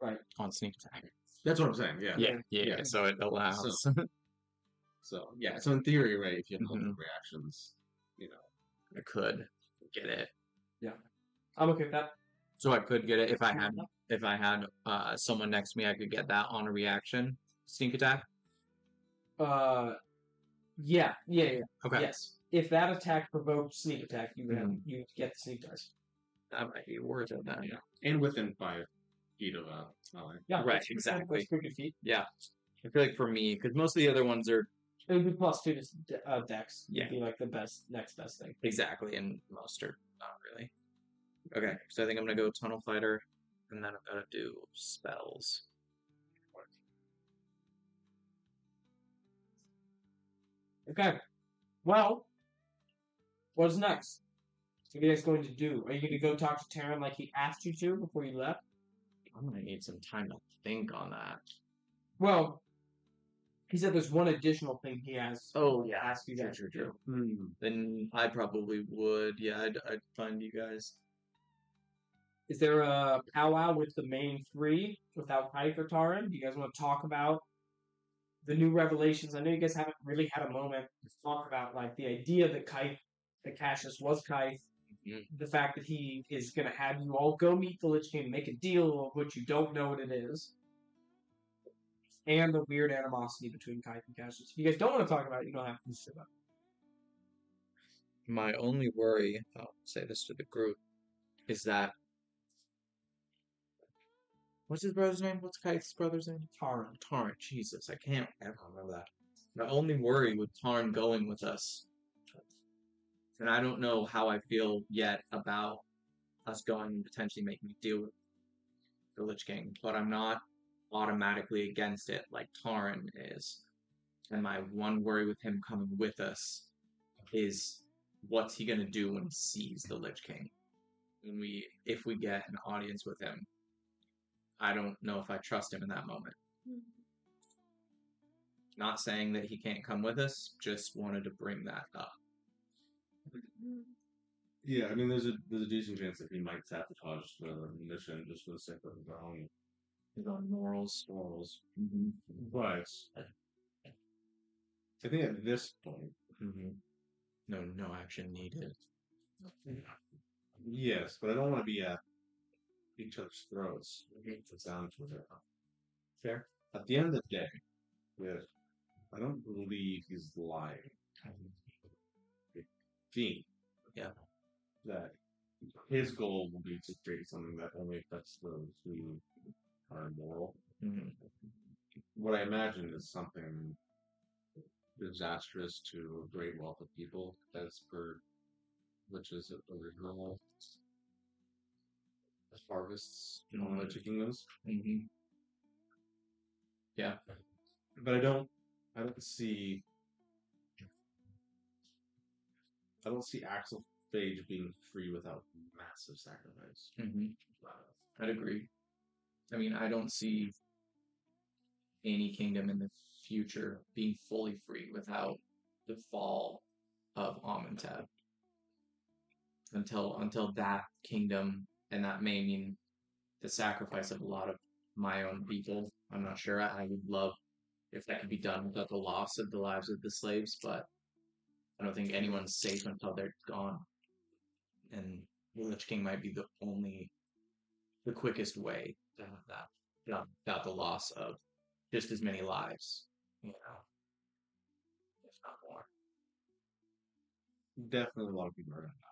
Right. On sneak attack. that's what I'm saying. Yeah. Yeah. Yeah. So it allows. So yeah. So in theory, right, if you have multiple Mhm. reactions, I could get it. I'm okay with that. So I could get it if I had someone next to me. I could get that on a reaction sneak attack. Yeah. Okay, Yes. If that attack provoked sneak attack, you get the sneak dice. that might be worth it then. yeah, and within 5 feet of ally. Yeah. Right, that's- exactly. That's pretty good feat. Yeah, I feel like for me, because most of the other ones are It would be +2 to dex. Yeah. It'd be like the next best thing. exactly, and most are not really. Okay, so I think I'm gonna go Tunnel Fighter, and then I'm gonna do spells. Okay. Well, what's next? What are you guys going to do? Are you going to go talk to Taryn like he asked you to before you left? I'm gonna need some time to think on that. Well, he said there's one additional thing he has. Oh, yeah. Ask you guys to do. Then I probably would. Yeah, I'd find you guys. Is there a powwow with the main three without Pike or Taryn? Do you guys want to talk about the new revelations? I know you guys haven't really had a moment to talk about like the idea that Cassius was Kythe, the fact that he is going to have you all go meet the Lich King and make a deal of which you don't know what it is, and the weird animosity between Kythe and Cassius. If you guys don't want to talk about it, you don't have to say about it. My only worry, I'll say this to the group, is that what's his brother's name? What's Kite's brother's name? Tarn. Tarn. Jesus, I can't ever remember that. My only worry with Tarn going with us, and I don't know how I feel yet about us going and potentially making a deal with the Lich King, but I'm not automatically against it like Tarn is. And my one worry with him coming with us is what's he gonna do when he sees the Lich King? If we get an audience with him, I don't know if I trust him in that moment. Not saying that he can't come with us, just wanted to bring that up. Yeah, I mean, there's a decent chance that he might sabotage the mission just for the sake of his own morals. But I think at this point, No action needed. yes, but I don't want to be at each other's throats. It sounds fair. At the end of the day, I don't believe he's lying. Gene, that his goal will be to create something that only affects those who are immoral. What I imagine is something disastrous to a great wealth of people, as per which is original harvests on the kingdoms. Yeah, but I don't see Axel Phage being free without massive sacrifice. I'd agree. I mean, I don't see any kingdom in the future being fully free without the fall of Amenhotep. Until that kingdom, and that may mean the sacrifice of a lot of my own people. I'm not sure. I would love if that could be done without the loss of the lives of the slaves, but I don't think anyone's safe until they're gone. And the Lich King might be the quickest way to have that without the loss of just as many lives, if not more. Definitely a lot of people are gonna die.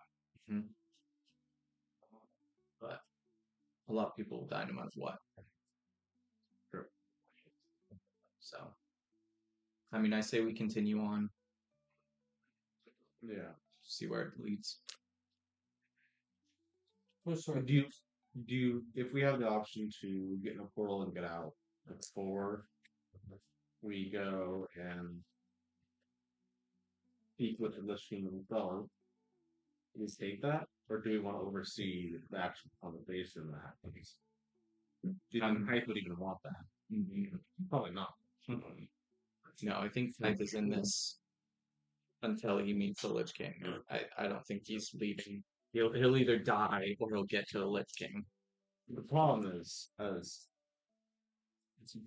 But a lot of people will die no matter what. True. So, I mean, I say we continue on. Yeah. See where it leads. Do you if we have the option to get in a portal and get out before we go and speak with the Lich King himself, do we take that, or do we want to oversee the actual conversation that happens? Do you think Hype would even want that? Probably not. No, I think Hype is in this until he meets the Lich King. I don't think he's leaving. He'll either die or he'll get to the Lich King. The problem is, as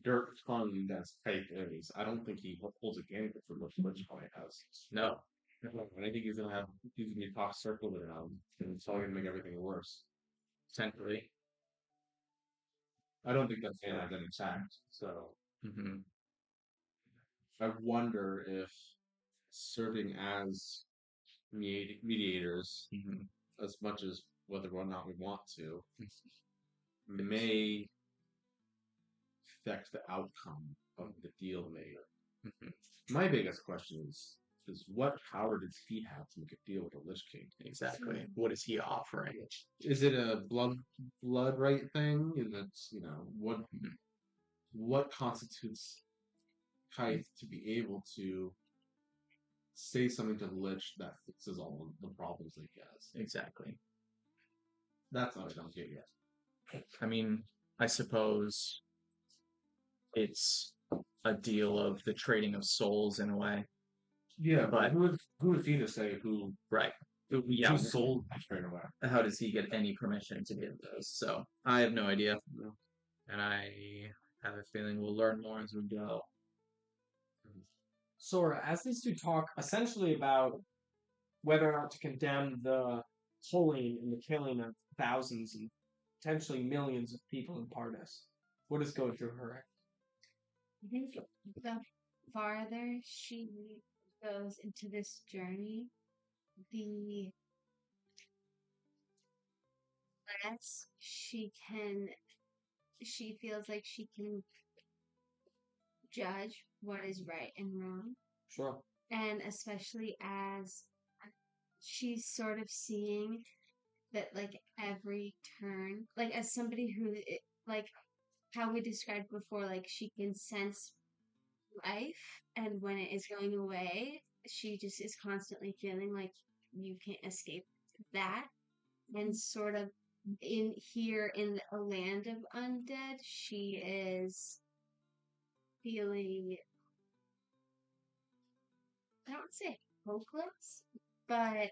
dirt tongued as Hype is, I don't think he holds a candidate for much Lich King has. No. And I think he's gonna be top circled around, and it's all gonna make everything worse. Essentially. I don't think that's gonna have been attacked. So I wonder if serving as mediators, as much as whether or not we want to, may affect the outcome of the deal made. My biggest question is what power does he have to make a deal with the Lich King? Exactly. What is he offering? Is it a blood right thing? Is it what constitutes Hythe to be able to say something to the Lich that fixes all of the problems that he has? Exactly. That's what I don't get yet. I mean, I suppose it's a deal of the trading of souls in a way. Yeah, but who is he to say who? Right. Two souls straight away. How does he get any permission to do those? So I have no idea, and I have a feeling we'll learn more as we go. Sora, as these two talk essentially about whether or not to condemn the pulling and the killing of thousands and potentially millions of people in Pardes, what is going through her head? I think the farther she goes into this journey, the yes, she feels like she can judge what is right and wrong. Sure. And especially as she's sort of seeing that, like, every turn, like, as somebody who, like, how we described before, like, she can sense life, and when it is going away, she just is constantly feeling like you can't escape that. And sort of in a land of undead, she is feeling, I don't say hopeless, but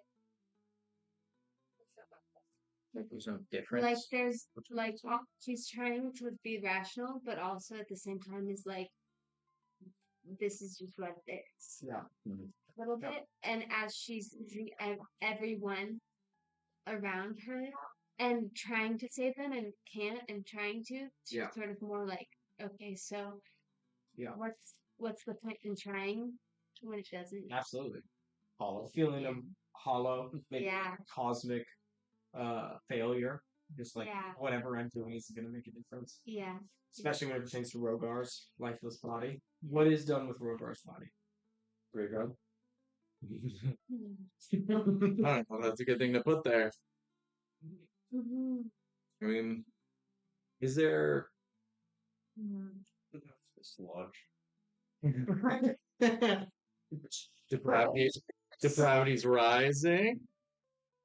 There's no like difference. there's like she's trying to be rational, but also at the same time is like, this is just what it is. Yeah. A little bit. And as she's seeing everyone around her and trying to save them and can't, and trying to, she's Yeah. sort of more like, okay, so Yeah. what's the point in trying when it doesn't? Absolutely. Hollow. Feeling Yeah. hollow, maybe Yeah. cosmic failure. Just like Yeah. whatever I'm doing is going to make a difference. Yeah. Especially when it pertains to Rogar's lifeless body. What is done with Rogar's body? Graveyard. Alright, well, that's a good thing to put there. Mm-hmm. I mean, is there Sludge. depravity's rising?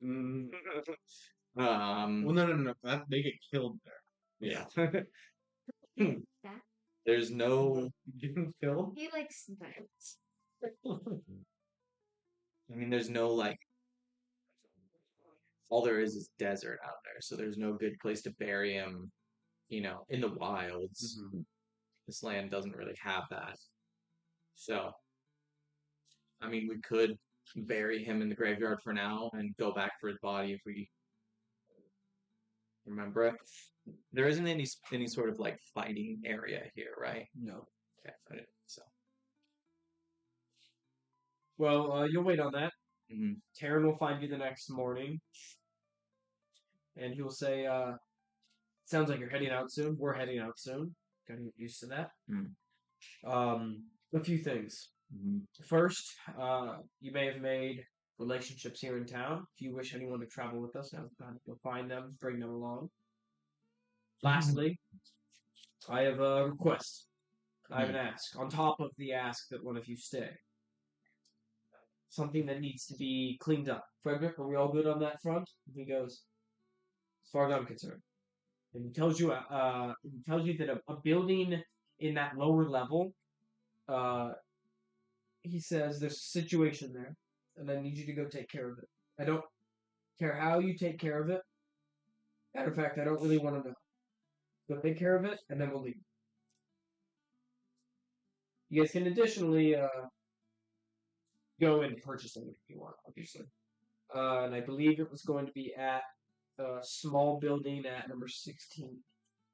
Mm. Um, Well, no. They get killed there. yeah. That There's no. Getting killed? he likes violence. I mean, there's no like. All there is desert out there, so there's no good place to bury him. In the wilds. Mm-hmm. This land doesn't really have that. So, I mean, we could bury him in the graveyard for now and go back for his body if we remember it. There isn't any sort of like fighting area here, right? No. Okay, I didn't think so. Well, you'll wait on that. Mm-hmm. Taryn will find you the next morning. And he will say, sounds like you're heading out soon. We're heading out soon. Gotta get used to that. A few things. Mm-hmm. First, you may have made relationships here in town. If you wish anyone to travel with us, now's the time to go find them, bring them along. Lastly, I have a request. I have an ask. On top of the ask that one of you stay. Something that needs to be cleaned up. Frederick, are we all good on that front? He goes, as far as I'm concerned. And he tells you that a building in that lower level, he says there's a situation there, and I need you to go take care of it. I don't care how you take care of it. Matter of fact, I don't really want to know. Go take care of it, and then we'll leave. You guys can additionally go and purchase anything you want, obviously. And I believe it was going to be at a small building at number 16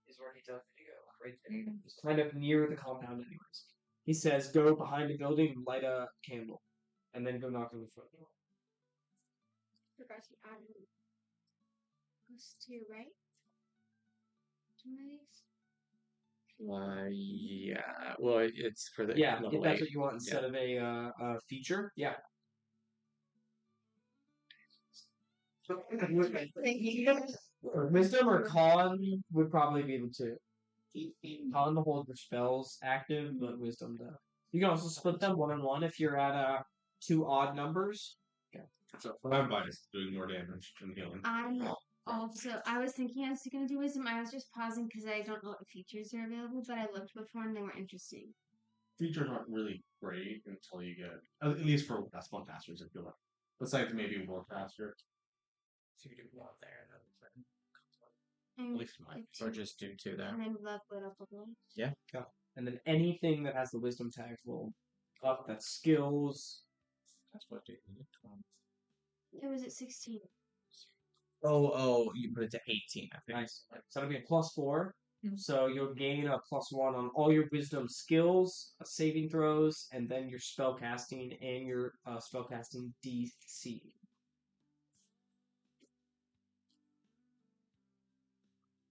is where he tells me to go. Right there. It's kind of near the compound anyways. He says go behind the building and light a candle. And then go knock on the front door. Regarding goes to your right. Yeah. Well, it's for the Yeah, if level that's 8. what you want instead of a feature. Yeah. Wisdom or con would probably be the two. Con to hold your spells active, but wisdom to. You can also split them 1-on-1 if you're at 2 odd numbers. Yeah. So I'm biased, doing more damage than healing. I was thinking I was going to do wisdom. I was just pausing because I don't know what features are available, but I looked before and they were interesting. Features aren't really great until you get, at least for spellcasters, I feel like. Besides maybe Warcaster. So you do 1 there, And At least mine. or just do 2 there. and then love lit up a bit. Yeah. And then anything that has the wisdom tags will up. That's skills. That's what it is. It was at 16. Oh, you put it to 18, I think. Nice. So that'll be a +4. So you'll gain a +1 on all your wisdom skills, saving throws, and then your spellcasting and your spellcasting DC.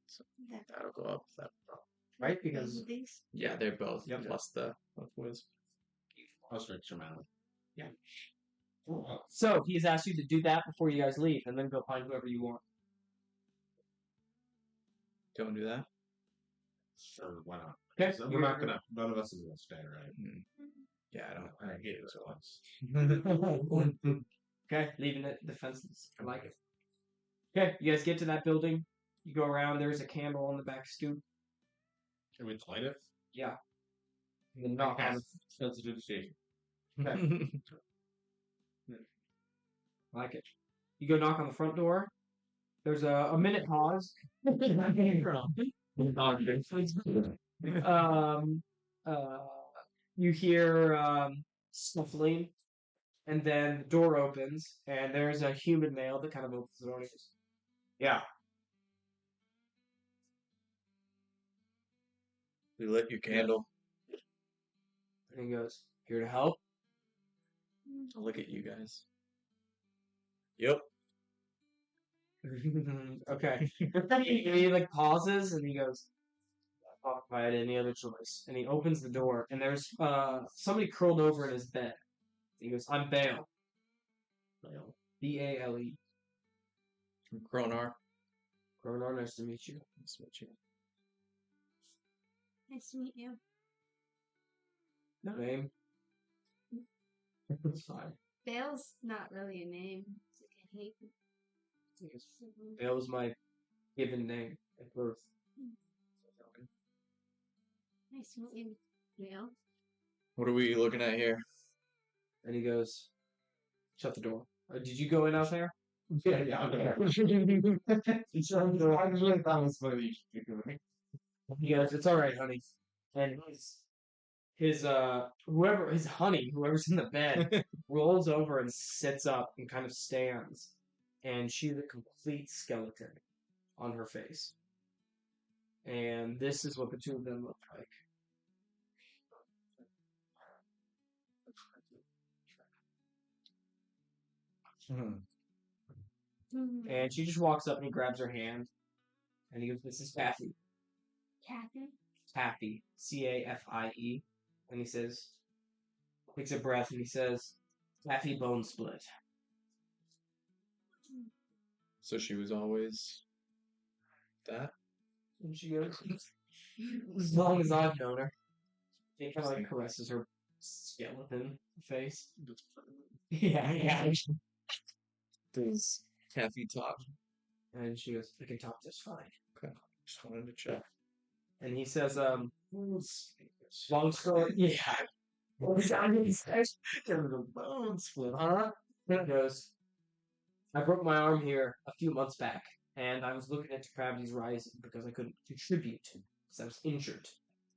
So that'll go up. That, right? Because things. yeah, they're both Yep. plus the whiz. I'll stretch them out. so he's asked you to do that before you guys leave, and then go find whoever you want. Don't do that. Sure, why not? Okay, So we're not gonna. None of us is gonna stay, right? Yeah, I don't. I hate this once. Okay, leaving it defenseless. I like it. Okay, you guys get to that building. You go around. There's a candle on the back stoop. Can we light it? Yeah. And then knock on it. Sensitive station. Okay. I like it. You go knock on the front door. There's a minute pause. You hear snuffling, and then the door opens, and there's a human male that kind of opens the door. And he goes, yeah. We lit your candle. And he goes, here to help. I'll look at you guys. Yep. Okay. And he like pauses, and he goes, "Oh, if I had any other choice." And he opens the door, and there's somebody curled over in his bed. He goes, "I'm Bale." Bale. B-A-L-E. From Kronar. Kronar, nice to meet you. Nice to meet you. Nice to meet you. No name. It's fine. Bale's not really a name. It's like a hate. Bale was my given name at birth. Nice to meet you, Bale. What are we looking at here? And he goes, shut the door. Did you go in out there? Yeah. I really thought it was funny. He goes, it's all right, honey. And his whoever's in the bed, rolls over and sits up and kind of stands. And she's a complete skeleton on her face. And this is what the two of them look like. And she just walks up and he grabs her hand. And he goes, this is Kathy. Kathy? Kathy. C-A-F-I-E. And he says, takes a breath and he says, Kathy Bone Split. So she was always that? And she goes, as long as I've known her. He kind of like caresses her skeleton face. Yeah. Does Kathy talk? And she goes, I can talk just fine. Okay. Just wanted to check. And he says, long story. Yeah. Bone split, huh? He goes, I broke my arm here a few months back, and I was looking at depravity's rising because I couldn't contribute because I was injured.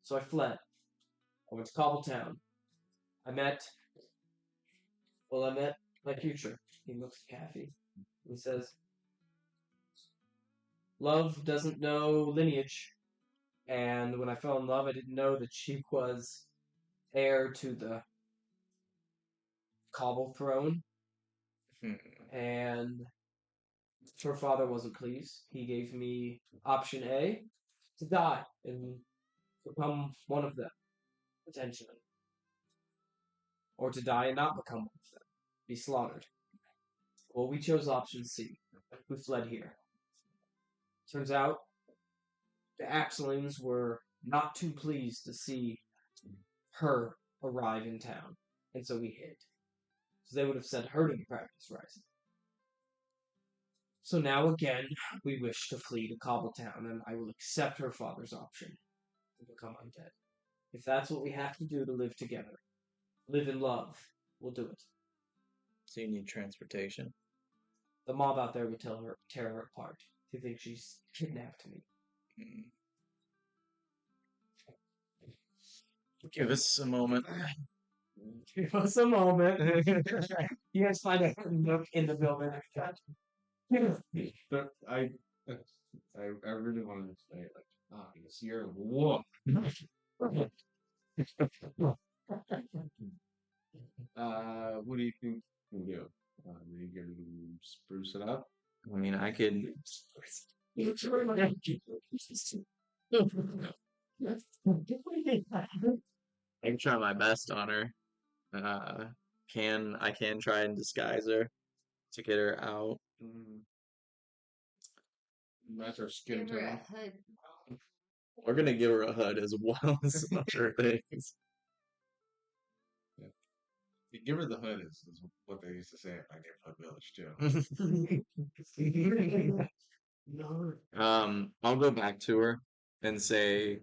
So I fled. I went to Cobbletown. I met my future. He looks at Kathy. He says, love doesn't know lineage. And when I fell in love, I didn't know that she was heir to the Cobble throne. And her father wasn't pleased. He gave me option A, to die and become one of them, potentially. Or to die and not become one of them, be slaughtered. Well, we chose option C. We fled here. Turns out, the Axelings were not too pleased to see her arrive in town, and so we hid. So they would have sent her to the practice rising. So now again, we wish to flee to Cobbletown, and I will accept her father's option to become undead. If that's what we have to do to live together, live in love, we'll do it. So you need transportation? The mob out there would tear her apart. They think she's kidnapped me. Give us a moment. Give us a moment. You guys find a nook in the building. But I really wanted to say, like, because you're whoa. What do you think we can do? Are you going to spruce it up? I mean, I could I can try my best on her. I can try and disguise her to get her out. That's our skin Give her a tone. hood. We're gonna give her a hood as well as some other things. You give her the hood is what they used to say at my neighborhood village too. I'll go back to her and say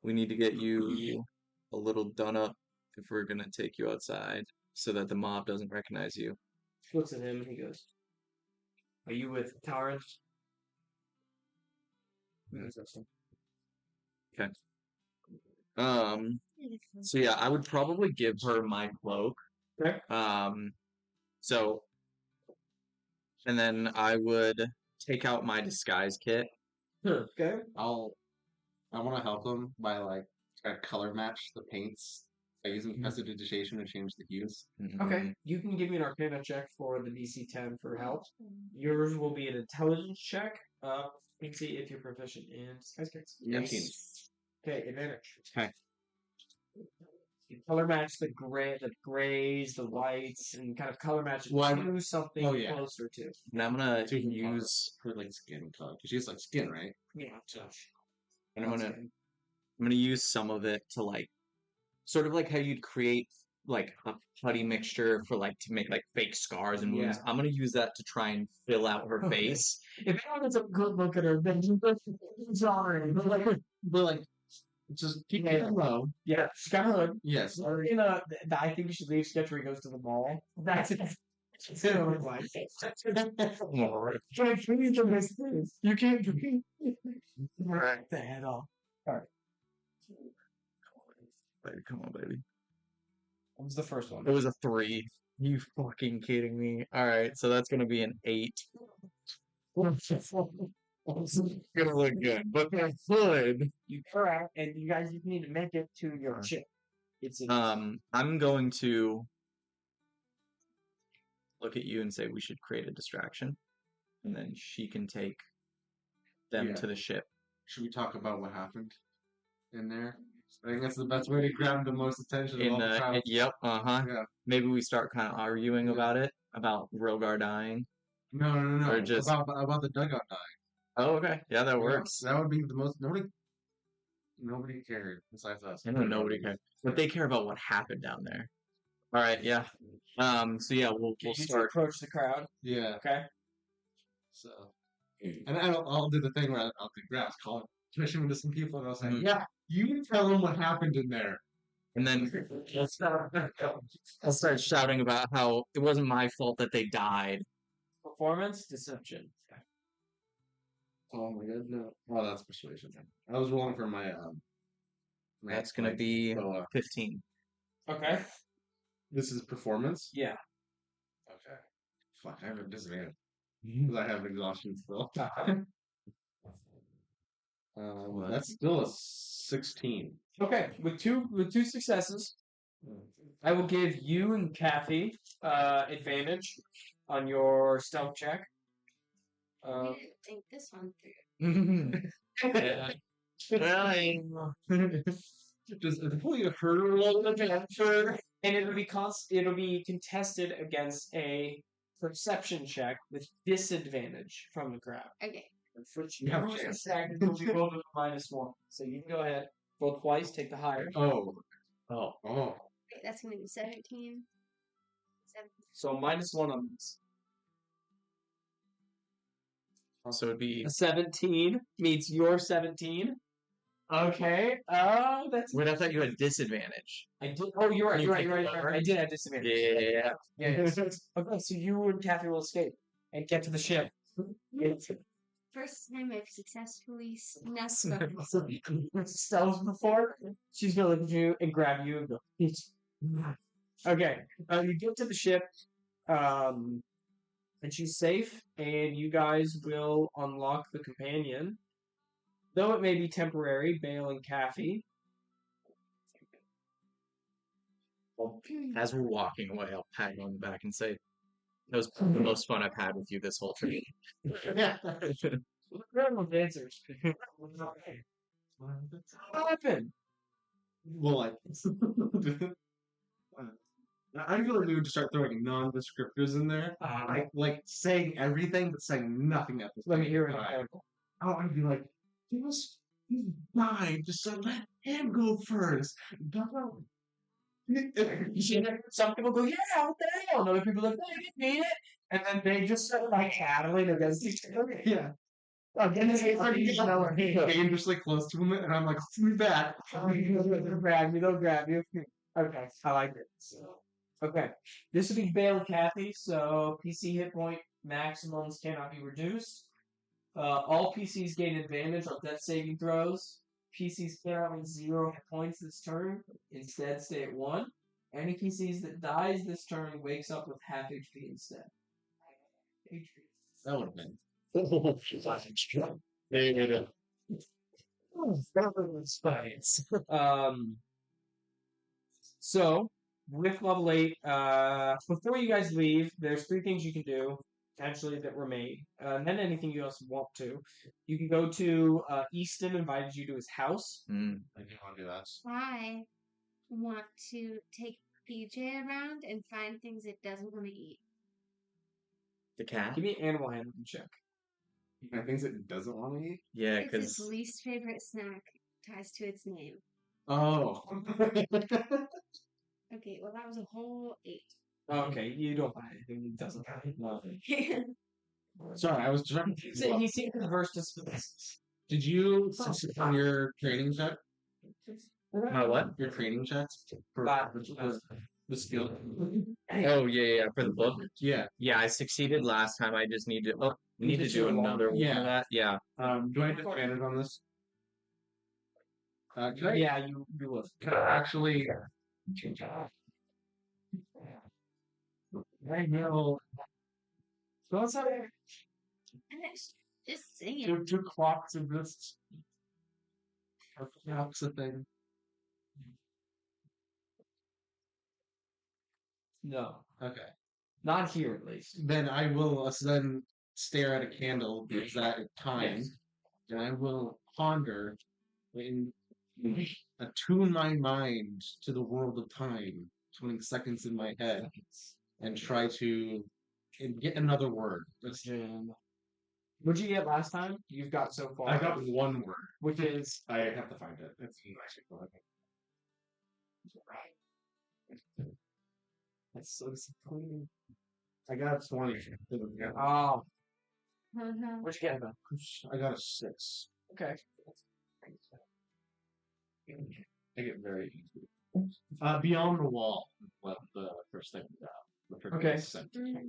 we need to get you a little done up if we're gonna take you outside so that the mob doesn't recognize you. He looks at him and he goes, "Are you with Towers?" Okay. So yeah, I would probably give her my cloak. Okay. So and then I would take out my disguise kit. Okay. I want to help them by like try to color match the paints by using prestidigitation to change the hues. Okay. You can give me an Arcana check for the DC 10 for help. Yours will be an intelligence check. Let's see if you're proficient in disguise kits. Yes. Okay, advantage. Okay. You color match the grays, the whites, and kind of color match it to something closer to. And I'm gonna use her like skin color because she has like skin, right? Yeah. and I'm gonna use some of it to like sort of like how you'd create like a putty mixture for like to make like fake scars and wounds. I'm gonna use that to try and fill out her face. If anyone gets a good look at her, then you sorry. But like, just keep it low. Yeah, she's got a hood. Yes. I think you should leave sketch where he goes to the mall. That's it. You can't do Right. the head off. Alright. Baby, come on, baby. What was the first one? It was a 3. You fucking kidding me? All right, so that's gonna be an 8. It's gonna look good, but the hood. You correct, and you guys just need to make it to your chip. It's I'm going to look at you and say we should create a distraction, and then she can take them to the ship. Should we talk about what happened in there? I think that's the best way to grab the most attention. Yep. Yeah. Maybe we start kind of arguing about it, about Rogar dying. No. Or just about the dugout dying. Oh, okay. Yeah, that works. That would be the most. Nobody cared besides us. I know nobody cares, but they care about what happened down there. All right. Yeah. So yeah, we'll start. Approach the crowd. Yeah. Okay. So, and I'll do the thing where I'll do grass, call commission to some people, and I'll say, "Yeah, you tell them what happened in there." And then I'll start shouting about how it wasn't my fault that they died. Performance deception. Oh my god, no! Oh, that's persuasion. I was rolling for my That's gonna be 15. Okay. This is performance. Yeah. Okay. Fuck, I have a disadvantage because I have exhaustion still. That's still a 16. Okay, with two successes, I will give you and Kathy advantage on your stealth check. I didn't think this one through. Just you hurl the And it'll be contested against a perception check with disadvantage from the crowd. Okay. Everyone's gonna stack until we roll with -1. So you can go ahead, roll twice, take the higher. Oh. Wait, that's gonna be 17. So -1 on this. So it'd be A 17 meets your 17. Okay. That's. Wait, I thought you had disadvantage. I did. Oh, you're right. Can you You're right. take You're it right. over? I did have disadvantage. Yeah. Yeah. Okay, so you and Kathy will escape and get to the ship. First time I've successfully snuck Stealth before. She's gonna look at you and grab you and go. Okay. You get to the ship, and she's safe, and you guys will unlock the companion. Though it may be temporary, Bale and Kathy. Well, as we're walking away, I'll pat you on the back and say, "That was the most fun I've had with you this whole trip." Everyone's answers. What happened? Well, like, I feel like we would just start throwing non-descriptors in there, like saying everything but saying nothing at the Let me same hear an time. example. Oh, I'd be like, he's fine, just let him go first. Go. Some people go, yeah, what the hell? And other people are like, they didn't mean it. And then they just start like battling against each other. Yeah. Against each other. Dangerously close to him, and I'm like, screw that. They'll grab you, they'll grab you. Okay, I like it. So, okay, this would be Bale and Kathy, so PC hit point maximums cannot be reduced. All PCs gain advantage on death saving throws. PCs cannot with 0 hit points this turn. Instead, stay at 1. Any PCs that dies this turn wakes up with half HP instead. That would have been. So with level 8, before you guys leave, there's 3 things you can do potentially that remain, and then anything you else want to. You can go to Easton invited you to his house. I didn't want to do that. I want to take PJ around and find things it doesn't want to eat. The cat? Give me an animal handling check. And things it doesn't want to eat? Yeah, It's its because least favorite snack ties to its name. Oh. Okay, well that was a whole 8. Okay, you don't buy anything he doesn't buy. Sorry, I was trying to So he seems averse to space. Did you succeed on your training check? my what? Your training checks? For the skill? Oh yeah, for the book. Yeah. Yeah, I succeeded last time. I just need to need to do another one Yeah. of that. Yeah. Do I have advantage on this? Can I, Yeah, you would. can I actually... I know. So let's have And it's just singing. Two clocks of this. Clocks of thing. no, Okay. not here at least. Then I will then stare at a candle because that is time, and I will ponder and attune my mind to the world of time, 20 seconds in my head, and try to get another word. What'd you get last time? You've got so far. I got one word, which is I have to find it. It's actually cool. that's so disappointing. I got 20. Oh, Uh-huh. what'd you get? Though? I got a 6. Okay. I get very easy. Beyond the wall. What the first thing we got. The first Okay.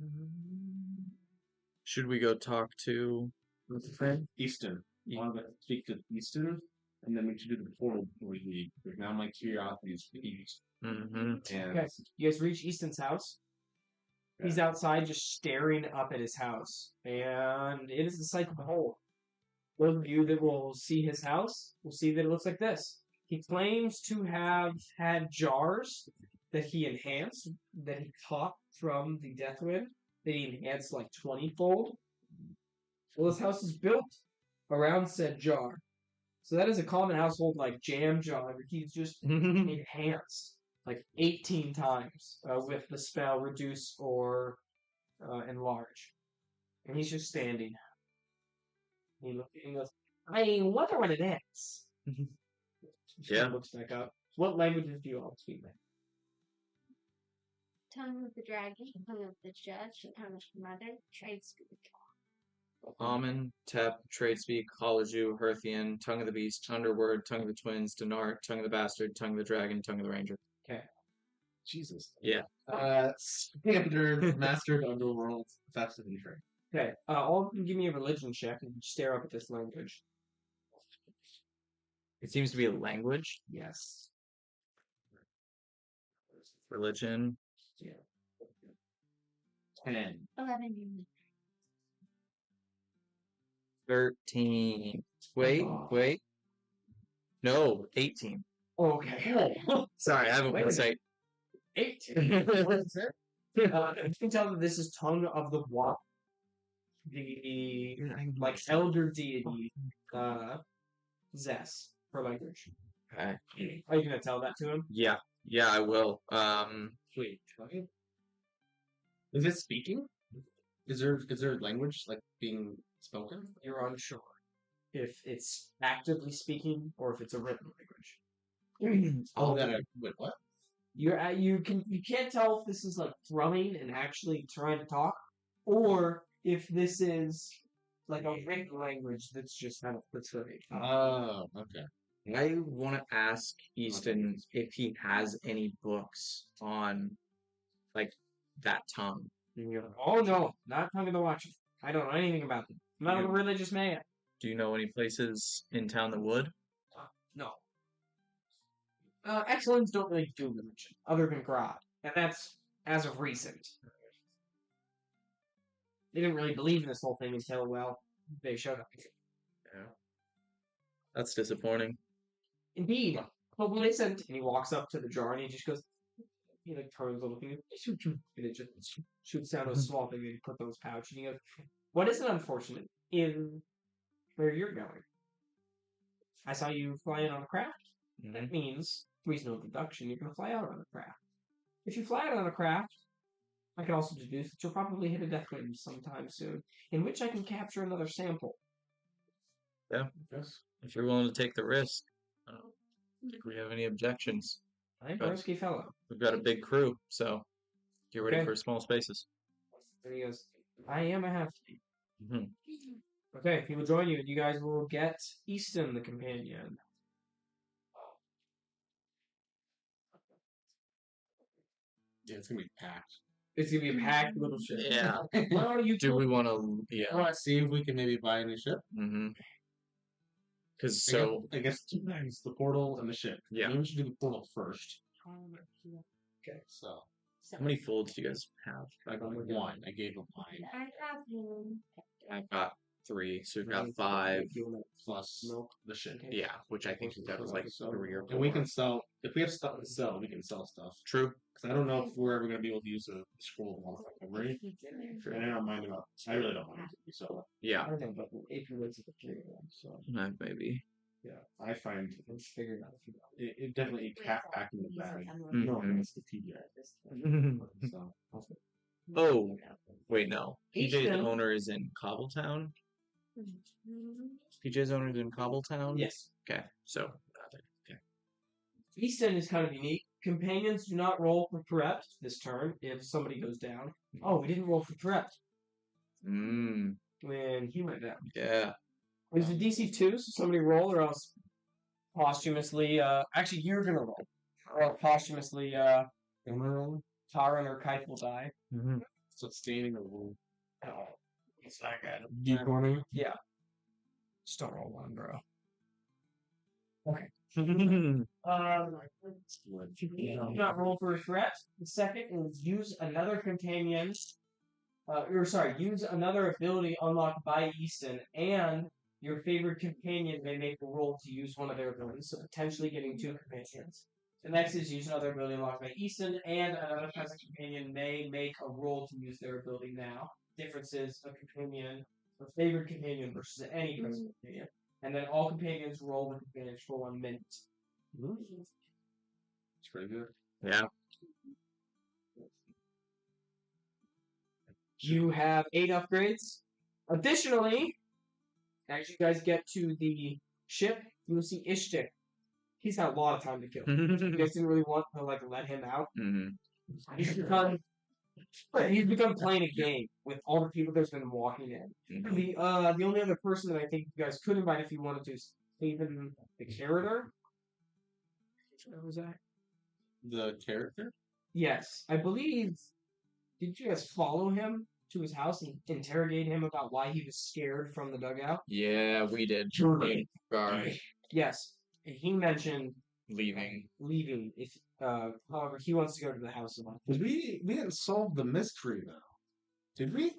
Mm. Should we go talk to what's his name? Easton. I want to speak to Easton, and then we should do the portal before we leave. Because now my curiosity is peaked. Mm-hmm. And Okay. You guys reach Easton's house. He's outside just staring up at his house. And it is the sight to behold. Those of you that will see his house will see that it looks like this. He claims to have had jars that he enhanced, that he caught from the Deathwind, that he enhanced like 20-fold. Well, his house is built around said jar. So that is a common household like jam jar that he's just enhanced like 18 times with the spell reduce or enlarge. And he's just standing. He goes, I wonder what it is. Yeah. Looks back up. What languages do you all speak? Tongue of the dragon, tongue of the judge, tongue of the mother, trade speak. Amen, Tep, Tradespeak, Hollow, Herthian, Tongue of the Beast, Underword, Tongue of the Twins, Denart, Tongue of the Bastard, Tongue of the Dragon, Tongue of the Ranger. Okay. Jesus. Yeah. Standard Mastered Underworld. That's the intro. Okay. All of you give me a religion check and stare up at this language. It seems to be a language. Yes. Religion. 10. 11. 13. Wait. No, 18. Okay. Sorry, I have a Wait a mistake. 8. You can tell that this is tongue of the Wa, the like elder deity, Zess for language. Okay. Are you gonna tell that to him? Yeah, I will. Wait, what? Is it speaking? Is there language like being spoken? You're unsure if it's actively speaking or if it's a written language. Wait, what? You can't tell if this is like thrumming and actually trying to talk, or if this is like a written language that's just kind of fluctuating. Oh, okay. I want to ask Easton if he has any books on like that tongue. And you're like, oh no, not tongue of the watcher. I don't know anything about them. I'm not a religious man. Do you know any places in town that would? No. Excellence don't really do religion, other than God. And that's as of recent. They didn't really believe in this whole thing until, well, they showed up. Yeah. That's disappointing. Indeed. But listen, and he walks up to the jar and he just goes, he like turns a looking, and it just shoots down a small thing that he put in his pouch. And he goes, what is it unfortunate in where you're going? I saw you fly in on a craft. That means, reasonable deduction, you're going to fly out on a craft. If you fly out on a craft, I can also deduce that you'll probably hit a death ring sometime soon, in which I can capture another sample. Yeah. Yes. If you're willing to take the risk, I don't think we have any objections. I'm a risky fellow. We've got a big crew, so get ready Okay. for small spaces. And he goes, I am a half-thief. Mm-hmm. Okay, he will join you, and you guys will get Easton, the companion. Yeah, it's gonna be packed. It's going to be a packed little ship. Yeah. Well, you Do we want to? I Yeah. want to see if we can maybe buy a new ship. Mm-hmm. Because so I guess 2 things: the portal and the ship. Yeah. Maybe we should do the portal first. Okay. So how many folds do you guys have? I got 1. I gave him mine. I have one. I've got 3, so we've got 5. Plus Milk. the ship. Yeah, which I think that was like 3 or 4. And we can sell if we have stuff to sell. We can sell stuff. True. Because I don't know if we're ever gonna be able to use a scroll of memory. And I don't mind about. I really don't mind it. So Yeah. I don't know, but if you was a three one, so Maybe. yeah, I find let's figure it out. it definitely cat back in the bag. Mhm. No, it's the TJ. So Oh, wait, no. PJ's Easton. owner is in Cobbletown. PJ's owner is in Cobbletown. Yes. Okay, so Easton is kind of unique. Companions do not roll for threat this turn if somebody goes down. Oh, we didn't roll for threat when he went down. yeah. It was a DC 2, so somebody roll or else posthumously, actually you're gonna roll. Or posthumously, Taran or Kaif will die. sustaining a wound. Oh, it's not good. D20. Yeah. Just don't roll one, bro. Okay. Not roll for a threat. The second is use another companion. Use another ability unlocked by Easton, and your favorite companion may make a roll to use one of their abilities, so potentially getting 2 companions. The next is use another ability unlocked by Easton, and another present companion may make a roll to use their ability now. Difference is a favorite companion versus any present companion. And then all companions roll with advantage for 1 minute. It's pretty good. Yeah. You have 8 upgrades. Additionally, as you guys get to the ship, you will see Ishtik. He's got a lot of time to kill. You guys didn't really want to let him out. He's become playing a game with all the people that's been walking in. The only other person that I think you guys could invite if you wanted to is even the character. What was that? The character? Yes, I believe. Did you guys follow him to his house and interrogate him about why he was scared from the dugout? Yeah, we did. Guard Yes, and he mentioned leaving. If however he wants to go to the house of Because we didn't solve the mystery though. Did we?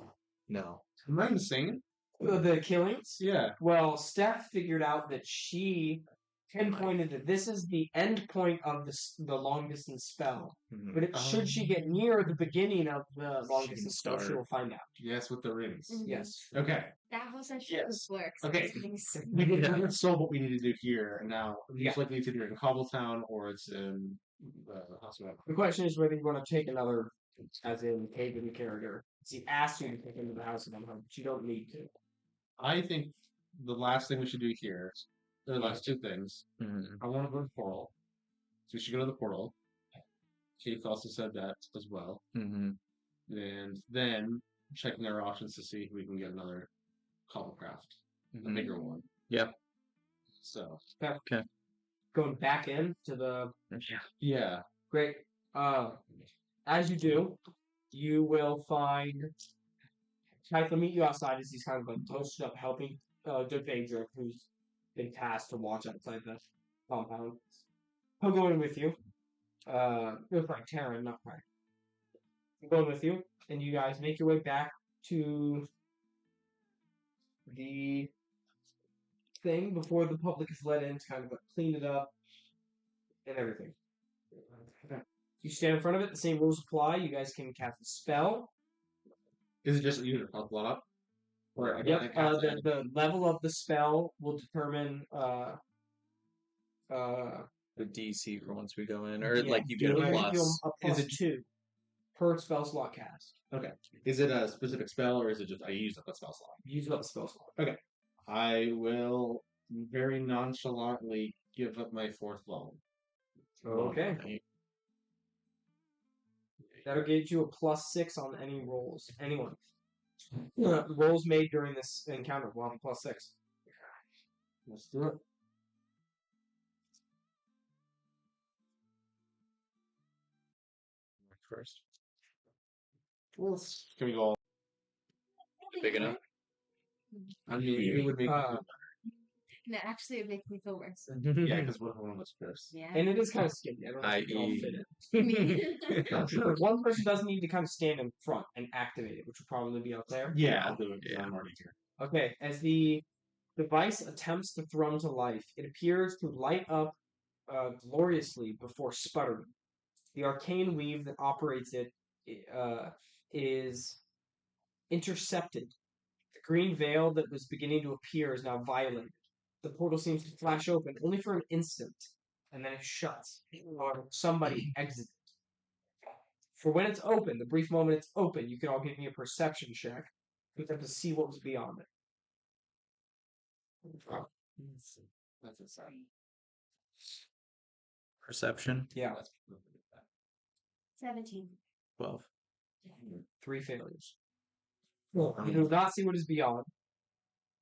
No. Am I insane? the killings. Yeah. Well, Steph figured out that she pinpointed that this is the end point of the long distance spell. Mhm. But should she get near the beginning of the long She can distance spell, she start. will find out. Yes, with the rings. Mhm. Yes. Okay. That whole section Yes. works. Okay. It's We didn't solve what we need to do here, and now Yeah. it's likely it's either in Cobbletown or it's in the hospital. The question is whether you want to take another, as in Haven character. He asked you to take into the house of Unhope, but you don't need to. I think the last thing we should do here, the last two things, Mhm. I want to go to the portal. So we should go to the portal. Keith also said that as well. Mhm. And then checking our options to see if we can get another Cobblecraft, a Mhm. bigger one. Yep. So, Going back in to the yeah. great. As you do, you will find Tyke will meet you outside as he's kind of like posted up helping Devanger, who's been tasked to watch outside the compound. He'll go in with you. It was like Taryn, not Frank. He'll go in with you, and you guys make your way back to the thing before the public is let in to kind of like clean it up and everything. You stand in front of it, the same rules apply. You guys can cast a spell. Is it just you to blow up? Or Yep. The level of the spell will determine The DC for once we go in, or yeah, like you get a you'll give plus. a plus 2 per spell slot cast. Okay. Is it a specific spell or is it just I use up a spell slot? Use up the spell slot. I will very nonchalantly give up my fourth loan. Okay. That'll get you a plus 6 on any rolls. Anyone. Rolls made during this encounter will have a plus 6. Let's do it. First. Can we go all? Big enough. I mean, it would make No, actually, it makes me feel worse. yeah, because one was first. Yeah. And it is kind of skinny. I don't know if you can all I.e. fit in. One person does need to kind of stand in front and activate it, which will probably be up there. Yeah, I'll do it. Yeah. I'm already here. Okay, as the device attempts to thrum to life, it appears to light up gloriously before sputtering. The arcane weave that operates it is intercepted. The green veil that was beginning to appear is now violated. The portal seems to flash open only for an instant, and then it shuts, or somebody exits. For when it's open, the brief moment it's open, you can all give me a perception check. You have to see what was beyond it. That's a sign. Perception. Yeah, 17. 12. 3 failures. You do not see what is beyond.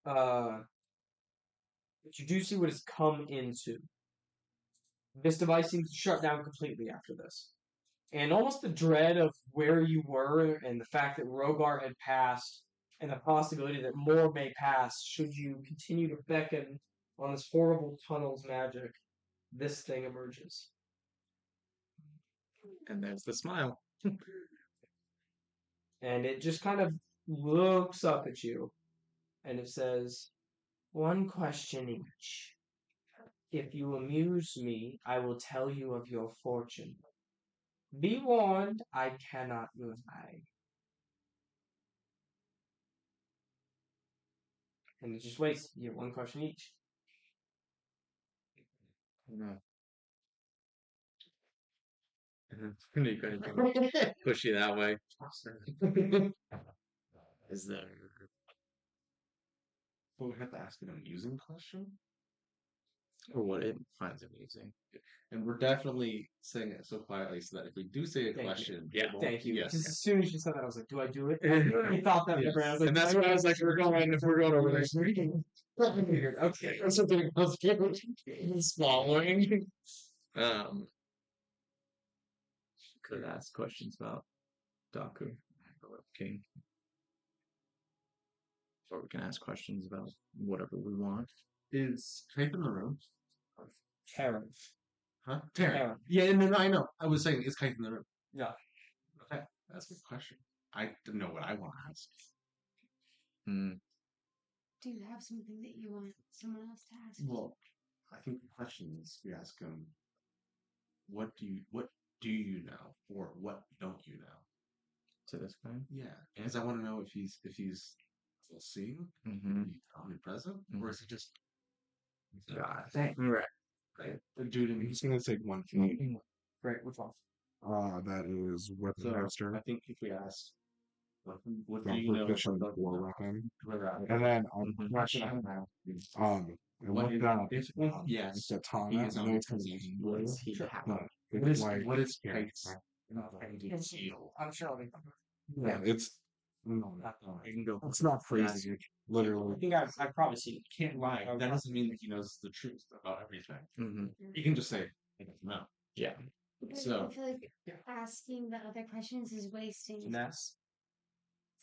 But you do see what has come into. This device seems to shut down completely after this. And almost the dread of where you were and the fact that Rogar had passed and the possibility that more may pass should you continue to beckon on this horrible tunnel's magic, this thing emerges. And there's the smile. And it just kind of looks up at you and it says, "One question each. If you amuse me, I will tell you of your fortune. Be warned, I cannot lie." And it just waits. You get one question each. No. You can push you that way. Is there? But we have to ask an amusing question, Or what it finds amusing. and we're definitely saying it so quietly so that if we do say a Thank you. question, Yeah, it won't- Thank you. Yes. Because as soon as you said that, I was like, do I do it? I thought that in the Yes. brain. I was like, And that's do why I was like, we're going over there. Weird. Okay. That's something else. Swallowing. Could ask questions about Daku, or King. Or we can ask questions about whatever we want. Is Type in the room? Karen. Huh? Taryn. Yeah, no, I know. I was saying, is Kite in the room? Yeah. Okay, that's a good question. I don't know what I want to ask. Hmm. Do you have something that you want someone else to ask? Well, I think the question is we ask him, what do you know, or what don't you know? To this guy. Yeah, because I want to know if he's full seeing, Mm-hmm. omnipresent, or is he just God. Right. right? The dude I'm in just gonna take one thing. Great, which one? That is Weapon So Master. I think if we ask, what do Got you know? proficient What don't you war know? weapon. Right. And then Mhm. question I have, I What looked is up if yes, katana. he is I know it's kind of omnipresent. blue, What's he have? but What it's is like what is yeah, Kite's deal? I'm sure I'll be. yeah, it's no, I can go. it's not crazy. It's I literally, think I've probably seen it. Can't lie. That doesn't mean that he knows the truth about everything. Mm-hmm. He can just say, I don't know. Yeah. So I feel like asking the other questions is wasting Finesse.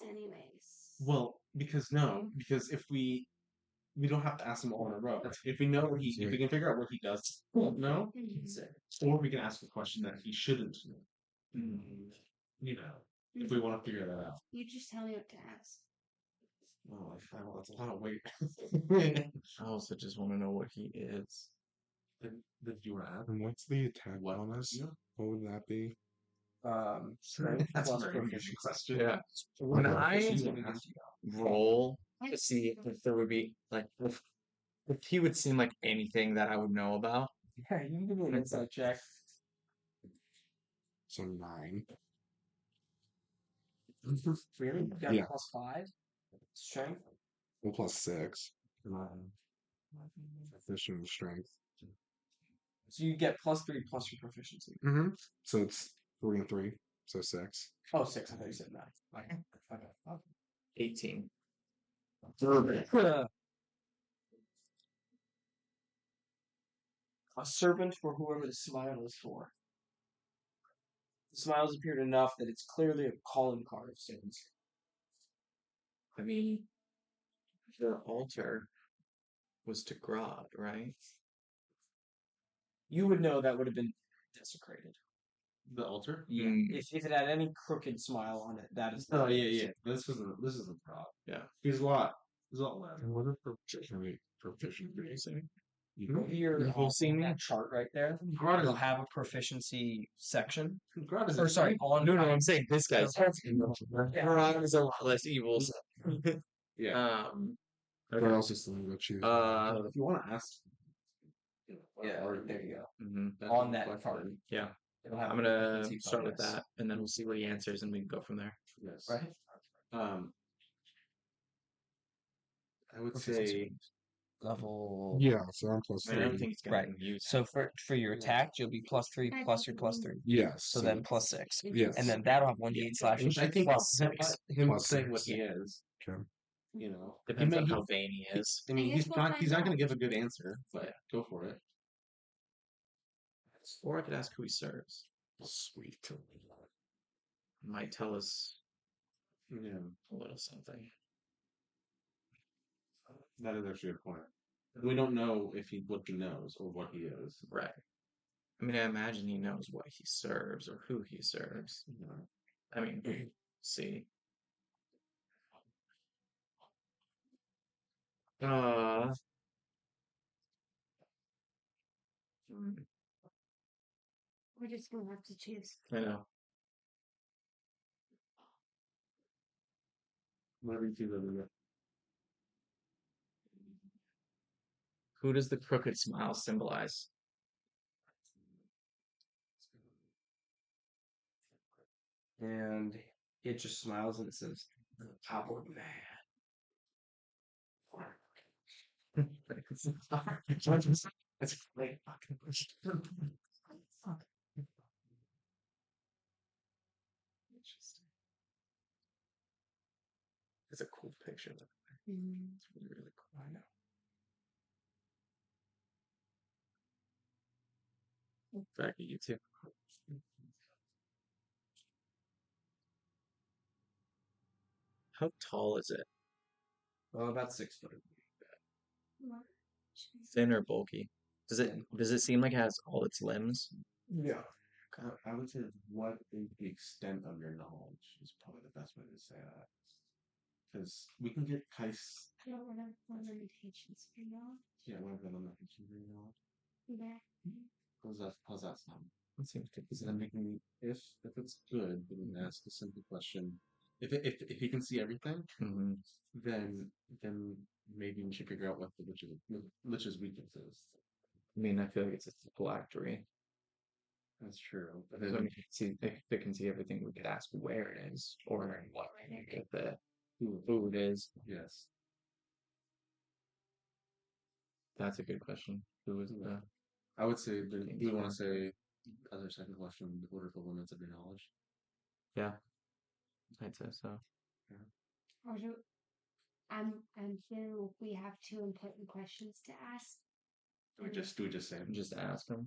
anyways. well, because if we don't have to ask him all in a row. If we know if we can figure out what he does know, or we can ask a question that he shouldn't know. You know, if we want to figure that out. You just tell me what to ask. Oh, that's a lot of weight. I also just want to know what he is. Did you want to ask? and what's the attack What bonus? you? What would that be? Strength That's plus a very good proficiency. question. Yeah. When Okay. I You wanna ask? roll to see if there would be like if he would seem like anything that I would know about. Yeah, you can give me an insight check. So 9. Really? You got Yeah. +5 strength. Well, plus 6. Proficient strength. So you get +3 plus your proficiency. Mm-hmm. So it's 3 and 3. So 6. Oh, 6. I thought you said 9. Okay. 18. A servant for whoever the smile is for. The smile has appeared enough that it's clearly a calling card of sorts. I mean, the altar was to Grodd, right? You would know that would have been desecrated. The altar? Yeah. If it had any crooked smile on it, that is. Oh yeah. This is a prop. Yeah. He's a lot less. And what is proficiency say? Your whole scene? that chart right there. Grodd It'll have a proficiency section. Grodd is Or sorry, on No, I'm saying this guy's. Grodd is a lot less evil. Yeah. What else is something that you? If you want to ask, Yeah, there you go. Mhm. On that card. Yeah. It'll have I'm a gonna proficiency start with bonus. that, and then we'll see what he answers, and we can go from there. yes. Right? I would Proficiency say level. Yeah, so I'm plus I mean, I don't 3. think he's gonna Right. use. So for your attack, you'll be +3 plus your +3. Yes. So then +6. Yes. And then that'll have 1d8 slashing. I think +6. him Plus saying 6. what he is, Okay. you know, Depends he on may- how vain he is. I mean, I guess we'll he's find not out. going to give a good answer, but go for it. Or I could ask who he serves. Sweet. Might tell us Yeah, a little something. that is actually a point. We don't know what he knows or what he is. Right. I mean, I imagine he knows what he serves or who he serves. You know. I mean, see. We're just gonna have to choose. I know. Whatever you choose over there. Who does the crooked smile symbolize? And it just smiles and it says, "The power of man." That's a great fucking question. Interesting. It's a cool picture. It's really, really cool. I know. Back at you too. How tall is it? Well, about 6 foot. Thin or bulky? Does it seem like it has all its limbs? Yeah. I would say, what is the extent of your knowledge? Is probably the best way to say that. because we can get Kais. I don't want to have limitations for y'all. Yeah, whatever the limitations are, you know. Yeah. How's that sound? That seems good. Is that making if it's good, then we can ask a simple question. If he can see everything, Mm-hmm. then maybe we should figure out what the Lich's weakness is. I mean, I feel like it's a phylactery. That's true. But So then if they can see everything, we could ask where it is or what the food is. yes. That's a good question. Who is the? I would say do we want to say as our second question, what are the limits of your knowledge? Yeah, I'd say so. Or do I'm feeling we have two important questions to ask. Do we just say Just ask him.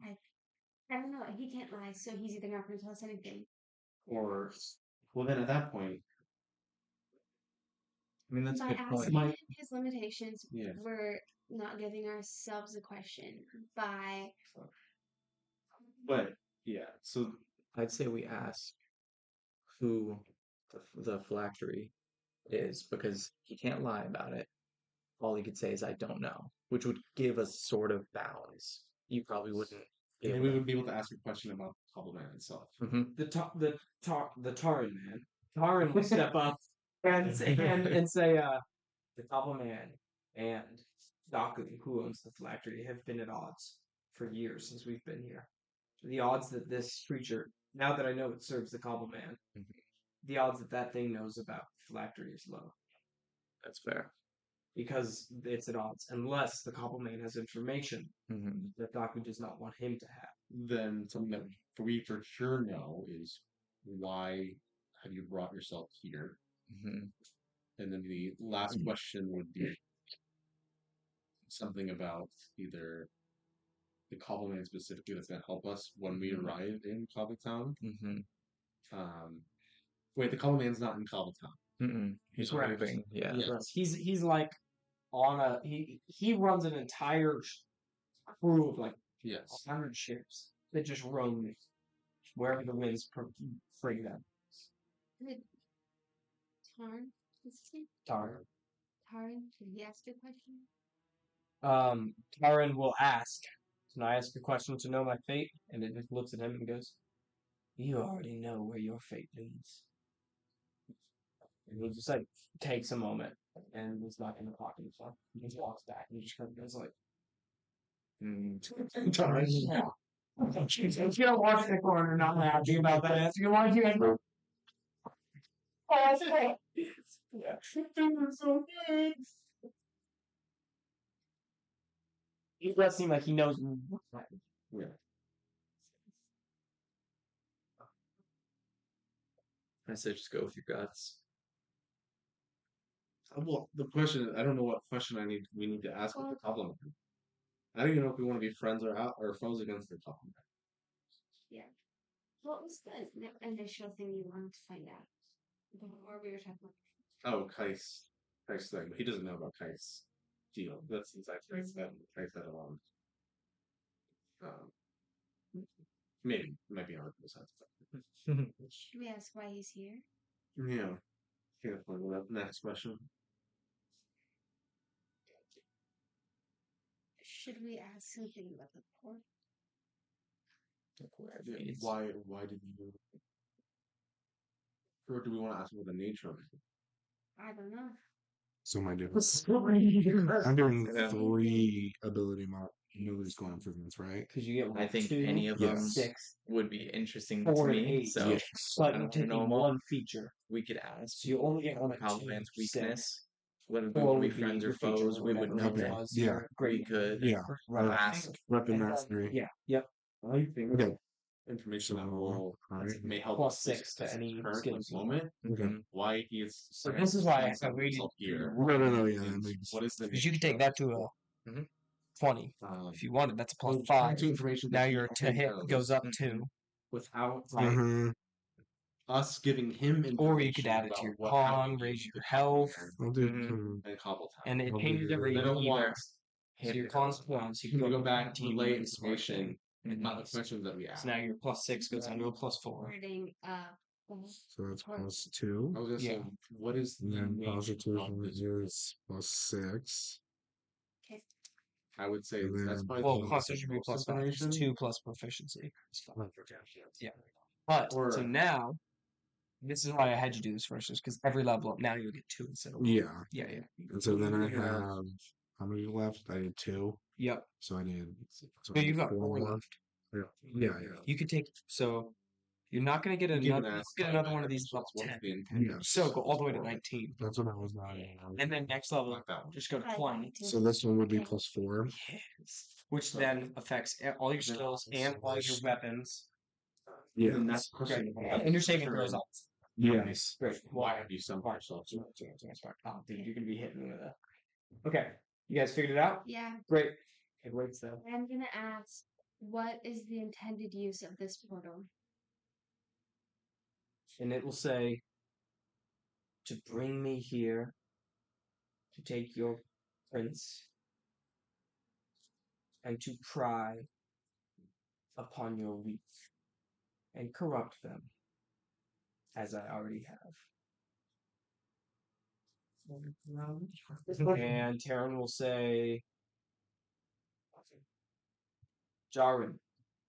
I don't know. He can't lie, so he's either not going to tell us anything. or well then at that point, I mean, that's a By good asking point. him his limitations, yeah. we're not giving ourselves a question. By But yeah, so I'd say we ask who the phylactery is because he can't lie about it. All he could say is "I don't know," which would give us sort of bounds. You probably wouldn't. and then we would be able to ask a question about the Cobbleman itself. Mm-hmm. The Taran man. Taran will step up and say, the Cobble Man and Daku, who owns the phylactery, have been at odds for years since we've been here. The odds that this creature, now that I know it serves the Cobble Man, the odds that that thing knows about phylactery is low. That's fair. Because it's at odds, unless the Cobble Man has information Mm-hmm. that Daku does not want him to have. Then something that we for sure know is why have you brought yourself here? Mm-hmm. And then the last question would be something about either the Cobbleman specifically that's going to help us when we arrive in Cobbletown. Mm-hmm. Wait, the Cobbleman's not in Cobbletown. Mm-mm. He's Correct. moving. Yeah. Yes. He's like on a he runs an entire crew of like Yes. 100 ships that just roam wherever the winds bring them. Tarn, is he? Taran. Tarn, did he ask a question? Taran will ask, "Can I ask a question to know my fate?" And it just looks at him and goes, "You already know where your fate leads." And he just like takes a moment and is not going to talk himself. He just walks back and just kind of goes like, Taran, yeah. If you're watching the corner not happy about that answer, you want to do yeah. So good. It does seem like he knows what's happening. Yeah. I say just go with your guts. Well, the question I don't know what question we need to ask with the Cobbleman. I don't even know if we want to be friends or foes against the Cobbleman. Yeah. What was the initial thing you wanted to find out? Before we were talking about. Oh, Kais thing. But he doesn't know about Kais deal. That's inside Kais that alone. Maybe it might be on the side. Should we ask why he's here? Yeah. Okay, next question. Should we ask something about the port? Why did you? Or do we want to ask about the nature of it? I don't know. So my difference. I'm doing 3 ability moves going for this, right? Because you get I think 2, any of them 6, would be interesting 4, to and me. 8. So Yes. But I you're don't taking know them all. one feature. We could ask So you only get one of Cobbleman's 2, 6. weakness. Whether we 4 want to be would be friends or your feature foes, or we would whatever know it Okay. that. was. Yeah. Your We grade. could Yeah. ask. Weapon And then- mastery. Yeah. Yep. I think Okay. information that So, will alright. may help Plus us 6 to any current skills. moment. Mhm. Why he is. So this is why I waited here. No, yeah, that and makes What is the? Because you can nature take of that this to a book? 20 Um, if you wanted. That's a plus well, 5. to information Now that he your to already hit knows goes up 2. without Uh-huh. us giving him information. Or you could add it to about your what con, happened raise to your the health, I'll do Mhm. and Cobbletown. and it I'll changes do every They don't either. want So your con's plus, you you can to go back and 19, relay make a smart information thing. about the questions that we asked. So now your plus 6 goes down to a plus 4. Wording So that's plus 2. I was gonna say, Yeah. what is And the then nature positive of this? is plus 6. I would say And that's then- probably Well, the most Constitution would be plus 5. information. It's 2 plus proficiency. Yeah. But, Or- so now, this is why I had you do this first, is because every level up, now you'll get 2 instead of 1. Yeah. Yeah, yeah. And so then I Yeah. have how many left? I need 2. Yep. So I need. So No, I you've need got 4 4 more. left. Yeah. You could take, so, you're not going to get Given another, that, get another one of these level what's 10. the intent? Yeah. So, go all the way to 19. That's what I was not. And then next level, Like that one. just go to I 20. So this one would be plus 4. Yes. Which then affects all your skills and all your weapons. Yeah. And that's Okay. And your saving throws off. Yes. Great. Why have you sunk Why? yourself? Oh, dude, you're gonna be hitting me with that. Okay. You guys figured it out? Yeah. Great. It waits though. I'm gonna ask, what is the intended use of this portal? And it will say to bring me here to take your prince and to pry upon your weak and corrupt them as I already have. And Taryn will say, Jarwin,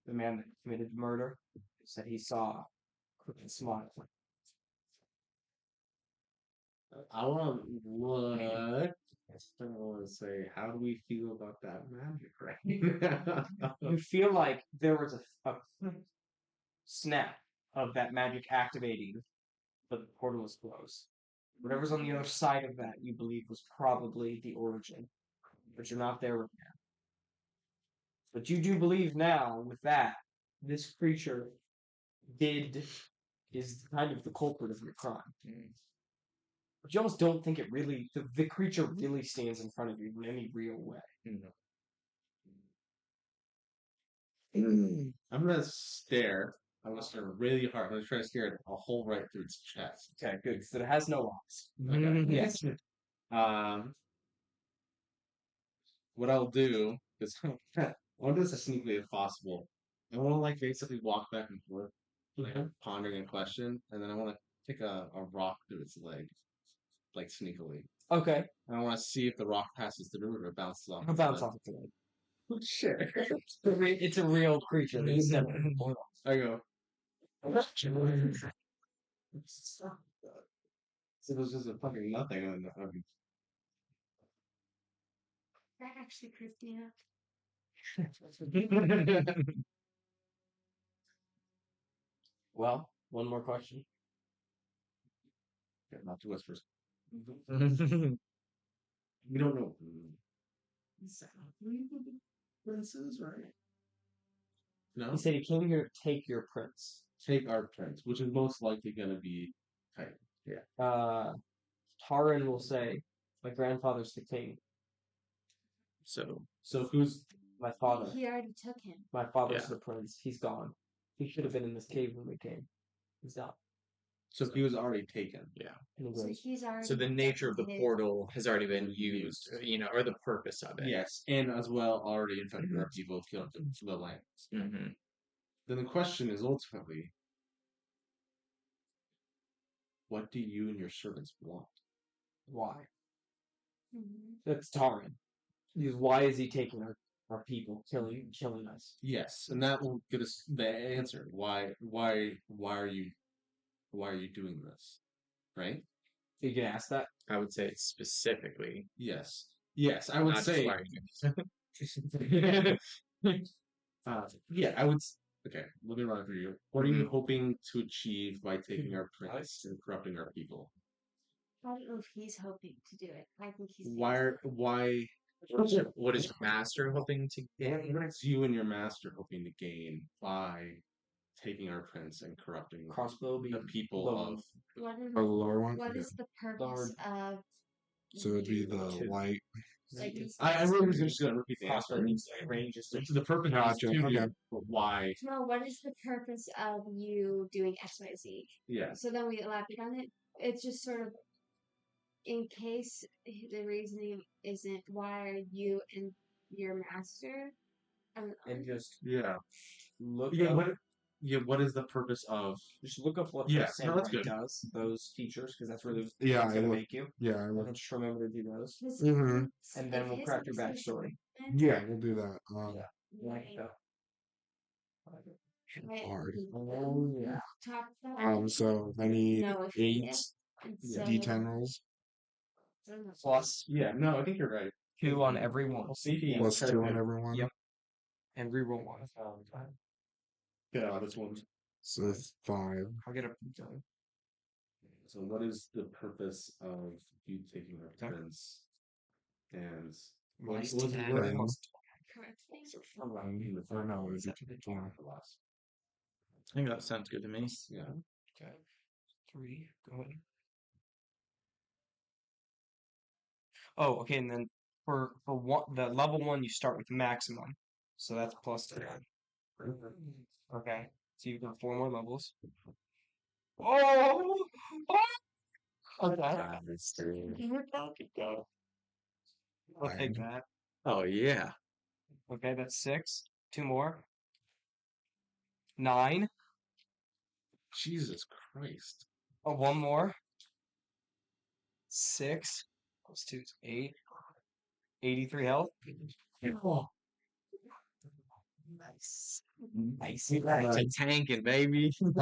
the man that committed murder, said he saw a crooked smile. I want to look. I want to say, how do we feel about that magic, right? You feel like there was a snap of that magic activating, but the portal is closed. Whatever's on the other side of that, you believe was probably the origin, but you're not there right now. But you do believe now, with that, this creature is kind of the culprit of your crime. But you almost don't think it really, the creature really stands in front of you in any real way. I'm gonna stare. I'm gonna stare really hard. I'm gonna try to stare it a hole right through its chest. Okay, good, so it has no eyes. Okay. Yes. What I'll do is I want this as sneakily as possible. I want to like basically walk back and forth, like pondering a question, and then I want to kick a rock through its leg, like sneakily. Okay. And I want to see if the rock passes through or it bounces off. It'll bounce off the leg. Shit. It's a real creature that is never I go. So it was just a fucking nothing. That actually creeped me out. Well, one more question. Okay, not to whispers. We don't know who princes, right? No? He said he came here to take your prince. Take our prince, which is most likely going to be Titan. Taran will say, my grandfather's the king. So So who's My father. He already took him. My father's Yeah. the prince. He's gone. He should have been in this cave when we came. He's out. so he was already taken? And he So goes, he's already. so the nature of the his- portal has already been used, or the purpose of it. Yes, and as well already infected our people, killed the land. Mm-hmm. Then the question is ultimately, what do you and your servants want? why? Mhm. That's Taran. Why is he taking our people, killing us? Yes, and that will get us the answer. Why are you doing this? Right? You can ask that. I would say it's specifically. Yes. Yes, I would not just say. why are you doing this. Yeah, I would. Okay, let me run it through you. What are you hoping to achieve by taking our prince and corrupting our people? I don't know if he's hoping to do it. I think he's. Why? What is your master hoping to get? What is you and your master hoping to gain by taking our prince and corrupting Crossbow be the people low. of? What is, Oh, the lower one? what Yeah. is the purpose of? So it'd be the Two. light. Like, I really was just gonna repeat the Crossbow answer. means range is The purpose Gotcha, is to okay. but why? no, what is the purpose of you doing X, Y, Z? Yeah. So then we elaborate on it. It's just sort of in case the reasoning isn't why are you and your master. and just Yeah. look Yeah. up What? Yeah, what is the purpose of? Just look up what Yeah, the no, that's samurai good. does, those features, because that's where it's Yeah, going to look- make you. Yeah, I And will. just remember to do those. Mhm. And then we'll crack your backstory. Yeah, we'll do that. Like that. Hard. Oh, yeah. So I need No, if 8 So- D10 rolls Plus Yeah, no, I think you're right. 2 on every one. We'll see if he plus 2 on everyone. Yep. And reroll 1. Yeah, this one. So 5. I'll get a done. So, what is the purpose of you taking our prince? And what Minus was the 10. word? Or no, is it 20? I think that sounds good to me. Yeah. Okay. 3. Go ahead. Oh, okay, and then for one, the level 1, you start with maximum. So that's plus 10. Okay. So you've got 4 more levels. Oh! Okay. I'll take that. Oh yeah. Okay, that's 6. 2 more. 9. Jesus Christ. Oh, 1 more. 6 plus 2 is 8. 83 health. Oh, nice. Nice. Tanking, baby. You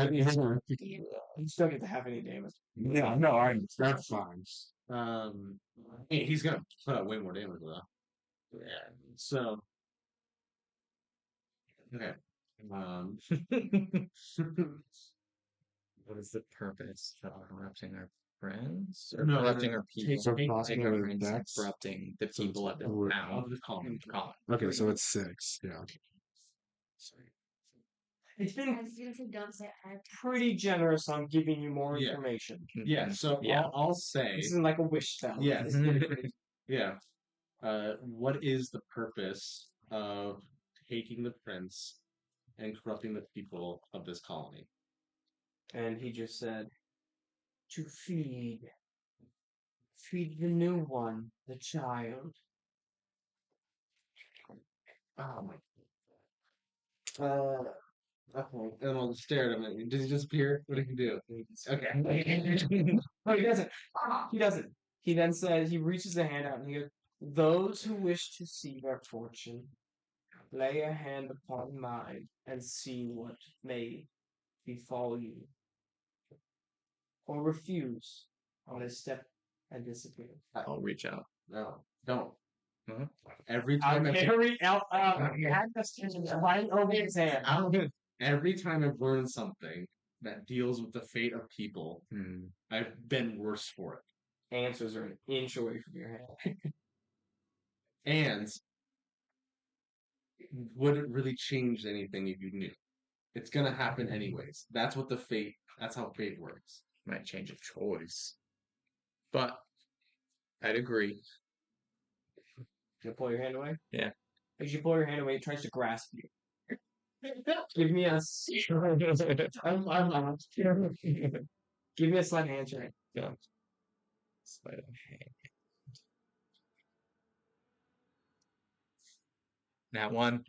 still get to have any damage. Yeah, no, that's fine. He's gonna put out way more damage though. Yeah. So. Okay. What is the purpose of corrupting our friends? Or No, corrupting no, our people? So take Corrupting our approximately friends and dex. corrupting the So people at the it's- town. I'll just call him. Okay, so it's 6. Yeah. It's been I was gonna say don't say I. pretty generous on giving you more Yeah. information. Yeah. So Yeah. I'll say. This isn't like a wish spell. Yeah. This is pretty- Yeah. What is the purpose of taking the prince and corrupting the people of this colony? And he just said, to feed the new one, the child. Oh my. Okay. And I'll stare at him. Does he disappear? What did he do? Okay. No, he doesn't. He doesn't. He then says, he reaches a hand out and he goes, those who wish to see their fortune, lay a hand upon mine and see what may befall you. Or refuse on his step and disappear. I'll reach out. No, don't. Mhm. Every I'll time carry out right over his hand. every time I've learned something that deals with the fate of people, Hmm. I've been worse for it. Answers are an inch away from your hand. And would it really change anything if you knew? It's gonna happen anyways. That's how fate works. Might change a choice. But I'd agree. You pull your hand away? Yeah. As you pull your hand away, it tries to grasp you. Give me a give me a slight handshake. Sleight of hand. That one.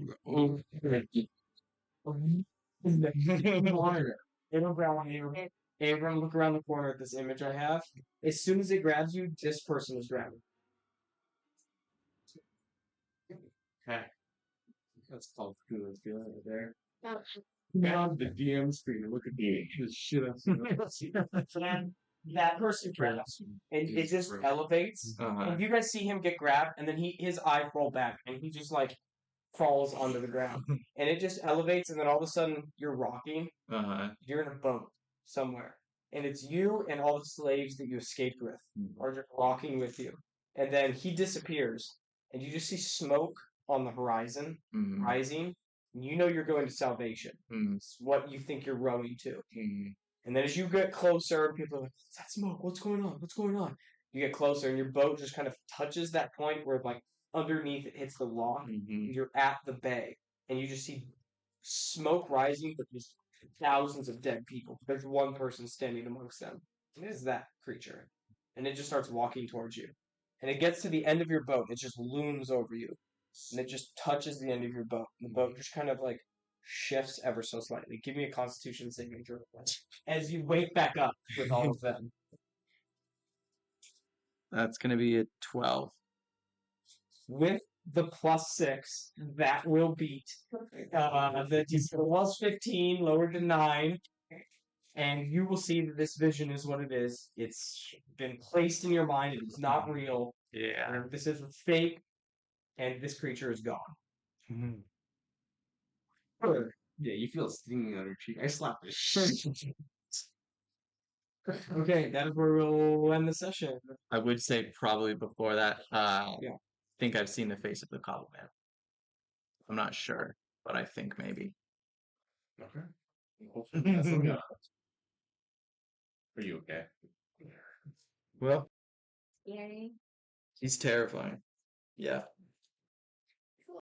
Abram, look around the corner at this image I have. As soon as it grabs you, this person is grabbing. Okay. That's called good feeling right there. On the DM screen, look at me. This shit. That person grabs, and it just elevates. Uh-huh. And you guys see him get grabbed, and then his eyes roll back, and he just like falls onto the ground, and it just elevates, and then all of a sudden you're rocking. Uh-huh. You're in a boat somewhere, and it's you and all the slaves that you escaped with are just rocking with you, and then he disappears, and you just see smoke on the horizon Mm. rising. And you know you're going to salvation. Mm. It's what you think you're rowing to. Mm. And then as you get closer, people are like, "What's that smoke? What's going on? What's going on?" You get closer, and your boat just kind of touches that point where, like, underneath it hits the lock. Mhm. You're at the bay, and you just see smoke rising, but just thousands of dead people. There's one person standing amongst them. It is that creature. And it just starts walking towards you. And it gets to the end of your boat. It just looms over you. And it just touches the end of your boat. The boat just kind of, like, shifts ever so slightly. Give me a Constitution saving throw as you wake back up with all of them. That's gonna be a 12. With the +6, that will beat. The DC was 15, lowered to 9. And you will see that this vision is what it is. It's been placed in your mind. It is not real. Yeah. This is fake, and this creature is gone. Yeah, you feel a stinging on your cheek. I slapped the shit. Okay, that is where we'll end the session. I would say probably before that, Yeah. I think I've seen the face of the Cobble Man. I'm not sure, but I think maybe. Okay. Hopefully that's what we got. Are you okay? Well, Scary. he's terrifying. Yeah.